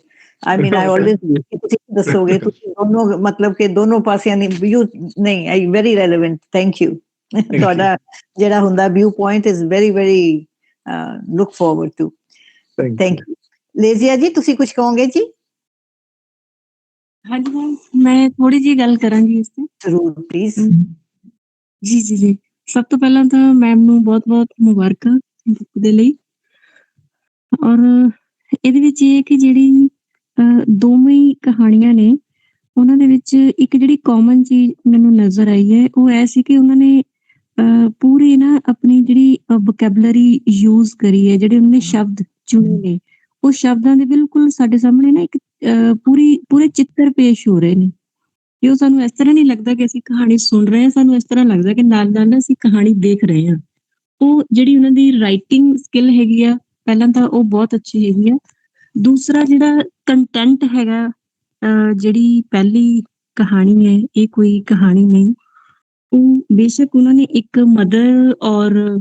ਆਈ ਮੀਨ ਆਈ ਆਲਵੇਜ਼, ਤੁਸੀਂ ਦੱਸੋਗੇ, ਤੁਸੀਂ ਦੋਨੋਂ ਮਤਲਬ ਕਿ ਦੋਨੋਂ ਪਾਸਿਆਂ ਦੀ ਵਿਊ ਨਹੀਂ, I very relevant, thank you. ਤੁਹਾਡਾ ਜਿਹੜਾ ਹੁੰਦਾ view point is very very look forward to. Thank you. Lezia ji, ਤੁਸੀਂ ਕੁਝ ਕਹੋਗੇ ਜੀ? ਹਾਂਜੀ ਮੈਮ, ਮੈਂ ਥੋੜੀ ਜਿਹੀ ਗੱਲ ਕਰਾਂਗੀ ਇਸ ਤੇ। ਜ਼ਰੂਰ, ਪਲੀਜ਼। ਜੀ। ਸਭ ਤੋਂ ਪਹਿਲਾਂ ਤਾਂ ਮੈਮ ਨੂੰ ਬਹੁਤ-ਬਹੁਤ ਮੁਬਾਰਕਾਂ ਬੁੱਕ ਦੇ ਲਈ। ਔਰ ਇਹਦੇ ਵਿੱਚ ਇਹ ਹੈ ਕਿ ਜਿਹੜੀ ਦੋਵੇਂ ਹੀ ਕਹਾਣੀਆਂ ਨੇ, ਉਹਨਾਂ ਦੇ ਵਿੱਚ ਇੱਕ ਜਿਹੜੀ ਕਾਮਨ ਚੀਜ਼ ਮੈਨੂੰ ਨਜ਼ਰ ਆਈ ਹੈ, ਉਹ ਇਹ ਸੀ ਕਿ ਉਹਨਾਂ ਨੇ ਪੂਰੀ ਨਾ ਆਪਣੀ ਜਿਹੜੀ ਵੋਕੈਬਲਰੀ ਯੂਜ਼ ਕਰੀ ਹੈ, ਜਿਹੜੇ ਉਹਨਾਂ ਨੇ ਸ਼ਬਦ ਚੁਣੇ ਨੇ, ਉਹ ਸ਼ਬਦਾਂ ਦੇ ਬਿਲਕੁਲ ਸਾਡੇ ਸਾਹਮਣੇ ਨਾ ਇੱਕ ਪੂਰੇ ਚਿੱਤਰ ਪੇਸ਼ ਹੋ ਰਹੇ ਨੇ, ਕਿ ਉਹ ਸਾਨੂੰ ਇਸ ਤਰ੍ਹਾਂ ਨਹੀਂ ਲੱਗਦਾ ਕਿ ਅਸੀਂ ਕਹਾਣੀ ਸੁਣ ਰਹੇ ਹਾਂ, ਸਾਨੂੰ ਇਸ ਤਰ੍ਹਾਂ ਲੱਗਦਾ ਕਿ ਨਾਲ ਨਾਲ ਅਸੀਂ ਕਹਾਣੀ ਦੇਖ ਰਹੇ ਹਾਂ। ਉਹ ਜਿਹੜੀ ਉਹਨਾਂ ਦੀ ਰਾਈਟਿੰਗ ਸਕਿੱਲ ਹੈਗੀ ਆ, ਪਹਿਲਾਂ ਤਾਂ ਉਹ ਬਹੁਤ ਅੱਛੀ ਹੈਗੀ ਆ। ਦੂਸਰਾ ਜਿਹੜਾ ਕੰਟੈਂਟ ਹੈਗਾ, ਜਿਹੜੀ ਪਹਿਲੀ ਕਹਾਣੀ ਹੈ, ਇਹ ਕੋਈ ਕਹਾਣੀ ਨਹੀਂ, ਉਹ ਬੇਸ਼ੱਕ ਉਹਨਾਂ ਨੇ ਇੱਕ ਮਦਰ ਔਰ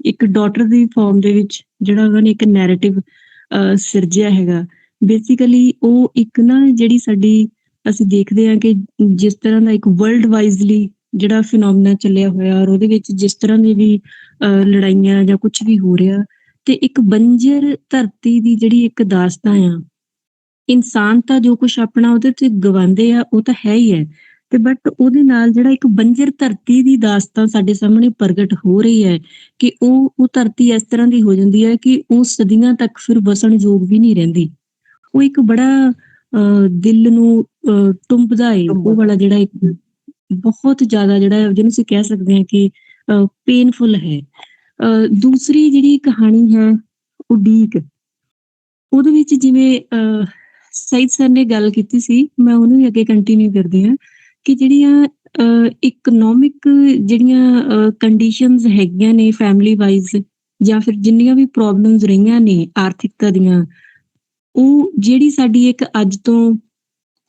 ਇੱਕ ਡਾਟਰ ਦੀ ਫਾਰਮ ਦੇ ਵਿੱਚ ਜਿਹੜਾ ਉਹਨਾਂ ਨੇ ਇੱਕ ਨੈਰੇਟਿਵ ਸਿਰਜਿਆ ਹੈਗਾ। ਬੇਸਿਕਲੀ ਉਹ ਇੱਕ ਨਾ ਜਿਹੜੀ ਸਾਡੀ, ਅਸੀਂ ਦੇਖਦੇ ਹਾਂ ਕਿ ਜਿਸ ਤਰ੍ਹਾਂ ਦਾ ਇੱਕ ਵਰਲਡ ਵਾਈਜ਼ਲੀ ਜਿਹੜਾ ਫਿਨੋਮੀਨਾ ਚੱਲਿਆ ਹੋਇਆ, ਔਰ ਉਹਦੇ ਵਿੱਚ ਜਿਸ ਤਰ੍ਹਾਂ ਦੀ ਵੀ ਲੜਾਈਆਂ ਜਾਂ ਕੁਝ ਵੀ ਹੋ ਰਿਹਾ, ਤੇ ਇੱਕ ਬੰਜਰ ਧਰਤੀ ਦੀ ਜਿਹੜੀ ਇੱਕ ਦਾਸਤਾਨ ਆ, ਇਨਸਾਨ ਤਾਂ ਜੋ ਕੁਝ ਆਪਣਾ ਉਹਦੇ ਤੇ ਗਵਾਉਂਦੇ ਆ ਉਹ ਤਾਂ ਹੈ ਹੀ ਹੈ, ਤੇ ਬਟ ਉਹਦੇ ਨਾਲ ਜਿਹੜਾ ਇੱਕ ਬੰਜਰ ਧਰਤੀ ਦੀ ਦਾਸਤਾਨ ਸਾਡੇ ਸਾਹਮਣੇ ਪ੍ਰਗਟ ਹੋ ਰਹੀ ਹੈ, ਕਿ ਉਹ ਧਰਤੀ ਇਸ ਤਰ੍ਹਾਂ ਦੀ ਹੋ ਜਾਂਦੀ ਹੈ ਕਿ ਉਹ ਸਦੀਆਂ ਤੱਕ ਫਿਰ ਵਸਣਯੋਗ ਵੀ ਨਹੀਂ ਰਹਿੰਦੀ। ਉਹ ਇੱਕ ਬੜਾ ਦਿਲ ਨੂੰ ਟੁੰਬਦਾ ਏ, ਉਹ ਵਾਲਾ ਜਿਹੜਾ ਇੱਕ ਬਹੁਤ ਜ਼ਿਆਦਾ ਜਿਹੜਾ ਜਿਹਨੂੰ ਅਸੀਂ ਕਹਿ ਸਕਦੇ ਹਾਂ ਕਿ ਪੇਨਫੁਲ ਹੈ। ਦੂਸਰੀ ਜਿਹੜੀ ਕਹਾਣੀ ਹੈ ਉਡੀਕ, ਉਹਦੇ ਵਿੱਚ ਜਿਵੇਂ ਸਈਦ ਸਰ ਨੇ ਗੱਲ ਕੀਤੀ ਸੀ, ਮੈਂ ਉਹਨੂੰ ਵੀ ਅੱਗੇ ਕੰਟੀਨਿਊ ਕਰਦੀ ਹਾਂ, ਕਿ ਜਿਹੜੀਆਂ ਇਕਨੋਮਿਕ ਜਿਹੜੀਆਂ ਕੰਡੀਸ਼ਨਸ ਹੈਗੀਆਂ ਨੇ ਫੈਮਿਲੀ ਵਾਈਜ਼, ਜਾਂ ਫਿਰ ਜਿੰਨੀਆਂ ਵੀ ਪ੍ਰੋਬਲਮਸ ਰਹੀਆਂ ਨੇ ਆਰਥਿਕਤਾ ਦੀਆਂ, ਉਹ ਜਿਹੜੀ ਸਾਡੀ ਇੱਕ ਅੱਜ ਤੋਂ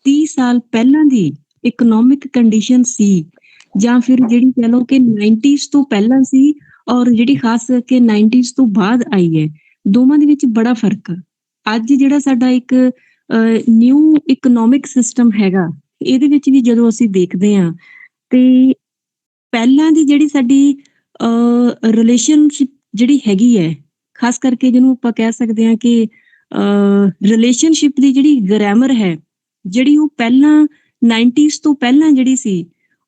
30 ਸਾਲ ਪਹਿਲਾਂ ਦੀ ਇਕਨੋਮਿਕ ਕੰਡੀਸ਼ਨ ਸੀ, ਜਾਂ ਫਿਰ ਜਿਹੜੀ ਕਹਿ ਲਓ ਕਿ 90s ਤੋਂ ਪਹਿਲਾਂ ਸੀ, ਔਰ ਜਿਹੜੀ ਖਾਸ ਕਰਕੇ 90s ਤੋਂ ਬਾਅਦ ਆਈ ਹੈ, ਦੋਵਾਂ ਦੇ ਵਿੱਚ ਬੜਾ ਫਰਕ ਆ। ਅੱਜ ਜਿਹੜਾ ਸਾਡਾ ਇੱਕ ਨਿਊ ਇਕਨੋਮਿਕ ਸਿਸਟਮ ਹੈਗਾ, ਇਹਦੇ ਵਿੱਚ ਵੀ ਜਦੋਂ ਅਸੀਂ ਦੇਖਦੇ ਹਾਂ, ਤੇ ਪਹਿਲਾਂ ਦੀ ਜਿਹੜੀ ਸਾਡੀ ਰਿਲੇਸ਼ਨਸ਼ਿਪ ਜਿਹੜੀ ਹੈਗੀ ਹੈ, ਖਾਸ ਕਰਕੇ ਜਿਹਨੂੰ ਆਪਾਂ ਕਹਿ ਸਕਦੇ ਹਾਂ ਕਿ ਰਿਲੇਸ਼ਨਸ਼ਿਪ ਦੀ ਜਿਹੜੀ ਗ੍ਰਾਮਰ ਹੈ, ਜਿਹੜੀ ਉਹ ਪਹਿਲਾਂ 90s ਤੋਂ ਪਹਿਲਾਂ ਜਿਹੜੀ ਸੀ,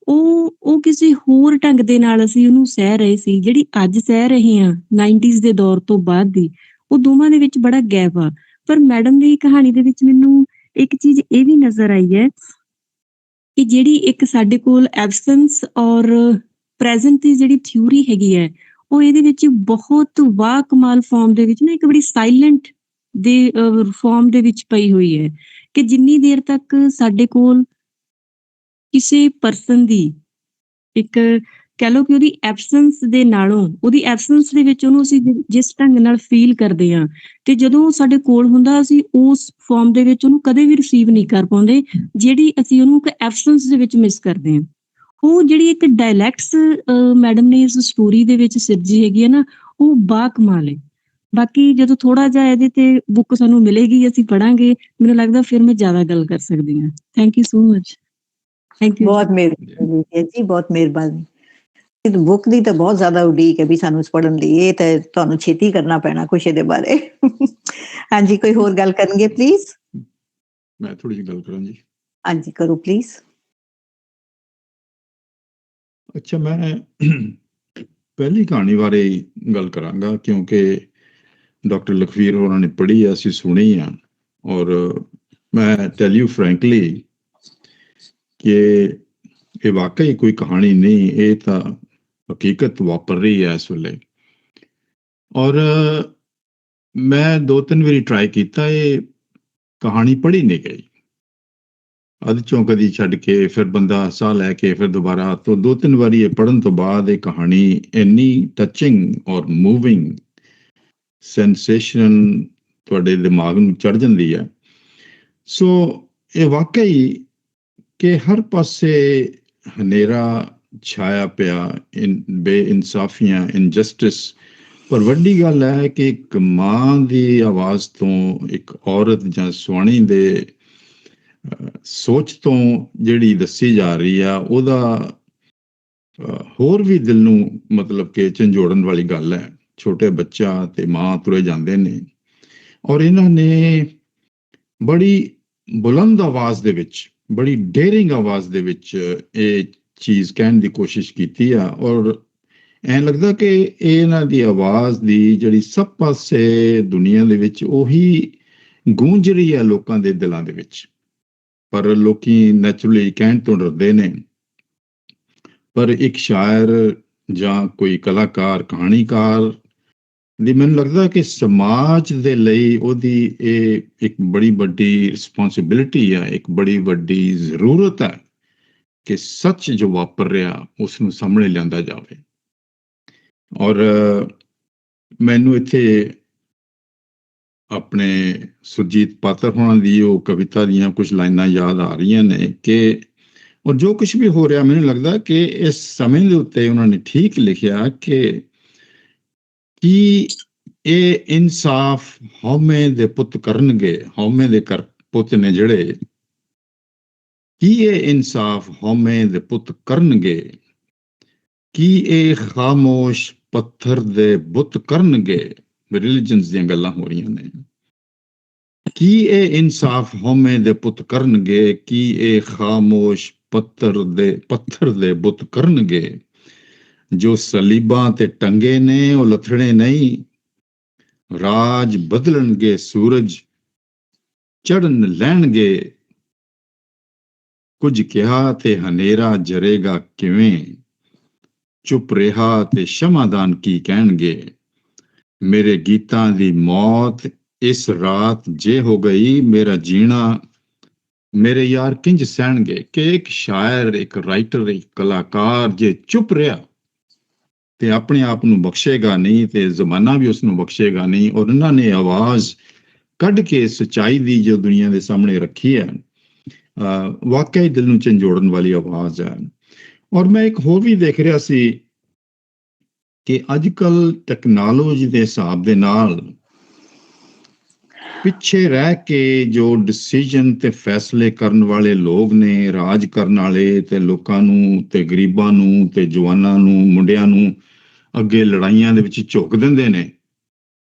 ਉਹ ਕਿਸੇ ਹੋਰ ਢੰਗ ਦੇ ਨਾਲ ਅਸੀਂ ਉਹਨੂੰ ਸਹਿ ਰਹੇ ਸੀ। ਜਿਹੜੀ ਅੱਜ ਸਹਿ ਰਹੇ ਹਾਂ 90s ਦੇ ਦੌਰ ਤੋਂ ਬਾਅਦ ਦੀ, ਉਹ ਦੋਵਾਂ ਦੇ ਵਿੱਚ ਬੜਾ ਗੈਪ ਆ। ਪਰ ਮੈਡਮ ਦੀ ਕਹਾਣੀ ਦੇ ਵਿੱਚ ਮੈਨੂੰ ਇੱਕ ਚੀਜ਼ ਇਹ ਵੀ ਨਜ਼ਰ ਆਈ ਹੈ ਕਿ ਜਿਹੜੀ ਇੱਕ ਸਾਡੇ ਕੋਲ ਐਬਸੈਂਸ ਔਰ ਪ੍ਰੈਜ਼ੈਂਟ ਦੀ ਜਿਹੜੀ ਥਿਊਰੀ ਹੈਗੀ ਹੈ, ਉਹ ਇਹਦੇ ਵਿੱਚ ਬਹੁਤ ਵਾਹ ਕਮਾਲ ਫਾਰਮ ਦੇ ਵਿੱਚ ਨਾ ਇੱਕ ਬੜੀ ਸਾਇਲੈਂਟ ਦੇ ਫਾਰਮ ਦੇ ਵਿੱਚ ਪਈ ਹੋਈ ਹੈ, ਕਿ ਜਿੰਨੀ ਦੇਰ ਤੱਕ ਸਾਡੇ ਕੋਲ ਕਿਸੇ ਪਰਸਨ ਦੀ ਇੱਕ ਕਹਿ ਲਓ ਕਿ ਉਹਦੀ ਐਬਸੈਂਸ ਦੇ ਨਾਲੋਂ, ਉਹਦੀ ਐਬਸੈਂਸ ਦੇ ਵਿੱਚ ਉਹਨੂੰ ਅਸੀਂ ਜਿਸ ਢੰਗ ਨਾਲ ਫੀਲ ਕਰਦੇ ਹਾਂ, ਤੇ ਜਦੋਂ ਉਹ ਸਾਡੇ ਕੋਲ ਹੁੰਦਾ ਅਸੀਂ ਉਸ ਫਾਰਮ ਦੇ ਵਿੱਚ ਉਹਨੂੰ ਕਦੇ ਵੀ ਰਿਸੀਵ ਨਹੀਂ ਕਰ ਪਾਉਂਦੇ, ਜਿਹੜੀ ਅਸੀਂ ਉਹਨੂੰ ਇੱਕ ਐਬਸੈਂਸ ਦੇ ਵਿੱਚ ਮਿਸ ਕਰਦੇ ਹਾਂ। ਉਹ ਜਿਹੜੀ ਇੱਕ ਡਾਇਲੈਕਟਸ ਮੈਡਮ ਨੇ ਇਸ ਸਟੋਰੀ ਦੇ ਵਿੱਚ ਸਿਰਜੀ ਹੈਗੀ ਹੈ ਨਾ, ਉਹ ਬਾ-ਕਮਾਲ ਹੈ। ਬਾਕੀ ਜਦੋਂ ਥੋੜਾ ਜਿਹਾ ਇਹਦੇ ਤੇ ਬੁੱਕ ਸਾਨੂੰ ਮਿਲੇਗੀ, ਅਸੀਂ ਪੜਾਂਗੇ, ਮੈਨੂੰ ਲੱਗਦਾ ਫਿਰ ਮੈਂ ਜ਼ਿਆਦਾ ਗੱਲ ਕਰ ਸਕਦੀ ਹਾਂ। Thank you so much. Thank you. ਬਹੁਤ ਮਿਹਰਬਾਨੀ ਜੀ, ਬਹੁਤ ਮਿਹਰਬਾਨੀ। ਬੁੱਕ ਦੀ ਤਾਂ ਬਹੁਤ ਜ਼ਿਆਦਾ ਉਡੀਕ ਹੈ ਵੀ ਸਾਨੂੰ ਪੜ੍ਹਨ ਲਈ, ਇਹ ਤਾਂ ਤੁਹਾਨੂੰ ਛੇਤੀ ਕਰਨਾ ਪੈਣਾ ਕੁਛ ਇਹਦੇ ਬਾਰੇ। ਹਾਂਜੀ, ਕੋਈ ਹੋਰ ਗੱਲ ਕਰਨਗੇ ਪਲੀਜ਼? ਮੈਂ ਥੋੜੀ ਜਿਹੀ ਗੱਲ ਕਰਾਂ ਜੀ। ਹਾਂਜੀ ਕਰੋ ਪਲੀਜ਼। ਅੱਛਾ, ਮੈਂ ਪਹਿਲੀ ਕਹਾਣੀ ਬਾਰੇ ਗੱਲ ਕਰਾਂਗਾ, ਕਿਉਂਕਿ ਡਾਕਟਰ ਲਖਵੀਰ ਹੋਰਾਂ ਨੇ ਪੜ੍ਹੀ ਆ, ਅਸੀਂ ਸੁਣੀ ਆ, ਔਰ ਮੈਂ ਟੈਲ ਯੂ ਫਰੈਂਕਲੀ ਕਿ ਇਹ ਵਾਕਈ ਕੋਈ ਕਹਾਣੀ ਨਹੀਂ, ਇਹ ਤਾਂ ਹਕੀਕਤ ਵਾਪਰ ਰਹੀ ਹੈ ਇਸ ਵੇਲੇ। ਔਰ ਮੈਂ 2-3 ਵਾਰੀ ਟਰਾਈ ਕੀਤਾ, ਇਹ ਕਹਾਣੀ ਪੜ੍ਹੀ ਨਹੀਂ ਗਈ, ਅੱਧ ਚੋਂ ਕਦੀ ਛੱਡ ਕੇ, ਫਿਰ ਬੰਦਾ ਸਾਹ ਲੈ ਕੇ ਫਿਰ ਦੁਬਾਰਾ ਤੋਂ 2-3 ਵਾਰੀ ਇਹ ਪੜ੍ਹਨ ਤੋਂ ਬਾਅਦ ਇਹ ਕਹਾਣੀ ਇੰਨੀ ਟੱਚਿੰਗ ਔਰ ਮੂਵਿੰਗ ਸੈਂਸੇਸ਼ਨ ਤੁਹਾਡੇ ਦਿਮਾਗ ਨੂੰ ਚੜ੍ਹ ਜਾਂਦੀ ਹੈ। ਸੋ ਇਹ ਵਾਕਈ ਕਿ ਹਰ ਪਾਸੇ ਹਨੇਰਾ ਛਾਇਆ ਪਿਆ, ਬੇਇਨਸਾਫੀਆਂ, ਇਨਜਸਟਿਸ, ਪਰ ਵੱਡੀ ਗੱਲ ਹੈ ਕਿ ਇੱਕ ਮਾਂ ਦੀ ਆਵਾਜ਼ ਤੋਂ, ਇੱਕ ਔਰਤ ਜਾਂ ਸੁਆਣੀ ਦੇ ਸੋਚ ਤੋਂ ਜਿਹੜੀ ਦੱਸੀ ਜਾ ਰਹੀ ਆ, ਉਹਦਾ ਹੋਰ ਵੀ ਦਿਲ ਨੂੰ ਮਤਲਬ ਕਿ ਝੰਜੋੜਨ ਵਾਲੀ ਗੱਲ ਹੈ। ਛੋਟੇ ਬੱਚਾ ਤੇ ਮਾਂ ਤੁਰੇ ਜਾਂਦੇ ਨੇ, ਔਰ ਇਹਨਾਂ ਨੇ ਬੜੀ ਬੁਲੰਦ ਆਵਾਜ਼ ਦੇ ਵਿੱਚ, ਬੜੀ ਡੇਰਿੰਗ ਆਵਾਜ਼ ਦੇ ਵਿੱਚ ਇਹ ਚੀਜ਼ ਕਹਿਣ ਦੀ ਕੋਸ਼ਿਸ਼ ਕੀਤੀ ਆ, ਔਰ ਐਂ ਲੱਗਦਾ ਕਿ ਇਹਨਾਂ ਦੀ ਆਵਾਜ਼ ਦੀ ਜਿਹੜੀ ਸਭ ਪਾਸੇ ਦੁਨੀਆ ਦੇ ਵਿੱਚ ਉਹੀ ਗੂੰਜ ਰਹੀ ਹੈ ਲੋਕਾਂ ਦੇ ਦਿਲਾਂ ਦੇ ਵਿੱਚ। ਪਰ ਲੋਕੀ ਨੈਚੁਰਲੀ ਕਹਿਣ ਤੋਂ ਡਰਦੇ ਨੇ, ਪਰ ਇੱਕ ਸ਼ਾਇਰ ਜਾਂ ਕੋਈ ਕਲਾਕਾਰ, ਕਹਾਣੀਕਾਰ ਦੀ ਮੈਨੂੰ ਲੱਗਦਾ ਕਿ ਸਮਾਜ ਦੇ ਲਈ ਉਹਦੀ ਇਹ ਇੱਕ ਬੜੀ ਵੱਡੀ ਰਿਸਪੌਂਸਿਬਿਲਿਟੀ ਹੈ, ਇੱਕ ਬੜੀ ਵੱਡੀ ਜ਼ਰੂਰਤ ਹੈ ਕਿ ਸੱਚ ਜੋ ਵਾਪਰ ਰਿਹਾ ਉਸ ਨੂੰ ਸਾਹਮਣੇ ਲਿਆਂਦਾ ਜਾਵੇ। ਔਰ ਮੈਨੂੰ ਇੱਥੇ ਆਪਣੇ ਸੁਰਜੀਤ ਪਾਤਰ ਹੋਣਾ ਦੀ ਉਹ ਕਵਿਤਾ ਦੀਆਂ ਕੁਝ ਲਾਈਨਾਂ ਯਾਦ ਆ ਰਹੀਆਂ ਨੇ ਕਿ ਔਰ ਜੋ ਕੁਝ ਵੀ ਹੋ ਰਿਹਾ, ਮੈਨੂੰ ਲੱਗਦਾ ਕਿ ਇਸ ਸਮੇਂ ਦੇ ਉੱਤੇ ਉਹਨਾਂ ਨੇ ਠੀਕ ਲਿਖਿਆ ਕਿ ਕੀ ਇਹ ਇਨਸਾਫ ਹਉਮੈ ਦੇ ਪੁੱਤ ਕਰਨਗੇ, ਹਉਮੈ ਦੇ ਪੁੱਤ ਨੇ ਜਿਹੜੇ, ਕੀ ਇਹ ਇਨਸਾਫ ਹਉਮੈ ਦੇ ਪੁੱਤ ਕਰਨਗੇ, ਕੀ ਇਹ ਖਾਮੋਸ਼ ਪੱਥਰ ਦੇ ਬੁੱਤ ਕਰਨਗੇ। ਰਿਲੀਜਨਸ ਦੀਆਂ ਗੱਲਾਂ ਹੋ ਰਹੀਆਂ ਨੇ। ਕੀ ਇਹ ਇਨਸਾਫ ਹਉਮੈ ਦੇ ਪੁੱਤ ਕਰਨਗੇ, ਕੀ ਇਹ ਖਾਮੋਸ਼ ਪੱਥਰ ਦੇ ਬੁੱਤ ਕਰਨਗੇ। ਜੋ ਸਲੀਬਾਂ ਤੇ ਟੰਗੇ ਨੇ ਉਹ ਲੱਥੜੇ ਨਹੀਂ, ਰਾਜ ਬਦਲਣਗੇ, ਸੂਰਜ ਚੜਨ ਲੈਣਗੇ। ਕੁਝ ਕਿਹਾ ਤੇ ਹਨੇਰਾ ਜਰੇਗਾ ਕਿਵੇਂ, ਚੁੱਪ ਰਿਹਾ ਤੇ ਸ਼ਮਾਦਾਨ ਕੀ ਕਹਿਣਗੇ। ਮੇਰੇ ਗੀਤਾਂ ਦੀ ਮੌਤ ਇਸ ਰਾਤ ਜੇ ਹੋ ਗਈ, ਮੇਰਾ ਜੀਣਾ ਮੇਰੇ ਯਾਰ ਕਿੰਜ ਸਹਿਣਗੇ। ਕਿ ਇੱਕ ਸ਼ਾਇਰ, ਇੱਕ ਰਾਈਟਰ, ਇੱਕ ਕਲਾਕਾਰ ਜੇ ਚੁੱਪ ਰਿਹਾ ਤੇ ਆਪਣੇ ਆਪ ਨੂੰ ਬਖਸ਼ੇਗਾ ਨਹੀਂ ਤੇ ਜ਼ਮਾਨਾ ਵੀ ਉਸ ਨੂੰ ਬਖਸ਼ੇਗਾ ਨਹੀਂ। ਔਰ ਇਹਨਾਂ ਨੇ ਆਵਾਜ਼ ਕੱਢ ਕੇ ਸੱਚਾਈ ਦੀ ਜੋ ਦੁਨੀਆ ਦੇ ਸਾਹਮਣੇ ਰੱਖੀ ਹੈ, ਵਾਕਈ ਦਿਲ ਨੂੰ ਝੰਜੋੜਨ ਵਾਲੀ ਆਵਾਜ਼ ਹੈ। ਔਰ ਮੈਂ ਇੱਕ ਹੋਰ ਵੀ ਦੇਖ ਰਿਹਾ ਸੀ ਕਿ ਅੱਜ ਕੱਲ੍ਹ ਟੈਕਨੋਲੋਜੀ ਦੇ ਹਿਸਾਬ ਦੇ ਨਾਲ ਪਿੱਛੇ ਰਹਿ ਕੇ ਜੋ ਡਿਸੀਜਨ ਤੇ ਫੈਸਲੇ ਕਰਨ ਵਾਲੇ ਲੋਕ ਨੇ, ਰਾਜ ਕਰਨ ਵਾਲੇ, ਤੇ ਲੋਕਾਂ ਨੂੰ ਤੇ ਗਰੀਬਾਂ ਨੂੰ ਤੇ ਜਵਾਨਾਂ ਨੂੰ, ਮੁੰਡਿਆਂ ਨੂੰ ਅੱਗੇ ਲੜਾਈਆਂ ਦੇ ਵਿੱਚ ਝੁਕ ਦਿੰਦੇ ਨੇ,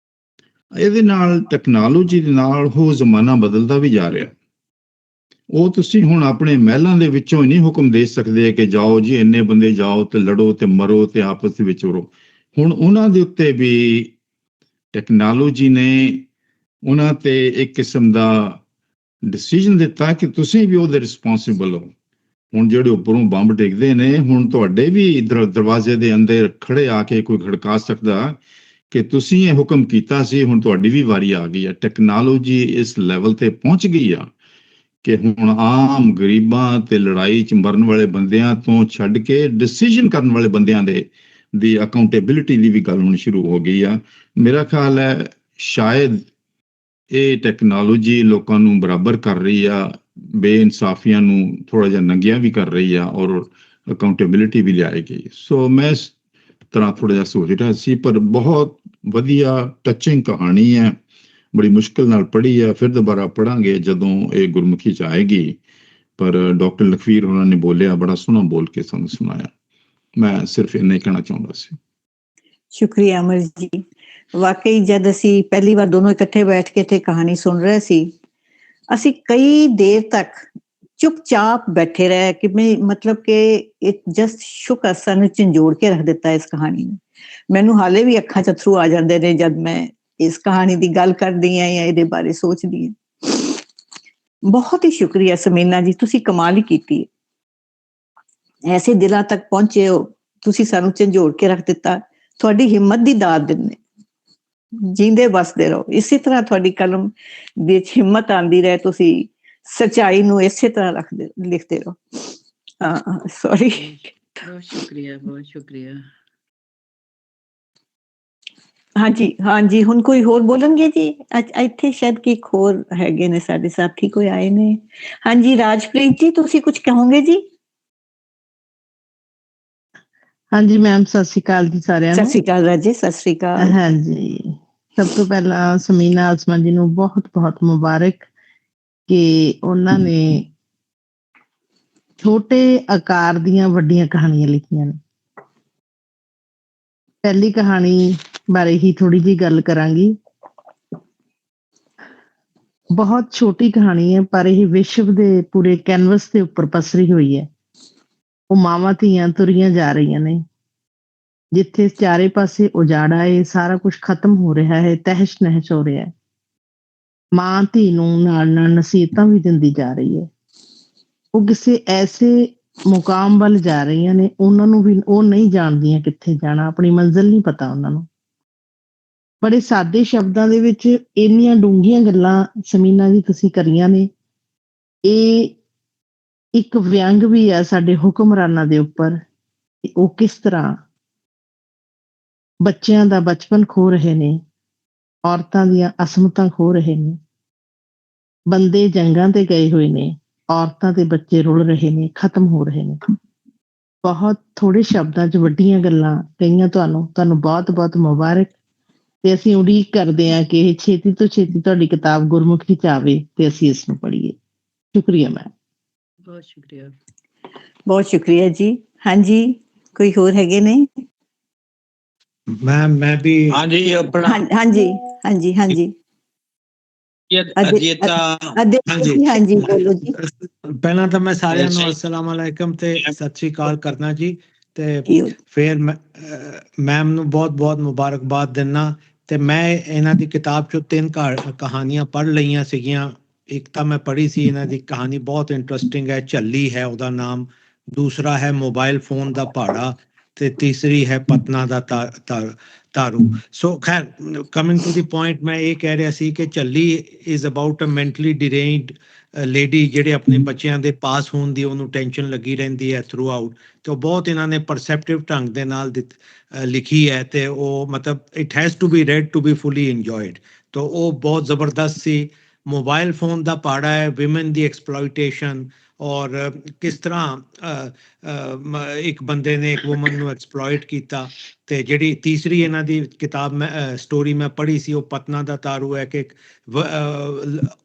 ਇਹਦੇ ਨਾਲ ਟੈਕਨੋਲੋਜੀ ਦੇ ਨਾਲ ਉਹ ਜ਼ਮਾਨਾ ਬਦਲਦਾ ਵੀ ਜਾ ਰਿਹਾ। ਉਹ ਤੁਸੀਂ ਹੁਣ ਆਪਣੇ ਮਹਿਲਾਂ ਦੇ ਵਿੱਚੋਂ ਹੀ ਨਹੀਂ ਹੁਕਮ ਦੇ ਸਕਦੇ ਕਿ ਜਾਓ ਜੀ ਇੰਨੇ ਬੰਦੇ ਜਾਓ ਤੇ ਲੜੋ ਤੇ ਮਰੋ ਤੇ ਆਪਸ ਦੇ ਵਿੱਚ ਰੋ। ਹੁਣ ਉਹਨਾਂ ਦੇ ਉੱਤੇ ਵੀ ਟੈਕਨੋਲੋਜੀ ਨੇ ਉਹਨਾਂ ਤੇ ਇੱਕ ਕਿਸਮ ਦਾ ਡਿਸੀਜਨ ਦਿੱਤਾ ਕਿ ਤੁਸੀਂ ਵੀ ਉਹਦੇ ਰਿਸਪੌਂਸਿਬਲ ਹੋ। ਹੁਣ ਜਿਹੜੇ ਉੱਪਰੋਂ ਬੰਬ ਡਿੱਗਦੇ ਨੇ, ਹੁਣ ਤੁਹਾਡੇ ਵੀ ਦਰਵਾਜ਼ੇ ਦੇ ਅੰਦਰ ਖੜੇ ਆ ਕੇ ਕੋਈ ਖੜਕਾ ਸਕਦਾ ਕਿ ਤੁਸੀਂ ਇਹ ਹੁਕਮ ਕੀਤਾ ਸੀ, ਹੁਣ ਤੁਹਾਡੀ ਵੀ ਵਾਰੀ ਆ ਗਈ ਹੈ। ਟੈਕਨੋਲੋਜੀ ਇਸ ਲੈਵਲ ਤੇ ਪਹੁੰਚ ਗਈ ਆ ਕਿ ਹੁਣ ਆਮ ਗਰੀਬਾਂ ਤੇ ਲੜਾਈ 'ਚ ਮਰਨ ਵਾਲੇ ਬੰਦਿਆਂ ਤੋਂ ਛੱਡ ਕੇ ਡਿਸੀਜਨ ਕਰਨ ਵਾਲੇ ਬੰਦਿਆਂ ਦੀ ਅਕਾਊਂਟੇਬਿਲਿਟੀ ਦੀ ਵੀ ਗੱਲ ਹੁਣ ਸ਼ੁਰੂ ਹੋ ਗਈ ਆ। ਮੇਰਾ ਖਿਆਲ ਹੈ ਸ਼ਾਇਦ ਇਹ ਟੈਕਨੋਲੋਜੀ ਲੋਕਾਂ ਨੂੰ ਬਰਾਬਰ ਕਰ ਰਹੀ ਆ, ਬੇਇਨਸਾਫੀਆਂ ਨੂੰ ਥੋੜਾ ਜਿਹਾ ਨੰਗੀਆਂ ਵੀ ਕਰ ਰਹੀ ਆ ਔਰ ਅਕਾਊਂਟੇਬਿਲਿਟੀ ਵੀ ਲਿਆਏਗੀ। ਸੋ ਮੈਂ ਇਸ ਤਰ੍ਹਾਂ ਥੋੜਾ ਜਿਹਾ ਸੋਚ ਰਿਹਾ ਸੀ, ਪਰ ਬਹੁਤ ਵਧੀਆ ਟੱਚਿੰਗ ਕਹਾਣੀ ਹੈ, ਬੜੀ ਮੁਸ਼ਕਿਲ ਨਾਲ ਪੜ੍ਹੀ ਆ, ਫਿਰ ਦੁਬਾਰਾ ਪੜ੍ਹਾਂਗੇ ਜਦੋਂ ਇਹ ਗੁਰਮੁਖੀ 'ਚ ਆਏਗੀ। ਪਰ ਡਾਕਟਰ ਲਖਵੀਰ ਉਹਨਾਂ ਨੇ ਬੋਲਿਆ, ਬੜਾ ਸੋਹਣਾ ਬੋਲ ਕੇ ਸਾਨੂੰ ਸੁਣਾਇਆ। ਮੈਂ ਸਿਰਫ ਇੰਨਾ ਹੀ ਕਹਿਣਾ ਚਾਹੁੰਦਾ ਸੀ। ਸ਼ੁਕਰੀਆ ਅਮਰ ਜੀ। ਵਾਕਈ ਜਦ ਅਸੀਂ ਪਹਿਲੀ ਵਾਰ ਦੋਨੋਂ ਇਕੱਠੇ ਬੈਠ ਕੇ ਇੱਥੇ ਕਹਾਣੀ ਸੁਣ ਰਹੇ ਸੀ, ਅਸੀਂ ਕਈ ਦੇਰ ਤੱਕ ਚੁੱਪਚਾਪ ਬੈਠੇ ਰਹੇ ਕਿ ਮਤਲਬ ਕਿ ਇਟ ਜਸਟ ਸ਼ੁਕ ਅਸ, ਸਾਨੂੰ ਝੰਜੋੜ ਕੇ ਰੱਖ ਦਿੱਤਾ ਇਸ ਕਹਾਣੀ ਨੇ। ਮੈਨੂੰ ਹਾਲੇ ਵੀ ਅੱਖਾਂ 'ਚ ਅਥਰੂ ਆ ਜਾਂਦੇ ਨੇ ਜਦ ਮੈਂ ਇਸ ਕਹਾਣੀ ਦੀ ਗੱਲ ਕਰਦੀ ਹਾਂ ਜਾਂ ਇਹਦੇ ਬਾਰੇ ਸੋਚਦੀ ਹਾਂ। ਬਹੁਤ ਹੀ ਸ਼ੁਕਰੀਆ ਸਮੀਨਾ ਜੀ, ਤੁਸੀਂ ਕਮਾਲ ਹੀ ਕੀਤੀ ਹੈ। ਐਸੇ ਦਿਲਾਂ ਤੱਕ ਪਹੁੰਚੇ ਹੋ, ਤੁਸੀਂ ਸਾਨੂੰ ਝੰਜੋੜ ਕੇ ਰੱਖ ਦਿੱਤਾ। ਤੁਹਾਡੀ ਹਿੰਮਤ ਦੀ ਦਾਤ ਦਿੰਦੇ, ਜੀਂਦੇ ਬਸਦੇ ਰਹੋ। ਇਸੇ ਤਰ੍ਹਾਂ ਤੁਹਾਡੀ ਕਲਮ ਵਿੱਚ ਹਿੰਮਤ ਆਉਂਦੀ ਰਹੇ, ਤੁਸੀਂ ਸੱਚਾਈ ਨੂੰ ਇਸੇ ਤਰ੍ਹਾਂ ਲਿਖਦੇ ਰਹੋ। ਸੌਰੀ। ਬਹੁਤ ਸ਼ੁਕਰੀਆ, ਬਹੁਤ ਸ਼ੁਕਰੀਆ। ਹਾਂਜੀ, ਹੁਣ ਕੋਈ ਹੋਰ ਬੋਲਣਗੇ ਜੀ? ਇੱਥੇ ਸ਼ਾਇਦ ਕੀ ਹੋਰ ਹੈਗੇ ਨੇ ਸਾਡੇ ਸਾਥੀ, ਕੋਈ ਆਏ ਨੇ। ਹਾਂਜੀ ਰਾਜਪ੍ਰੀਤ ਜੀ, ਤੁਸੀਂ ਕੁਝ ਕਹੋਗੇ ਜੀ? ਹਾਂਜੀ ਮੈਮ, ਸਤਿ ਸ਼੍ਰੀ ਅਕਾਲ ਜੀ ਸਾਰਿਆਂ ਨੂੰ। ਸਤਿ ਸ਼੍ਰੀ ਅਕਾਲ ਰਾਜੇ, ਸਤਿ ਸ਼੍ਰੀ ਅਕਾਲ। ਹਾਂਜੀ, ਸਭ ਤੋਂ ਪਹਿਲਾਂ ਸਮੀਨਾ ਆਸਮਾ ਜੀ ਨੂੰ ਬਹੁਤ ਬਹੁਤ ਮੁਬਾਰਕ ਕਿ ਉਹਨਾਂ ਨੇ ਛੋਟੇ ਆਕਾਰ ਦੀਆਂ ਵੱਡੀਆਂ ਕਹਾਣੀਆਂ ਲਿਖੀਆਂ ਨੇ। ਪਹਿਲੀ ਕਹਾਣੀ ਬਾਰੇ ਹੀ ਥੋੜੀ ਜਿਹੀ ਗੱਲ ਕਰਾਂਗੀ। ਬਹੁਤ ਛੋਟੀ ਕਹਾਣੀ ਹੈ, ਪਰ ਇਹ ਵਿਸ਼ਵ ਦੇ ਪੂਰੇ ਕੈਨਵਸ ਦੇ ਉੱਪਰ ਪਸਰੀ ਹੋਈ ਹੈ। ਉਹ ਮਾਵਾਂ ਧੀਆਂ ਤੁਰੀਆਂ ਜਾ ਰਹੀਆਂ ਨੇ, ਜਿੱਥੇ ਚਾਰੇ ਪਾਸੇ ਉਜਾੜਾ ਹੈ, ਸਾਰਾ ਕੁਝ ਖਤਮ ਹੋ ਰਿਹਾ ਹੈ, ਤਹਿਸ਼ ਨਹਿਸ਼ ਹੋ ਰਿਹਾ ਹੈ। ਮਾਂ ਧੀ ਨੂੰ ਨਾਲ ਨਾਲ ਨਸੀਹਤਾਂ ਵੀ ਦਿੰਦੀ ਜਾ ਰਹੀ ਹੈ। ਉਹ ਕਿਸੇ ਐਸੇ ਮੁਕਾਮ ਵੱਲ ਜਾ ਰਹੀਆਂ ਨੇ, ਉਹਨਾਂ ਨੂੰ ਵੀ ਉਹ ਨਹੀਂ ਜਾਣਦੀਆਂ ਕਿੱਥੇ ਜਾਣਾ, ਆਪਣੀ ਮੰਜ਼ਿਲ ਨਹੀਂ ਪਤਾ ਉਹਨਾਂ ਨੂੰ। ਬੜੇ ਸਾਦੇ ਸ਼ਬਦਾਂ ਦੇ ਵਿੱਚ ਇੰਨੀਆਂ ਡੂੰਘੀਆਂ ਗੱਲਾਂ ਸਮੀਨਾ ਜੀ ਤੁਸੀਂ ਕਰੀਆਂ ਨੇ। ਇਹ ਇੱਕ ਵਿਅੰਗ ਵੀ ਆ ਸਾਡੇ ਹੁਕਮਰਾਨਾਂ ਦੇ ਉੱਪਰ, ਉਹ ਕਿਸ ਤਰ੍ਹਾਂ ਬੱਚਿਆਂ ਦਾ ਬਚਪਨ ਖੋ ਰਹੇ ਨੇ, ਔਰਤਾਂ ਦੀਆਂ ਅਸਮਤਾਂ ਖੋ ਰਹੇ ਨੇ। ਬੰਦੇ ਜੰਗਾਂ ਤੇ ਗਏ ਹੋਏ ਨੇ, ਔਰਤਾਂ ਤੇ ਬੱਚੇ ਰੁਲ ਰਹੇ ਨੇ, ਖਤਮ ਹੋ ਰਹੇ ਨੇ। ਬਹੁਤ ਥੋੜੇ ਸ਼ਬਦਾਂ 'ਚ ਵੱਡੀਆਂ ਗੱਲਾਂ ਕਹੀਆਂ। ਤੁਹਾਨੂੰ ਬਹੁਤ ਬਹੁਤ ਮੁਬਾਰਕ। ਤੇ ਅਸੀਂ ਉਡੀਕ ਕਰਦੇ ਹਾਂ ਕਿ ਇਹ ਛੇਤੀ ਤੋਂ ਛੇਤੀ ਤੁਹਾਡੀ ਕਿਤਾਬ ਗੁਰਮੁਖੀ 'ਚ ਆਵੇ ਤੇ ਅਸੀਂ ਇਸ ਨੂੰ ਪੜ੍ਹੀਏ। ਸ਼ੁਕਰੀਆ ਮੈਮ। ਬਹੁਤ ਸ਼ੁਕਰੀਆ। ਬਹੁਤ ਸ਼ੁਕਰੀਆ ਜੀ। ਹਾਂਜੀ, ਕੋਈ ਹੋਰ ਹੈਗੇ ਨੇ? ਮੈਂ ਵੀ ਹਾਂਜੀ ਬੋਲੋ ਜੀ। ਪਹਿਲਾਂ ਤਾਂ ਮੈਂ ਸਾਰਿਆਂ ਨੂੰ ਅਸਲਾਮ ਅਲੈਕਮ ਤੇ ਸਤਿ ਸ੍ਰੀ ਅਕਾਲ ਕਰਨਾ ਜੀ, ਤੇ ਫਿਰ ਮੈਮ ਨੂੰ ਬਹੁਤ ਬਹੁਤ ਮੁਬਾਰਕਬਾਦ ਦਿੰਦਾ। ਤੇ ਮੈਂ ਇਹਨਾਂ ਦੀ ਕਿਤਾਬ ਚੋਂ 3 ਕਹਾਣੀਆਂ ਪੜ੍ਹ ਲਈਆਂ ਸੀਗੀਆਂ। ਇੱਕ ਤਾਂ ਮੈਂ ਪੜ੍ਹੀ ਸੀ, ਇਹਨਾਂ ਦੀ ਕਹਾਣੀ ਬਹੁਤ ਇੰਟਰਸਟਿੰਗ ਹੈ, ਝੱਲੀ ਹੈ ਉਹਦਾ ਨਾਮ। ਦੂਸਰਾ ਹੈ ਮੋਬਾਈਲ ਫੋਨ ਦਾ ਭਾੜਾ, ਤੇ ਤੀਸਰੀ ਹੈ ਪਤਨਾ ਦਾ ਤਾਰੂ। ਸੋ ਖੈਰ, ਕਮਿੰਗ ਟੂ ਦੀ ਪੁਆਇੰਟ, ਮੈਂ ਇਹ ਕਹਿ ਰਿਹਾ ਸੀ ਕਿ Jhalli is about a mentally deranged lady, ਜਿਹੜੇ ਆਪਣੇ ਬੱਚਿਆਂ ਦੇ ਪਾਸ ਹੋਣ ਦੀ ਉਹਨੂੰ ਟੈਨਸ਼ਨ ਲੱਗੀ ਰਹਿੰਦੀ ਹੈ ਥਰੂ ਆਊਟ। ਤੇ ਉਹ ਬਹੁਤ ਇਹਨਾਂ ਨੇ ਪਰਸੈਪਟਿਵ ਢੰਗ ਦੇ ਨਾਲ ਲਿਖੀ ਹੈ, ਤੇ ਉਹ ਮਤਲਬ it has to be read to be fully enjoyed. ਤਾਂ ਉਹ ਬਹੁਤ ਜ਼ਬਰਦਸਤ ਸੀ। ਮੋਬਾਈਲ ਫੋਨ ਦਾ ਪਾੜਾ ਹੈ ਵਿਮਨ ਦੀ ਐਕਸਪਲੋਇਟੇਸ਼ਨ, ਔਰ ਕਿਸ ਤਰ੍ਹਾਂ ਇੱਕ ਬੰਦੇ ਨੇ ਇੱਕ ਵੂਮਨ ਨੂੰ ਐਕਸਪਲੋਇਟ ਕੀਤਾ। ਤੇ ਜਿਹੜੀ ਤੀਸਰੀ ਇਹਨਾਂ ਦੀ ਕਿਤਾਬ ਸਟੋਰੀ ਮੈਂ ਪੜ੍ਹੀ ਸੀ, ਉਹ ਪਤਨਾ ਦਾ ਤਾਰੂ ਹੈ ਕਿ ਇੱਕ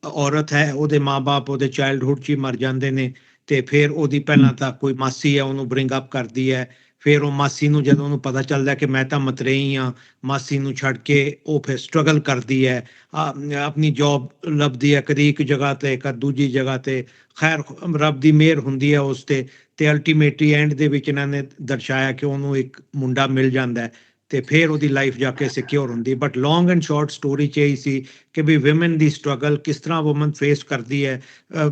ਔਰਤ ਹੈ, ਉਹਦੇ ਮਾਂ-ਬਾਪ ਉਹਦੇ ਚਾਈਲਡਹੁੱਡ 'ਚ ਹੀ ਮਰ ਜਾਂਦੇ ਨੇ, ਤੇ ਫਿਰ ਉਹਦੀ ਪਹਿਲਾਂ ਤਾਂ ਕੋਈ ਮਾਸੀ ਹੈ ਉਹਨੂੰ ਬਰਿੰਗ ਅਪ ਕਰਦੀ ਹੈ। ਫਿਰ ਉਹ ਮਾਸੀ ਨੂੰ ਜਦੋਂ ਉਹਨੂੰ ਪਤਾ ਚੱਲਦਾ ਕਿ ਮੈਂ ਤਾਂ ਮਤਰੇਈ ਹਾਂ, ਮਾਸੀ ਨੂੰ ਛੱਡ ਕੇ ਉਹ ਫਿਰ ਸਟਰਗਲ ਕਰਦੀ ਹੈ, ਆਪਣੀ ਜੌਬ ਲੱਭਦੀ ਹੈ, ਕਦੀ ਇੱਕ ਜਗ੍ਹਾ ਤੇ ਕਦੀ ਦੂਜੀ ਜਗ੍ਹਾ ਤੇ। ਖੈਰ, ਰੱਬ ਦੀ ਮਿਹਰ ਹੁੰਦੀ ਹੈ ਉਸ ਤੇ ਅਲਟੀਮੇਟਲੀ ਐਂਡ ਦੇ ਵਿੱਚ ਇਹਨਾਂ ਨੇ ਦਰਸਾਇਆ ਕਿ ਉਹਨੂੰ ਇੱਕ ਮੁੰਡਾ ਮਿਲ ਜਾਂਦਾ ਹੈ, ਤੇ ਫਿਰ ਉਹਦੀ ਲਾਈਫ ਜਾ ਕੇ ਸਿਕਿਉਰ ਹੁੰਦੀ। But long and short story 'ਚ ਇਹੀ ਸੀ ਕਿ ਵੀ ਵਿਮਨ ਦੀ ਸਟਰਗਲ ਕਿਸ ਤਰ੍ਹਾਂ ਵੂਮਨ ਫੇਸ ਕਰਦੀ ਹੈ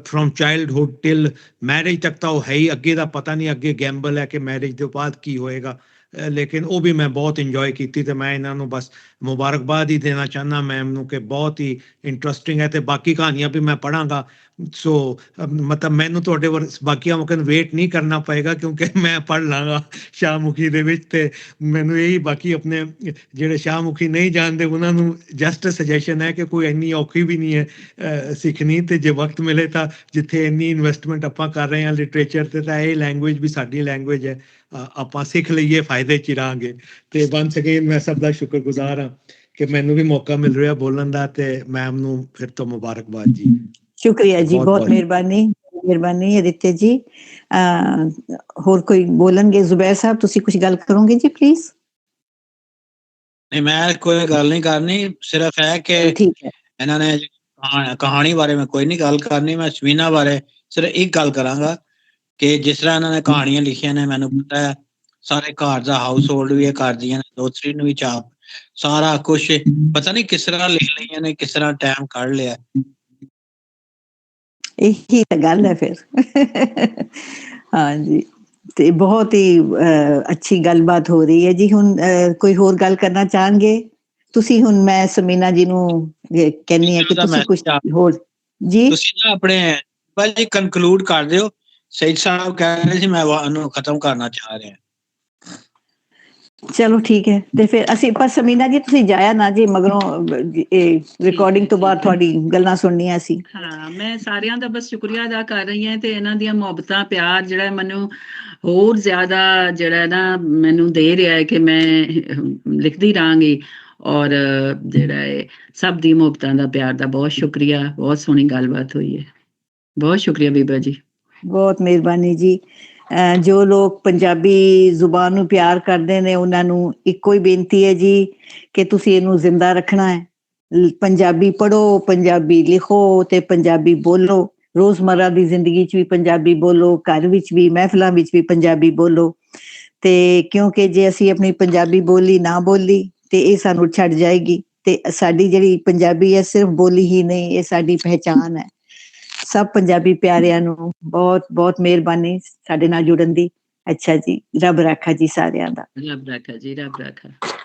ਫਰੋਮ ਚਾਈਲਡਹੁੱਡ ਟਿਲ ਮੈਰਿਜ ਤੱਕ। ਤਾਂ ਉਹ ਹੈ ਹੀ, ਅੱਗੇ ਦਾ ਪਤਾ ਨਹੀਂ, ਅੱਗੇ ਗੈਂਬਲ ਹੈ ਕਿ ਮੈਰਿਜ ਦੇ ਬਾਅਦ ਕੀ ਹੋਏਗਾ। ਲੇਕਿਨ ਉਹ ਵੀ ਮੈਂ ਬਹੁਤ ਇੰਜੋਏ ਕੀਤੀ, ਤੇ ਮੈਂ ਇਹਨਾਂ ਨੂੰ ਬਸ ਮੁਬਾਰਕਬਾਦ ਹੀ ਦੇਣਾ ਚਾਹੁੰਦਾ ਮੈਮ ਨੂੰ ਕਿ ਬਹੁਤ ਹੀ ਇੰਟਰਸਟਿੰਗ ਹੈ, ਤੇ ਬਾਕੀ ਕਹਾਣੀਆਂ ਵੀ ਮੈਂ ਪੜਾਂਗਾ। ਸੋ ਮਤਲਬ ਮੈਨੂੰ ਤੁਹਾਡੇ ਬਾਕੀਆਂ ਮੌਕੇ ਵੇਟ ਨਹੀਂ ਕਰਨਾ ਪਏਗਾ, ਕਿਉਂਕਿ ਮੈਂ ਪੜ੍ਹ ਲਾਂਗਾ ਸ਼ਾਹਮੁਖੀ ਦੇ ਵਿੱਚ। ਤੇ ਮੈਨੂੰ ਇਹੀ ਬਾਕੀ ਆਪਣੇ ਜਿਹੜੇ ਸ਼ਾਹਮੁਖੀ ਨਹੀਂ ਜਾਣਦੇ ਉਹਨਾਂ ਨੂੰ ਜਸਟ ਸੁਜੈਸ਼ਨ ਹੈ ਕਿ ਕੋਈ ਇੰਨੀ ਔਖੀ ਵੀ ਨਹੀਂ ਹੈ ਸਿੱਖਣੀ, ਤੇ ਜੇ ਵਕਤ ਮਿਲੇ ਤਾਂ ਜਿੱਥੇ ਇੰਨੀ ਇਨਵੈਸਟਮੈਂਟ ਆਪਾਂ ਕਰ ਰਹੇ ਹਾਂ ਲਿਟਰੇਚਰ ਤੇ, ਤਾਂ ਇਹ ਲੈਂਗੁਏਜ ਵੀ ਸਾਡੀ ਲੈਂਗੁਏਜ ਹੈ, ਆਪਾਂ ਸਿੱਖ ਲਈਏ, ਫਾਇਦੇ 'ਚ ਹੀ ਰਹਾਂਗੇ। ਤੇ ਵੰਸ ਅਗੇਨ ਮੈਂ ਸਭ ਦਾ ਸ਼ੁਕਰਗੁਜ਼ਾਰ ਹਾਂ ਕਿ ਮੈਨੂੰ ਵੀ ਮੌਕਾ ਮਿਲ ਰਿਹਾ ਬੋਲਣ ਦਾ, ਤੇ ਮੈਮ ਨੂੰ ਫਿਰ ਤੋਂ ਮੁਬਾਰਕਬਾਦ ਜੀ। ਸ਼ੁਕਰੀਆ ਜੀ, ਬਹੁਤ ਮਿਹਰਬਾਨੀ ਅਦਿੱਤਿਆ ਜੀ। ਹੋਰ ਕੋਈ ਬੋਲਣਗੇ? ਜ਼ੁਬੈਰ ਸਾਹਿਬ, ਤੁਸੀਂ ਕੁਝ ਗੱਲ ਕਰੋਗੇ ਜੀ ਪਲੀਜ਼? ਨਹੀਂ, ਮੈਂ ਕੋਈ ਗੱਲ ਨਹੀਂ ਕਰਨੀ, ਸਿਰਫ ਹੈ ਕਿ ਠੀਕ ਹੈ, ਇਹਨਾਂ ਨੇ ਕਹਾਣੀ ਬਾਰੇ ਮੈਂ ਕੋਈ ਨਹੀਂ ਗੱਲ ਕਰਨੀ। ਮੈਂ ਸ਼ਮੀਨਾ ਬਾਰੇ ਸਿਰਫ ਇੱਕ ਗੱਲ ਕਰਾਂਗਾ ਕਿ ਜਿਸ ਤਰ੍ਹਾਂ ਇਹਨਾਂ ਨੇ ਕਹਾਣੀਆਂ ਲਿਖੀਆਂ ਨੇ, ਮੈਨੂੰ ਪਤਾ ਹੈ ਸਾਰੇ ਘਰ ਦਾ ਹਾਊਸ ਹੋਲਡ ਵੀ ਇਹ ਕਰਦੀਆਂ ਨੇ, ਦੋਤਰੀ ਨੂੰ ਵੀ ਚਾਪ, ਸਾਰਾ ਕੁਛ ਪਤਾ ਨਹੀਂ ਕਿਸ ਤਰ੍ਹਾਂ ਲਿਖ ਲਈਆਂ ਨੇ, ਕਿਸ ਤਰ੍ਹਾਂ ਟਾਈਮ ਕੱਢ ਲਿਆ। ਇਹੀ ਤਾਂ ਗੱਲ ਹੈ ਫਿਰ। ਹਾਂਜੀ, ਤੇ ਬਹੁਤ ਹੀ ਅੱਛੀ ਗੱਲਬਾਤ ਹੋ ਰਹੀ ਹੈ ਜੀ। ਹੁਣ ਕੋਈ ਹੋਰ ਗੱਲ ਕਰਨਾ ਚਾਹਣਗੇ ਤੁਸੀਂ? ਹੁਣ ਮੈਂ ਸਮੀਨਾ ਜੀ ਨੂੰ ਕਹਿੰਨੀ ਆ ਕਿ ਤੁਸੀਂ ਕੁਝ ਹੋਰ ਜੀ। ਤੁਸੀਂ ਨਾ ਆਪਣੇ ਭਾਜੀ ਕਨਕਲੂਡ ਕਰ ਦਿਓ। ਸਈਦ ਸਾਹਿਬ ਕਹਿ ਰਹੇ ਸੀ ਮੈਂ ਉਹਨੂੰ ਖਤਮ ਕਰਨਾ ਚਾਹ ਰਿਹਾ। ਚਲੋ ਠੀਕ ਹੈ, ਤੇ ਫਿਰ ਅਸੀਂ, ਪਰ ਸਮੀਨਾ ਜੀ ਤੁਸੀਂ ਜਾਇਆ ਨਾ ਜੀ, ਮਗਰੋਂ ਇਹ ਰਿਕਾਰਡਿੰਗ ਤੋਂ ਬਾਅਦ ਤੁਹਾਡੀ ਗੱਲਾਂ ਸੁਣਨੀਆਂ ਸੀ। ਹਾਂ, ਮੈਂ ਸਾਰਿਆਂ ਦਾ ਬਸ ਸ਼ੁਕਰੀਆ ਅਦਾ ਕਰ ਰਹੀ ਹਾਂ, ਤੇ ਇਹਨਾਂ ਦੀਆਂ ਮੁਹੱਬਤਾਂ, ਪਿਆਰ ਜਿਹੜਾ ਮੈਨੂੰ ਹੋਰ ਜ਼ਿਆਦਾ ਜਿਹੜਾ ਨਾ ਮੈਨੂੰ ਦੇ ਰਿਹਾ ਹੈ ਕਿ ਮੈਂ ਲਿਖਦੀ ਰਹਾਂਗੀ। ਔਰ ਜਿਹੜਾ ਹੈ ਸਭ ਦੀ ਮੁਹੱਬਤਾਂ ਦਾ, ਪਿਆਰ ਦਾ ਬਹੁਤ ਸ਼ੁਕਰੀਆ। ਬਹੁਤ ਸੋਹਣੀ ਗੱਲਬਾਤ ਹੋਈ ਹੈ, ਬਹੁਤ ਸ਼ੁਕਰੀਆ ਬੀਬਾ ਜੀ, ਬਹੁਤ ਮਿਹਰਬਾਨੀ ਜੀ। ਜੋ ਲੋਕ ਪੰਜਾਬੀ ਜ਼ੁਬਾਨ ਨੂੰ ਪਿਆਰ ਕਰਦੇ ਨੇ ਉਹਨਾਂ ਨੂੰ ਇੱਕੋ ਹੀ ਬੇਨਤੀ ਹੈ ਜੀ ਕਿ ਤੁਸੀਂ ਇਹਨੂੰ ਜ਼ਿੰਦਾ ਰੱਖਣਾ ਹੈ। ਪੰਜਾਬੀ ਪੜ੍ਹੋ, ਪੰਜਾਬੀ ਲਿਖੋ ਤੇ ਪੰਜਾਬੀ ਬੋਲੋ। ਰੋਜ਼ਮर्रा ਦੀ ਜ਼ਿੰਦਗੀ 'ਚ ਵੀ ਪੰਜਾਬੀ ਬੋਲੋ, ਘਰ ਵਿੱਚ ਵੀ, ਮਹਿਫਲਾਂ ਵਿੱਚ ਵੀ ਪੰਜਾਬੀ ਬੋਲੋ। ਤੇ ਕਿਉਂਕਿ ਜੇ ਅਸੀਂ ਆਪਣੀ ਪੰਜਾਬੀ ਬੋਲੀ ਨਾ ਬੋਲੀ ਤੇ ਇਹ ਸਾਨੂੰ ਛੱਡ ਜਾਏਗੀ। ਤੇ ਸਾਡੀ ਜਿਹੜੀ ਪੰਜਾਬੀ ਹੈ ਸਿਰਫ ਬੋਲੀ ਹੀ ਨਹੀਂ, ਇਹ ਸਾਡੀ ਪਹਿਚਾਨ ਹੈ। ਸਭ ਪੰਜਾਬੀ ਪਿਆਰਿਆਂ ਨੂੰ ਬਹੁਤ ਬਹੁਤ ਮਿਹਰਬਾਨੀ ਸਾਡੇ ਨਾਲ ਜੁੜਨ ਦੀ। ਅੱਛਾ ਜੀ, ਰੱਬ ਰਾਖਾ ਜੀ ਸਾਰਿਆਂ ਦਾ। ਰੱਬ ਰਾਖਾ ਜੀ, ਰੱਬ ਰਾਖਾ।